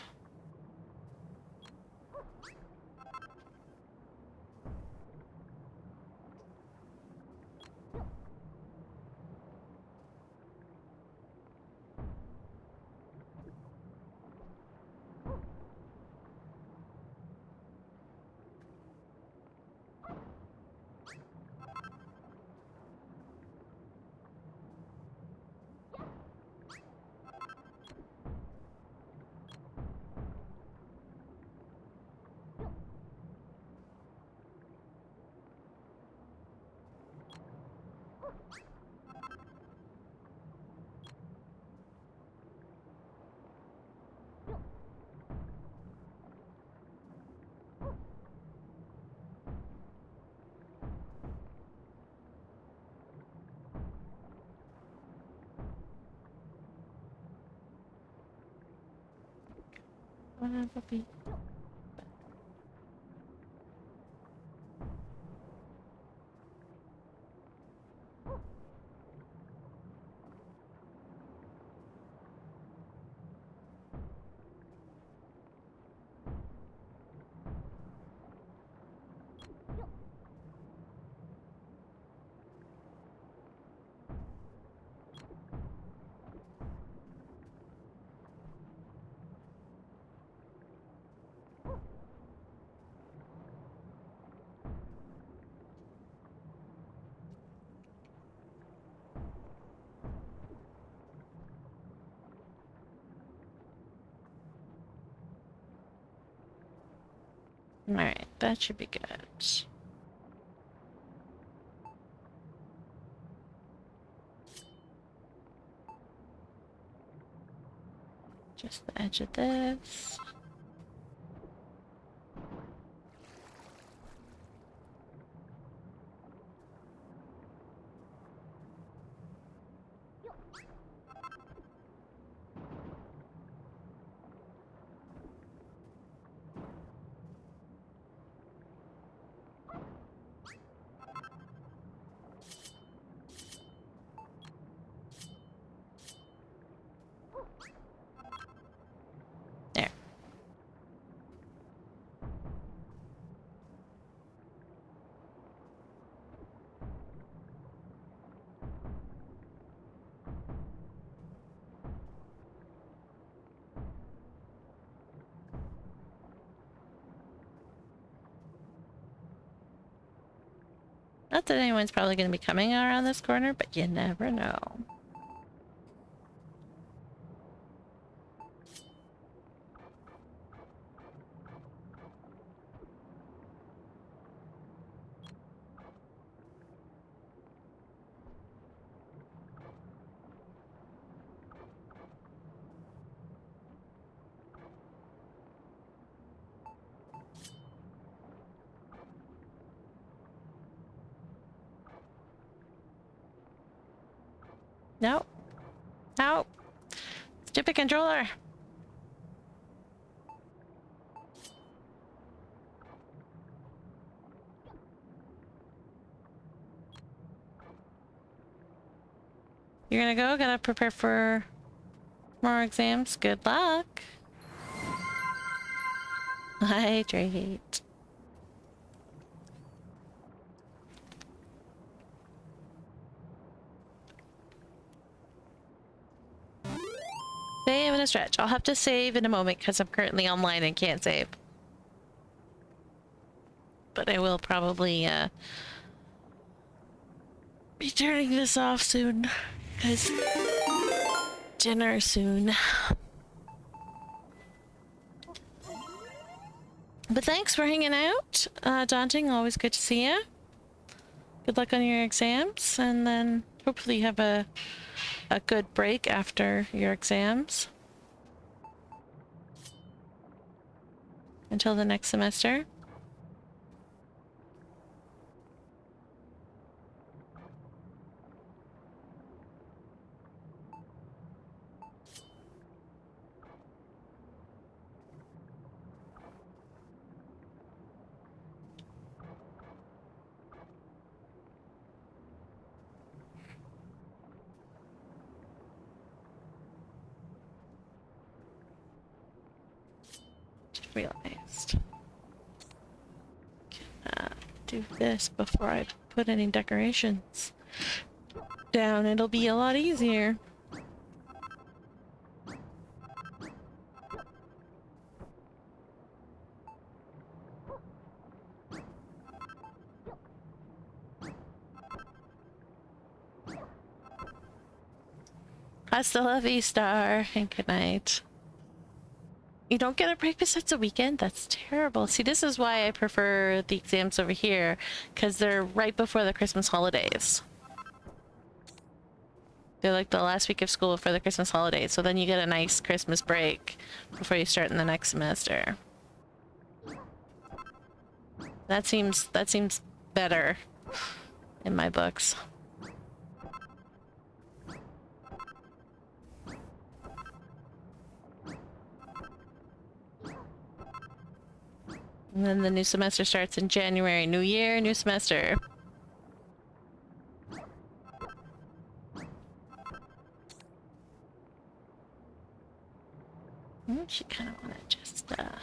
Whatever be. Alright, that should be good. Just the edge of this. There. Not that anyone's probably going to be coming around this corner, but you never know. No. No. Stupid controller. You're gonna go? Gotta prepare for more exams. Good luck. Hydrate. Save in a stretch. I'll have to save in a moment because I'm currently online and can't save. But I will probably be turning this off soon because dinner soon. But thanks for hanging out. Daunting, always good to see you. Good luck on your exams, and then hopefully you have a good break after your exams. Until the next semester. Realized. Do this before I put any decorations down. It'll be a lot easier. Hasta la vista and good night. You don't get a break besides the weekend? That's terrible. See, this is why I prefer the exams over here, because they're right before the Christmas holidays. They're like the last week of school before the Christmas holidays, so then you get a nice Christmas break before you start in the next semester. That seems better in my books. And then the new semester starts in January. New year, new semester. She kind of want to just, do that.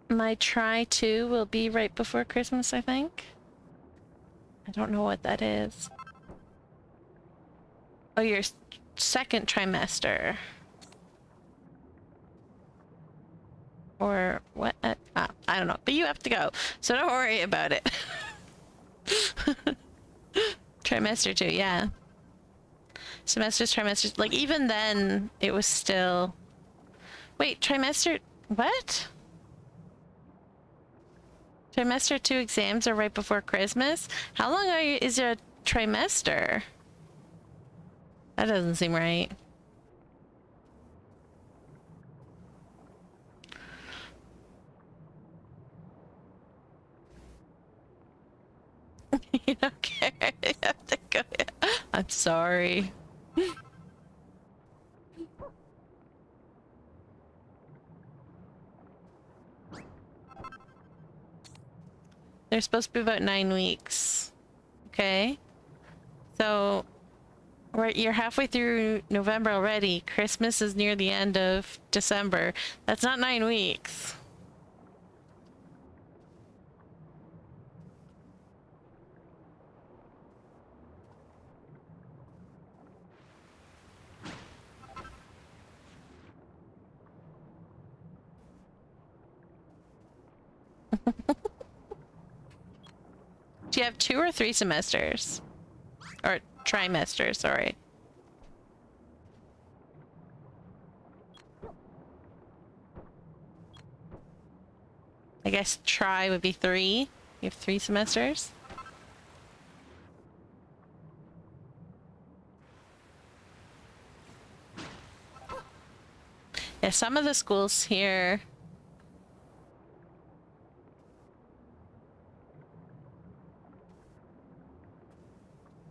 My try to will be right before Christmas, I think. I don't know what that is. Oh, your second trimester. Or what? I don't know, but you have to go, so don't worry about it. Trimester 2, yeah. Semesters, trimesters, like even then it was still... Wait, trimester... What? Trimester 2 exams are right before Christmas? How long is your trimester? That doesn't seem right. You don't care. You have to go. I'm sorry. They're supposed to be about 9 weeks. Okay? So you're halfway through November already. Christmas is near the end of December. That's not 9 weeks. Do you have 2 or 3 semesters? Or trimesters, sorry. I guess tri would be 3. You have 3 semesters? Yeah, some of the schools here...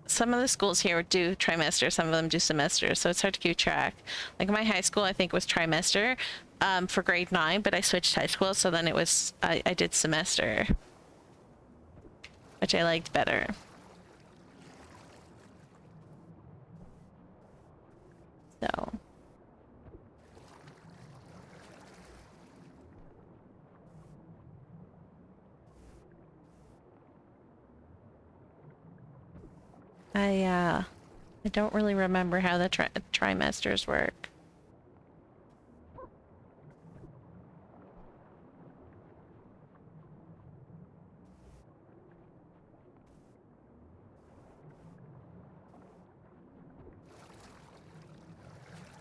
Some of the schools here do trimester, some of them do semester, so it's hard to keep track. Like my high school, I think was trimester for grade 9, but I switched high school, so then it was, I did semester, which I liked better. So. I don't really remember how the trimesters work.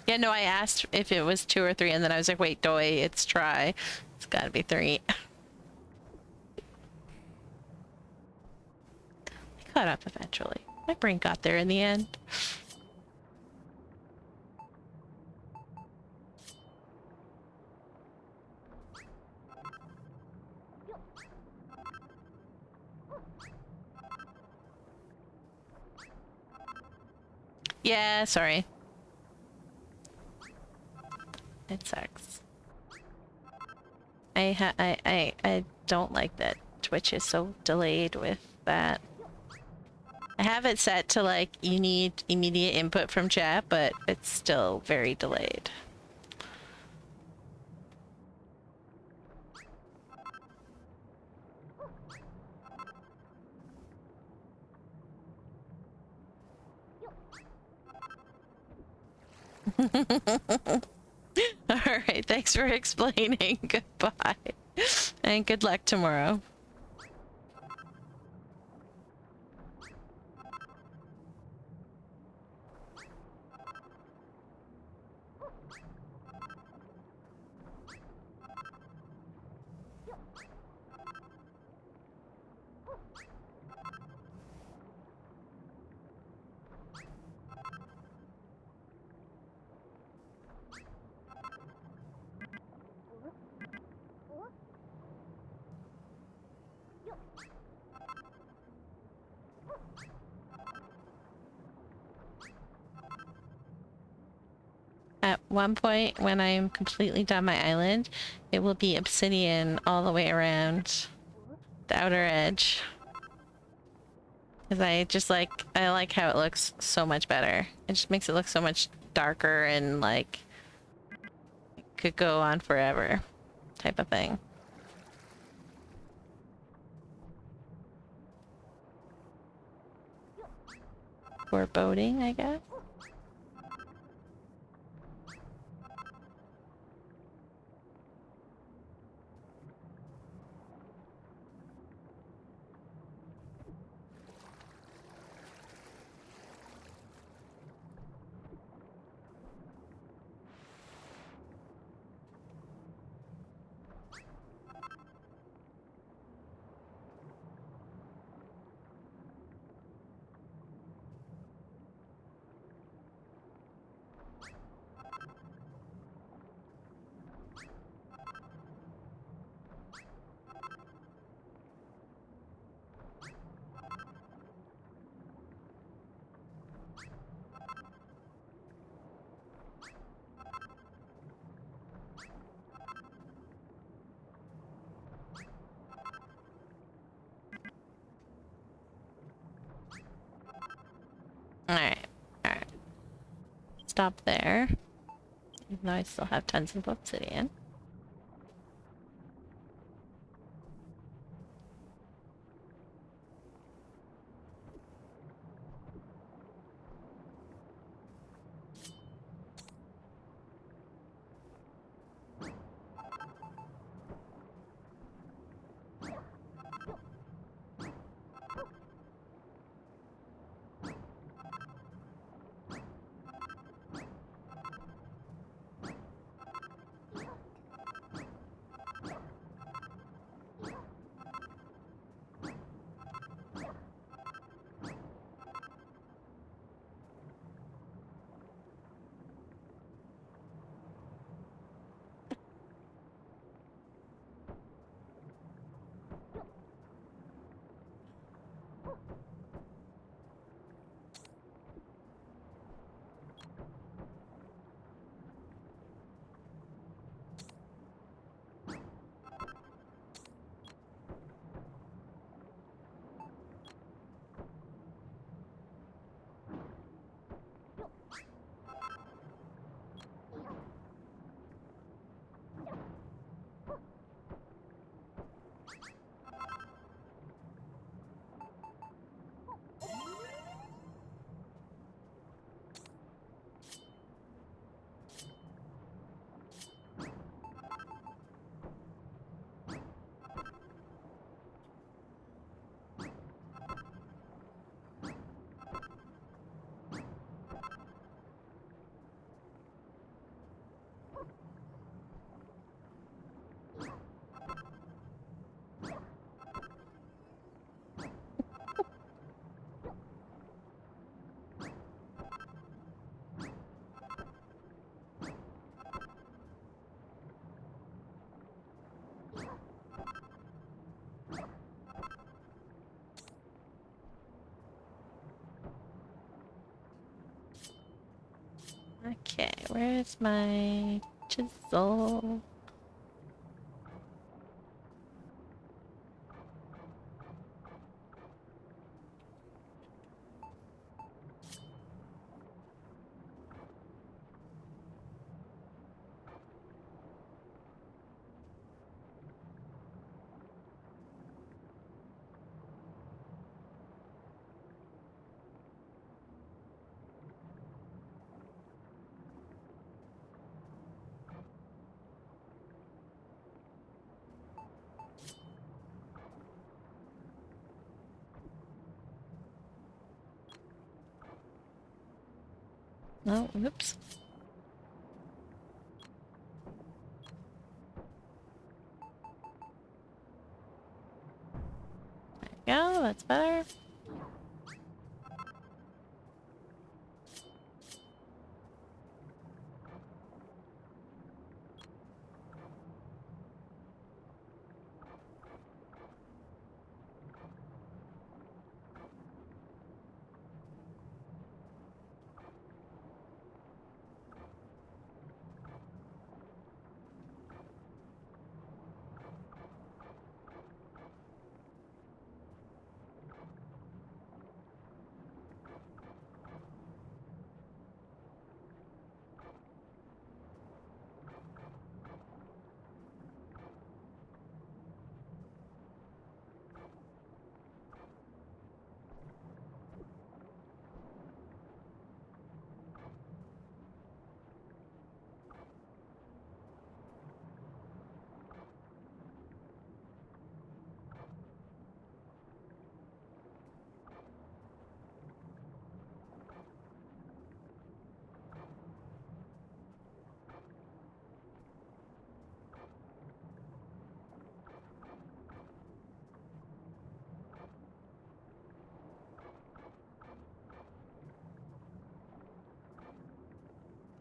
Yeah, no, I asked if it was 2 or 3, and then I was like, wait, doy, it's tri. It's gotta be 3. I caught up eventually. My brain got there in the end. Yeah, sorry. It sucks. I don't like that Twitch is so delayed with that. I have it set to like you need immediate input from chat, but it's still very delayed. Alright, thanks for explaining. Goodbye. And good luck tomorrow. At one point, when I'm completely done my island, it will be obsidian all the way around the outer edge. Because I like how it looks so much better. It just makes it look so much darker and like it could go on forever type of thing. For boating, I guess. Alright, alright. Stop there. Even though I still have tons of obsidian. Okay, where's my chisel? Oh, whoops. There we go, that's better.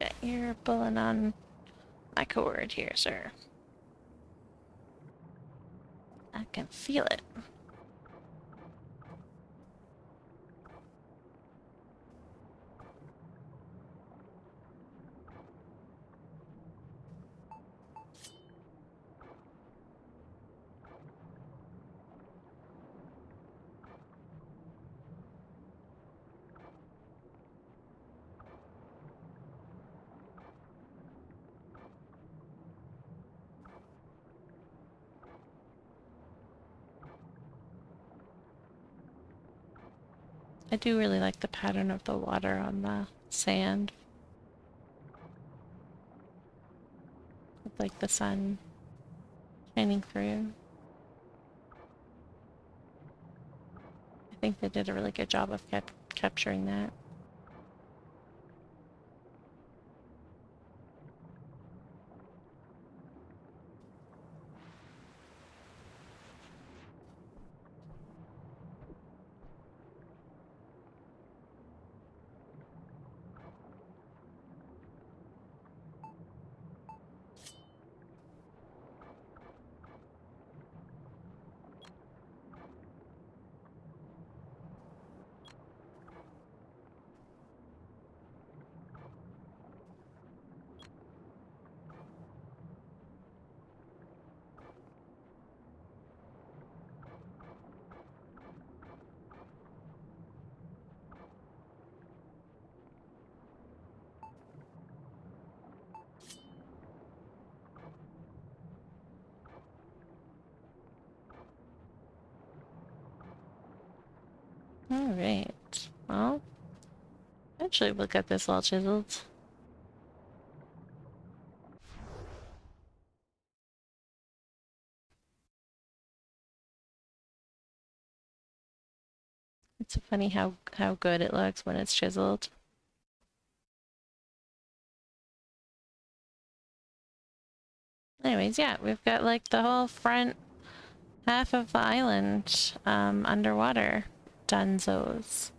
Okay, you're pulling on my cord here, sir. I can feel it. I do really like the pattern of the water on the sand. With like the sun shining through. I think they did a really good job of capturing that. Alright, well, eventually we'll get this all chiseled. It's so funny how good it looks when it's chiseled. Anyways, yeah, we've got like the whole front half of the island underwater. Dunzos.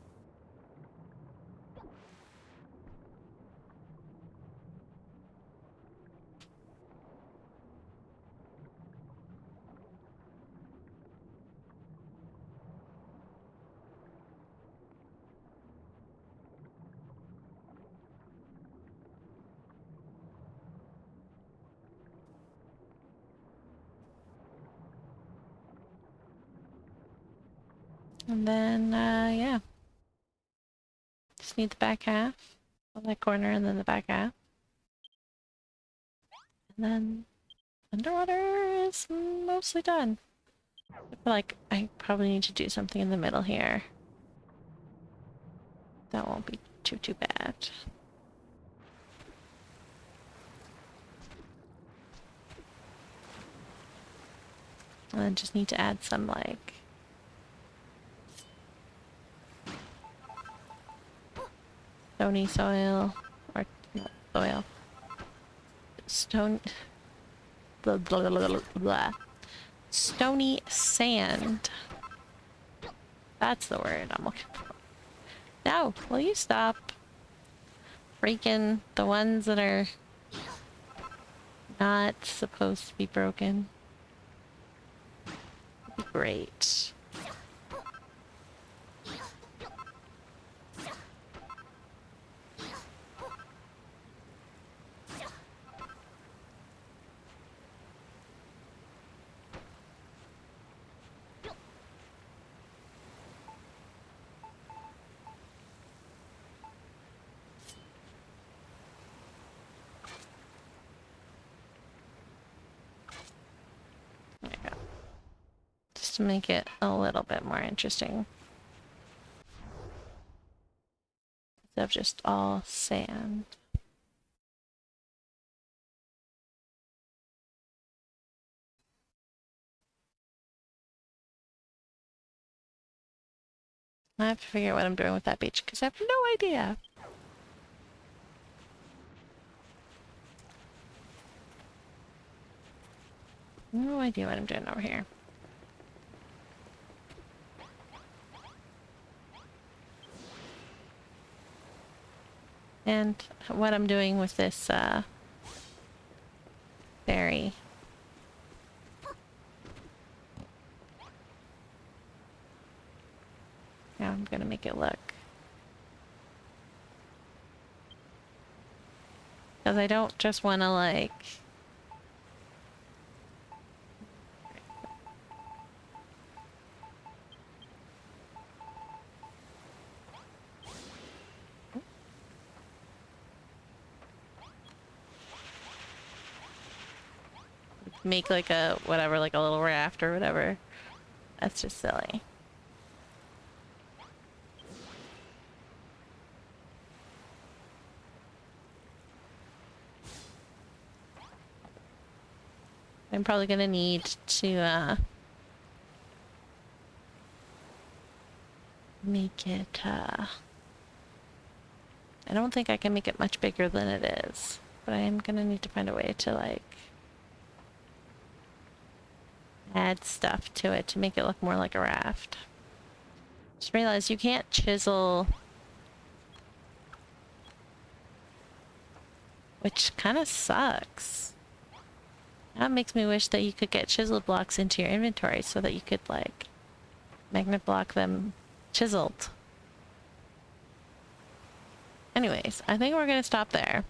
And then, yeah. Just need the back half on that corner and then the back half. And then underwater is mostly done. I feel like I probably need to do something in the middle here. That won't be too bad. And then just need to add some like stony soil, or not soil. Blah, blah, blah, blah, blah. Stony sand. That's the word I'm looking for. No, will you stop breaking the ones that are not supposed to be broken? That'd be great. There you go. Just to make it a little bit more interesting. Instead of just all sand. I have to figure out what I'm doing with that beach because I have no idea. No idea what I'm doing over here. And what I'm doing with this berry. Now I'm gonna make it look. Because I don't just want to like... make like a, whatever, like a little raft or whatever. That's just silly. I'm probably gonna need to make it, I don't think I can make it much bigger than it is, but I am gonna need to find a way to, like, add stuff to it to make it look more like a raft. Just realized you can't chisel, which kind of sucks. That makes me wish that you could get chisel blocks into your inventory so that you could, like, magnet block them chiseled. Anyways, I think we're gonna stop there.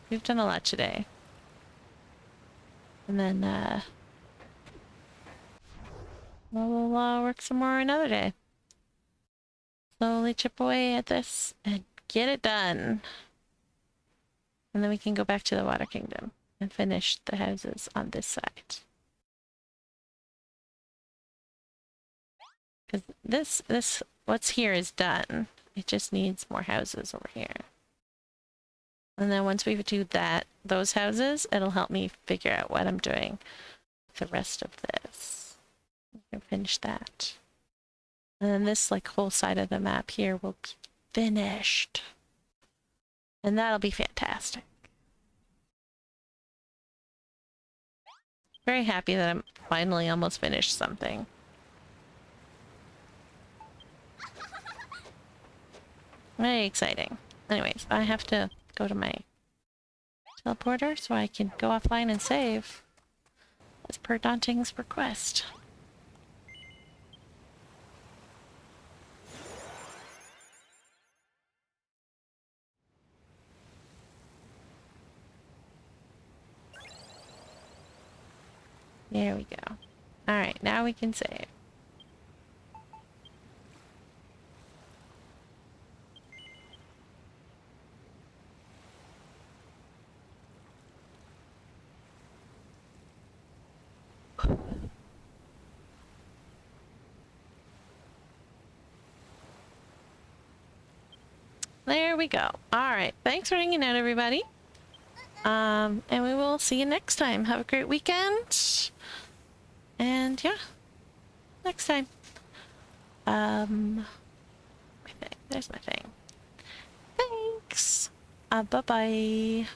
We've done a lot today. And then, we'll work some more another day. Slowly chip away at this and get it done. And then we can go back to the Water Kingdom and finish the houses on this side. Because this, what's here is done. It just needs more houses over here. And then once we do that, those houses, it'll help me figure out what I'm doing with the rest of this. We can finish that. And then this, like, whole side of the map here will be finished. And that'll be fantastic. Very happy that I'm finally almost finished something. Very exciting. Anyways, I have to go to my teleporter so I can go offline and save, as per Daunting's request. There we go. Alright, now we can save. There we go. Alright, thanks for hanging out, everybody. And we will see you next time. Have a great weekend. And yeah, next time. My thing. There's my thing. Thanks. Bye-bye.